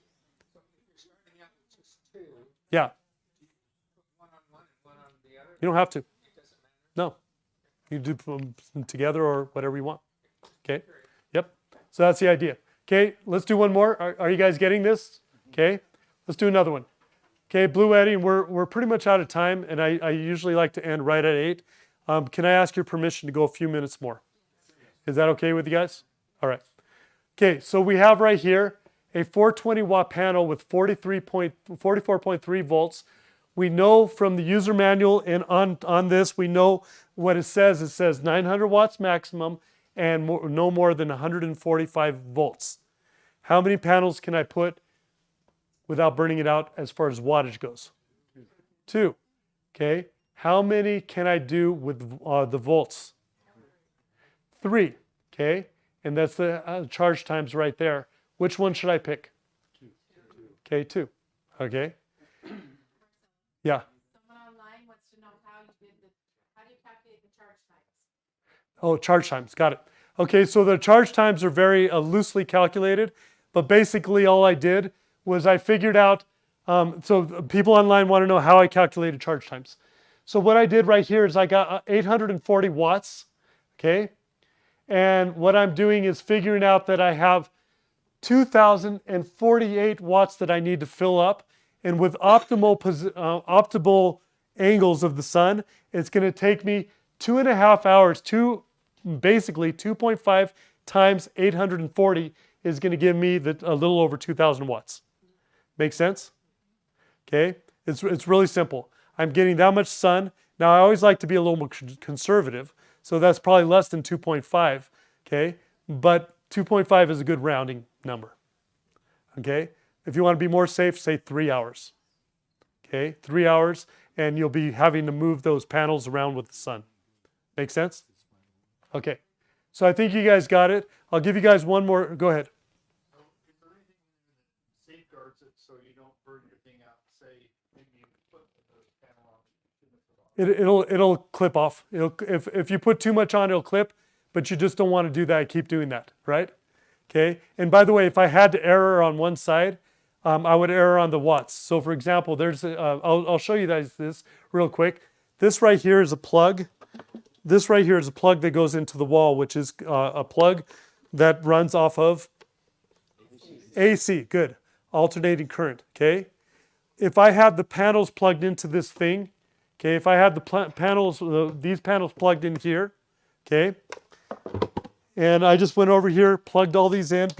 Yeah. You don't have to. No. You do them together or whatever you want. Okay? Yep. So that's the idea. Okay, let's do one more. Are you guys getting this? Okay, let's do another one. Okay, Blue Eddy, we're pretty much out of time, and I usually like to end right at 8. Can I ask your permission to go a few minutes more? Is that okay with you guys? All right. Okay, so we have right here a 420 watt panel with 44.3 volts. We know from the user manual and on this, we know what it says. It says 900 watts maximum and no more than 145 volts. How many panels can I put without burning it out as far as wattage goes? 2. Okay. How many can I do with the volts? 3. Okay. And that's the charge times right there. Which one should I pick? 2. Okay, 2. Okay. Yeah. Someone online wants to know how do you calculate the charge times? Oh, charge times. Got it. Okay, so the charge times are very loosely calculated, but basically all I did was I figured out, so people online want to know how I calculated charge times. So what I did right here is I got 840 watts, okay? And what I'm doing is figuring out that I have 2,048 watts that I need to fill up. And with optimal angles of the sun, it's going to take me 2.5 hours, basically 2.5 times 840 is going to give me a little over 2,000 watts. Make sense? Okay, it's really simple. I'm getting that much sun. Now I always like to be a little more conservative, so that's probably less than 2.5, okay? But 2.5 is a good rounding number, okay? If you want to be more safe, say 3 hours, okay? 3 hours, and you'll be having to move those panels around with the sun. Make sense? Okay, so I think you guys got it. I'll give you guys one more. Go ahead. Is there anything that safeguards it so you don't burn your thing out? Say maybe you put the panel on. It'll clip off. If you put too much on, it'll clip, but you just don't want to do that. Keep doing that, right? Okay. And by the way, if I had to error on one side, I would error on the watts. So for example, there's I'll show you guys this real quick. This right here is a plug. This right here is a plug that goes into the wall, which is a plug that runs off of AC. Good. Alternating current. Okay. If I had the panels plugged into this thing, okay, if I had the these panels plugged in here, okay, and I just went over here, plugged all these in,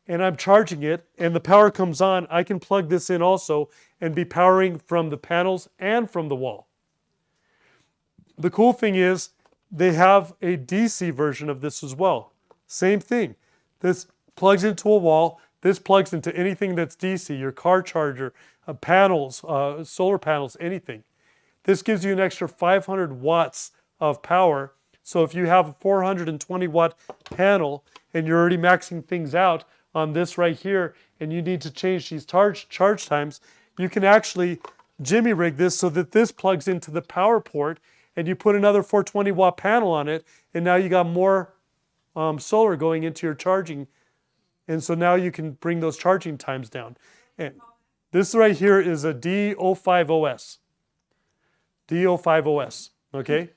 and I'm charging it, and the power comes on, I can plug this in also and be powering from the panels and from the wall. The cool thing is they have a DC version of this as well. Same thing. This plugs into a wall. This plugs into anything that's DC, your car charger, panels, solar panels, anything. This gives you an extra 500 watts of power. So if you have a 420 watt panel and you're already maxing things out on this right here and you need to change these charge times, you can actually jimmy rig this so that this plugs into the power port and you put another 420 watt panel on it, and now you got more solar going into your charging. And so now you can bring those charging times down. And This right here is a D05OS. D05OS, okay?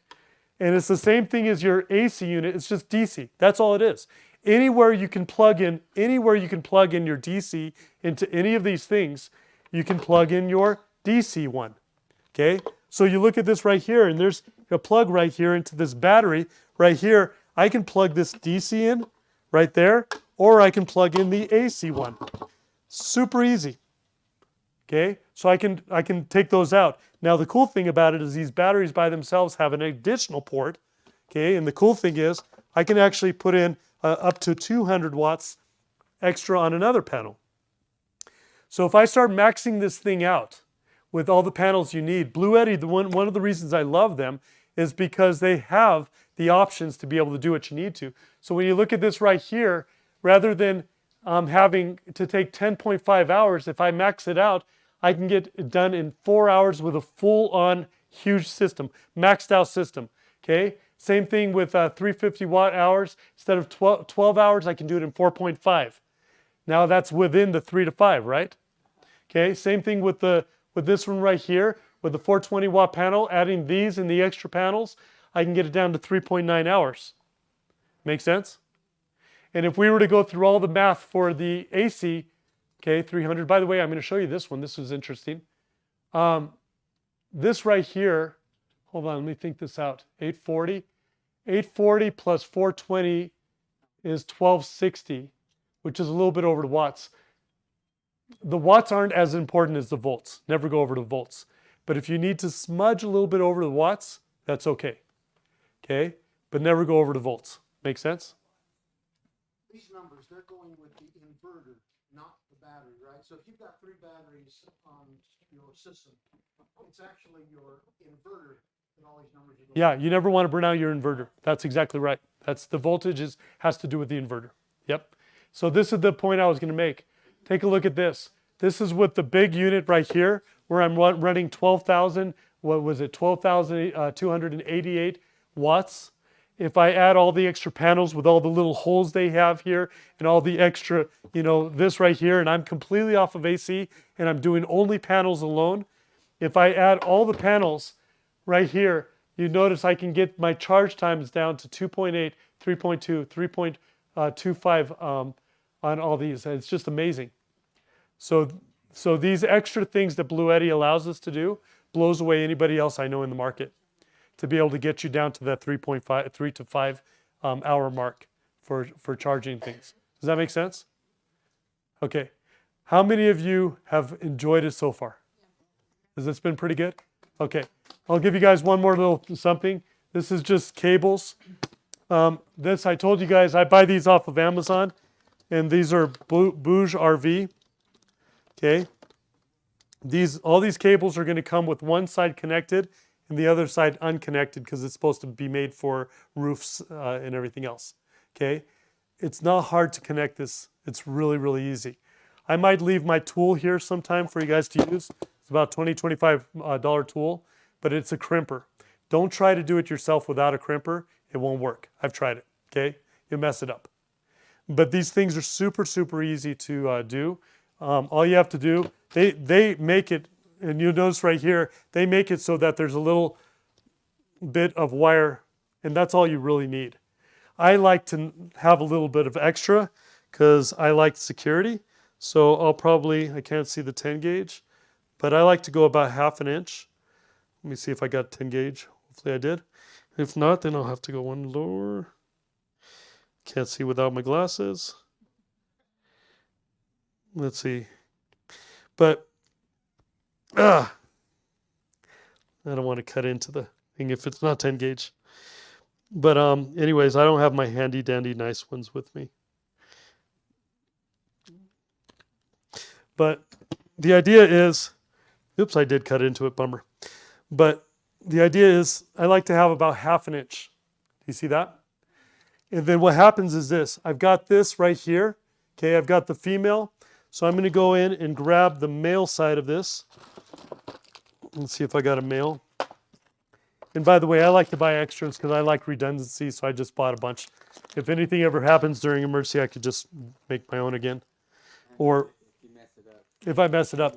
And it's the same thing as your AC unit, it's just DC. That's all it is. Anywhere you can plug in your DC into any of these things, you can plug in your DC one, okay? So you look at this right here, and there's a plug right here into this battery right here. I can plug this DC in right there, or I can plug in the AC one. Super easy. Okay, so I can take those out. Now the cool thing about it is these batteries by themselves have an additional port. Okay, and the cool thing is I can actually put in up to 200 watts extra on another panel. So if I start maxing this thing out with all the panels you need, Bluetti, one of the reasons I love them is because they have the options to be able to do what you need to. So when you look at this right here, rather than having to take 10.5 hours, if I max it out, I can get it done in 4 hours with a full-on huge system, maxed out system, okay? Same thing with 350 watt hours. Instead of 12 hours, I can do it in 4.5. Now that's within the 3 to 5, right? Okay, same thing with this one right here, with the 420 watt panel, adding these and the extra panels, I can get it down to 3.9 hours. Make sense? And if we were to go through all the math for the AC, okay, 300, by the way, I'm going to show you this one. This is interesting. This right here, hold on, let me think this out. 840. 840 plus 420 is 1260, which is a little bit over the watts. The watts aren't as important as the volts. Never go over the volts. But if you need to smudge a little bit over the watts, that's okay. Okay? But never go over the volts. Make sense? These numbers, they're going with the inverter, not the battery, right? So if you've got 3 batteries on your system, it's actually your inverter and all these numbers are going. Yeah, you never want to burn out your inverter. That's exactly right. That's the voltage has to do with the inverter. Yep. So this is the point I was going to make. Take a look at this. This is with the big unit right here, where I'm running 12,000, what was it, 12,288 watts. If I add all the extra panels with all the little holes they have here and all the extra, this right here, and I'm completely off of AC and I'm doing only panels alone. If I add all the panels right here, you notice I can get my charge times down to 2.8, 3.2, 3.25 on all these. It's just amazing. So these extra things that Bluetti allows us to do blows away anybody else I know in the market, to be able to get you down to that 3 to 5 hour mark for charging things. Does that make sense? Okay. How many of you have enjoyed it so far? Has this been pretty good? Okay. I'll give you guys one more little something. This is just cables. This, I told you guys, I buy these off of Amazon, and these are Bouge RV. Okay. All these cables are going to come with one side connected and the other side unconnected, because it's supposed to be made for roofs and everything else. Okay. It's not hard to connect this. It's really, really easy. I might leave my tool here sometime for you guys to use. It's about $20, $25 tool, but it's a crimper. Don't try to do it yourself without a crimper. It won't work. I've tried it. Okay. You'll mess it up. But these things are super, super easy to do. All you have to do, they make it, and you'll notice right here, they make it so that there's a little bit of wire, and that's all you really need. I like to have a little bit of extra because I like security. So I can't see the 10 gauge, but I like to go about 1/2 inch. Let me see if I got 10 gauge. Hopefully I did. If not, then I'll have to go one lower. Can't see without my glasses. Let's see. But I don't want to cut into the thing if it's not 10 gauge. But anyways, I don't have my handy dandy nice ones with me. But the idea is, oops, I did cut into it, bummer. But the idea is I like to have about 1/2 inch. Do you see that? And then what happens is this. I've got this right here. Okay, I've got the female. So I'm going to go in and grab the male side of this. Let's see if I got a male. And by the way, I like to buy extras because I like redundancy, so I just bought a bunch. If anything ever happens during emergency, I could just make my own again. Or if I mess it up.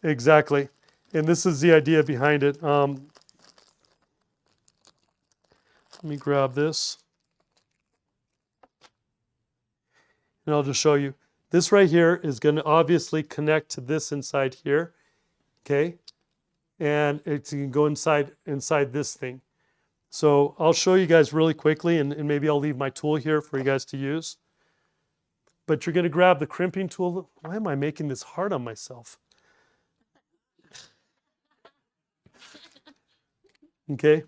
Exactly. And this is the idea behind it. Let me grab this. And I'll just show you. This right here is going to obviously connect to this inside here. Okay. And it can go inside this thing. So I'll show you guys really quickly, and maybe I'll leave my tool here for you guys to use. But you're going to grab the crimping tool. Why am I making this hard on myself? Okay.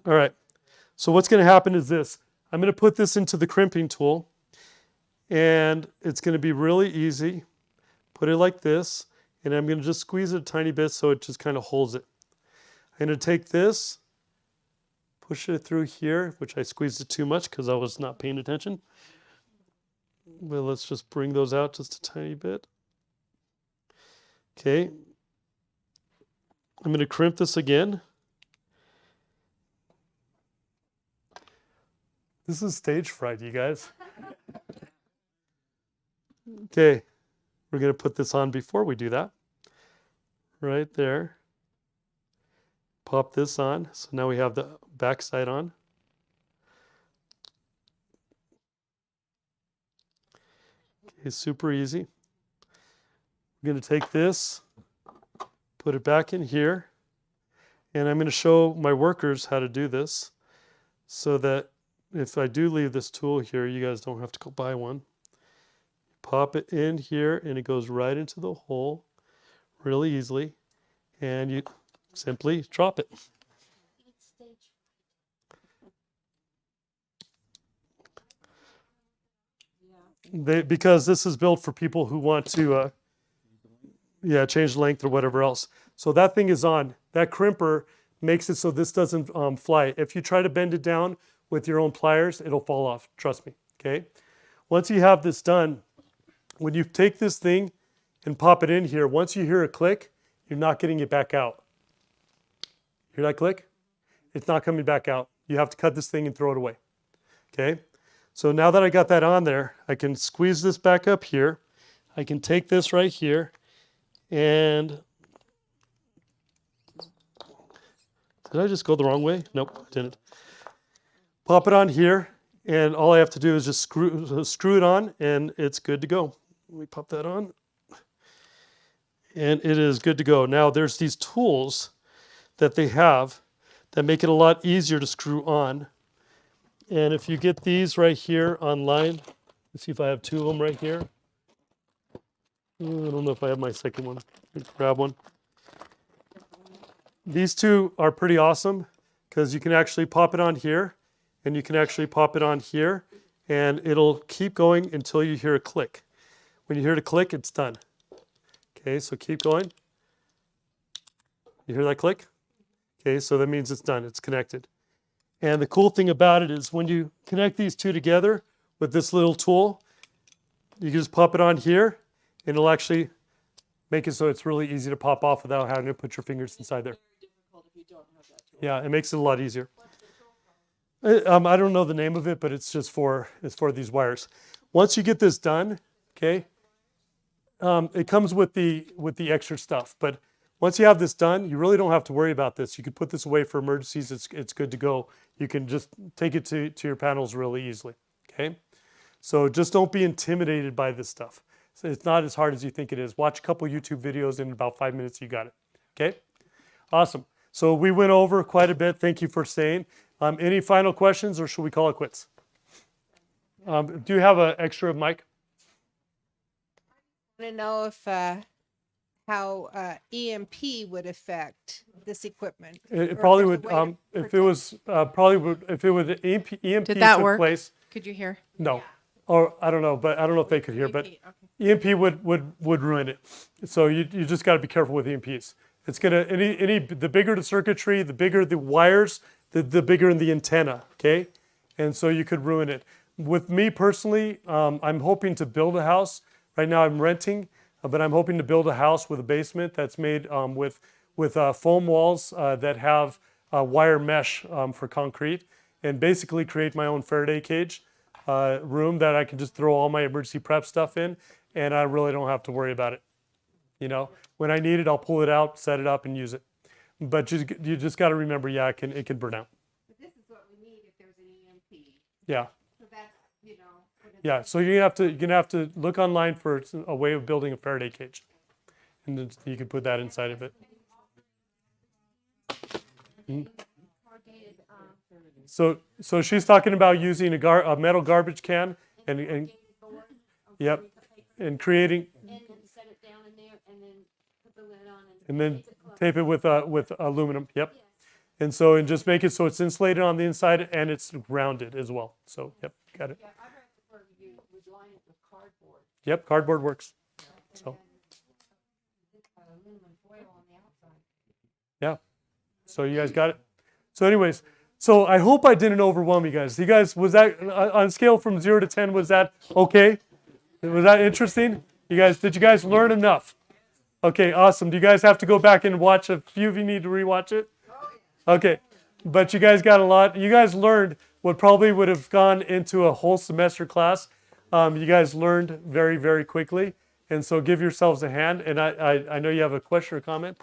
All right. So what's going to happen is this. I'm going to put this into the crimping tool, and it's going to be really easy. Put it like this, and I'm going to just squeeze it a tiny bit so it just kind of holds it. I'm going to take this, push it through here, which I squeezed it too much because I was not paying attention. Well, let's just bring those out just a tiny bit. Okay. I'm going to crimp this again. This is stage fright, you guys. Okay. We're going to put this on before we do that. Right there. Pop this on. So now we have the back side on. Okay, super easy. I'm going to take this, put it back in here, and I'm going to show my workers how to do this so that if I do leave this tool here, you guys don't have to go buy one. Pop it in here, and it goes right into the hole really easily, and you simply drop it. Because this is built for people who want to change the length or whatever else. So that thing is on. That crimper makes it so this doesn't fly. If you try to bend it down with your own pliers, it'll fall off. Trust me. Okay. Once you have this done, when you take this thing and pop it in here, once you hear a click, you're not getting it back out. Hear that click? It's not coming back out. You have to cut this thing and throw it away. Okay. So now that I got that on there, I can squeeze this back up here. I can take this right here and did I just go the wrong way? Nope, I didn't. Pop it on here, and all I have to do is just screw it on, and it's good to go. Let me pop that on. And it is good to go. Now there's these tools that they have that make it a lot easier to screw on. And if you get these right here online, let's see if I have two of them right here. I don't know if I have my second one. Grab one. These two are pretty awesome because you can actually pop it on here, and you can actually pop it on here, and it'll keep going until you hear a click. When you hear the click, it's done. Okay, so keep going. You hear that click? Okay, so that means it's done. It's connected. And the cool thing about it is when you connect these two together with this little tool, you can just pop it on here, and it'll actually make it so it's really easy to pop off without having to put your fingers inside there. Yeah, it makes it a lot easier. I don't know the name of it, but it's just for these wires. Once you get this done, okay, it comes with the extra stuff. But once you have this done, you really don't have to worry about this. You can put this away for emergencies. It's good to go. You can just take it to your panels really easily. Okay, so just don't be intimidated by this stuff. So it's not as hard as you think it is. Watch a couple YouTube videos. In about 5 minutes, you got it. Okay, awesome. So we went over quite a bit. Thank you for staying. Any final questions, or should we call it quits? Do you have an extra mic? I want to know if how EMP would affect this equipment. It or probably if would. there's a way to If it was probably would. If it was EMP Did that took work? place. Could you hear? No, or I don't know, but I don't know if they could hear. But okay. EMP would ruin it. So you just got to be careful with EMPs. It's gonna the bigger the circuitry, the bigger the wires, the bigger the antenna. Okay, and so you could ruin it. With me personally, I'm hoping to build a house. Right now I'm renting, but I'm hoping to build a house with a basement that's made with foam walls that have wire mesh for concrete, and basically create my own Faraday cage room that I can just throw all my emergency prep stuff in, and I really don't have to worry about it. You know, when I need it, I'll pull it out, set it up, and use it. But you just got to remember, yeah, it can burn out. But this is what we need if there's an EMP. Yeah. So that's, you know. Yeah. So you're gonna have to look online for a way of building a Faraday cage, and then you can put that inside of it. So she's talking about using a metal garbage can and yep, and creating. And then set it down in there and then put the lid on And then tape it with aluminum. Yep. And just make it so it's insulated on the inside and it's rounded as well. So yep, got it. Yeah, I prefer you would line it with cardboard. Yep, cardboard works. So Aluminum foil on the outside. yeah. So you guys got it. So anyways, so I hope I didn't overwhelm you guys. You guys, was that on a scale from 0 to 10? Was that okay? Was that interesting? Did you guys learn enough? Okay, awesome. Do you guys have to go back and watch a few of you need to rewatch it? Okay, but you guys got a lot. You guys learned what probably would have gone into a whole semester class. You guys learned very, very quickly. And so give yourselves a hand. And I know you have a question or comment.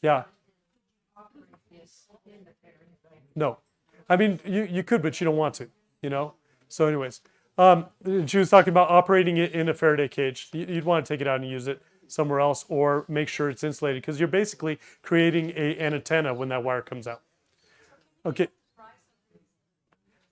Yeah. No. I mean, you could, but you don't want to, you know? So anyways, she was talking about operating it in a Faraday cage. You'd want to take it out and use it somewhere else or make sure it's insulated because you're basically creating an antenna when that wire comes out. Okay.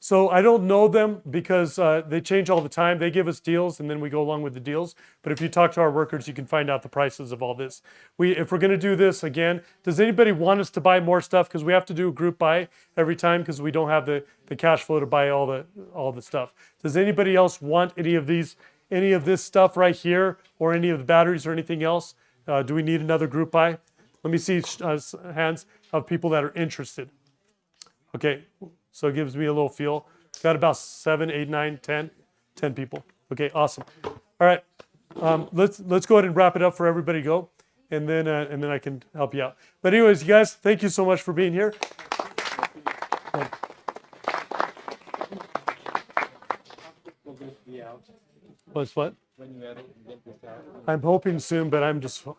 So I don't know them because they change all the time. They give us deals and then we go along with the deals. But if you talk to our workers, you can find out the prices of all this. If we're going to do this again, does anybody want us to buy more stuff? Because we have to do a group buy every time because we don't have the cash flow to buy all the stuff. Does anybody else want any of this stuff right here or any of the batteries or anything else? Do we need another group buy? Let me see hands of people that are interested. Okay. So it gives me a little feel. Got about 7, 8, 9, 10 people. Okay, awesome. All right, let's go ahead and wrap it up for everybody to go, and then I can help you out. But anyways, you guys, thank you so much for being here. What's what? I'm hoping soon, but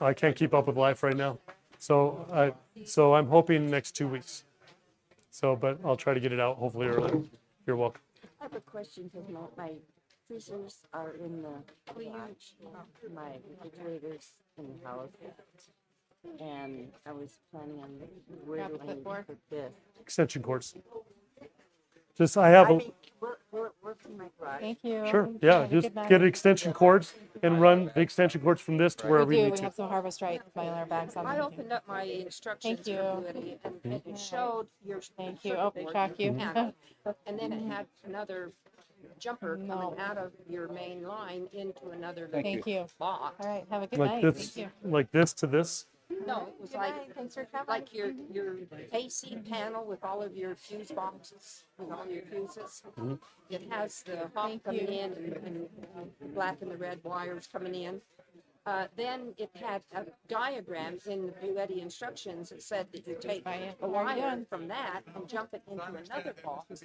I can't keep up with life right now. So I'm hoping next 2 weeks. So, but I'll try to get it out hopefully early. You're welcome. I have a question because my freezers are in the garage, my refrigerators in the house, and I was planning on where do I need to put this? Extension cords. I have a. We're from my garage. Thank you. Sure. Yeah. Just get extension cords and run the extension cords from this to wherever you need We to. have some Harvest Right mylar bags on. I opened up my instructions. Thank you. And it showed your. Thank you. circuit Oh, board shock you. panel, and then it had another jumper coming out of your main line into another. Thank you. Box. All right. Have a good Like night. this, Thank you. like this to this. No, it was like your AC panel with all of your fuse boxes, with all your fuses. It has the hop coming in and black and the red wires coming in. Then it had a diagram in the Bluetti instructions that said that you take a wire from that and jump it into another box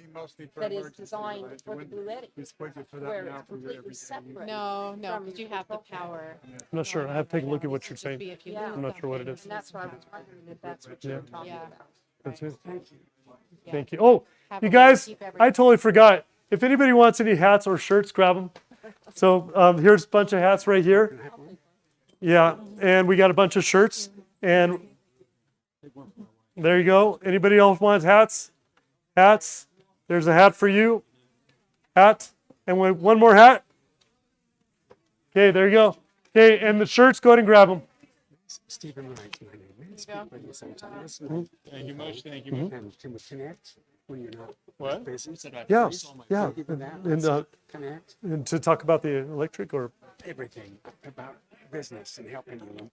that is designed for the Bluetti, where it's completely separate. No, from because you have the power. I'm not sure. I have to take a look at what you're saying. Yeah. I'm not sure what it is. And that's why I was wondering if that's what you were talking Yeah. about. That's it. Yeah. Thank you. Oh, Have you a guys, keep everything. I totally forgot. If anybody wants any hats or shirts, grab them. So here's a bunch of hats right here. Yeah, and we got a bunch of shirts. And there you go. Anybody else wants hats? Hats. There's a hat for you. Hat. And one more hat. Okay, there you go. Okay, and the shirts, go ahead and grab them. Stephen Wright, my name. May I speak with you sometimes? Thank you much. Thank you. Mhm. And can we connect when you're not What? busy? Yeah, yeah. Give you that. And, Connect and to talk about the electric or everything about business and helping you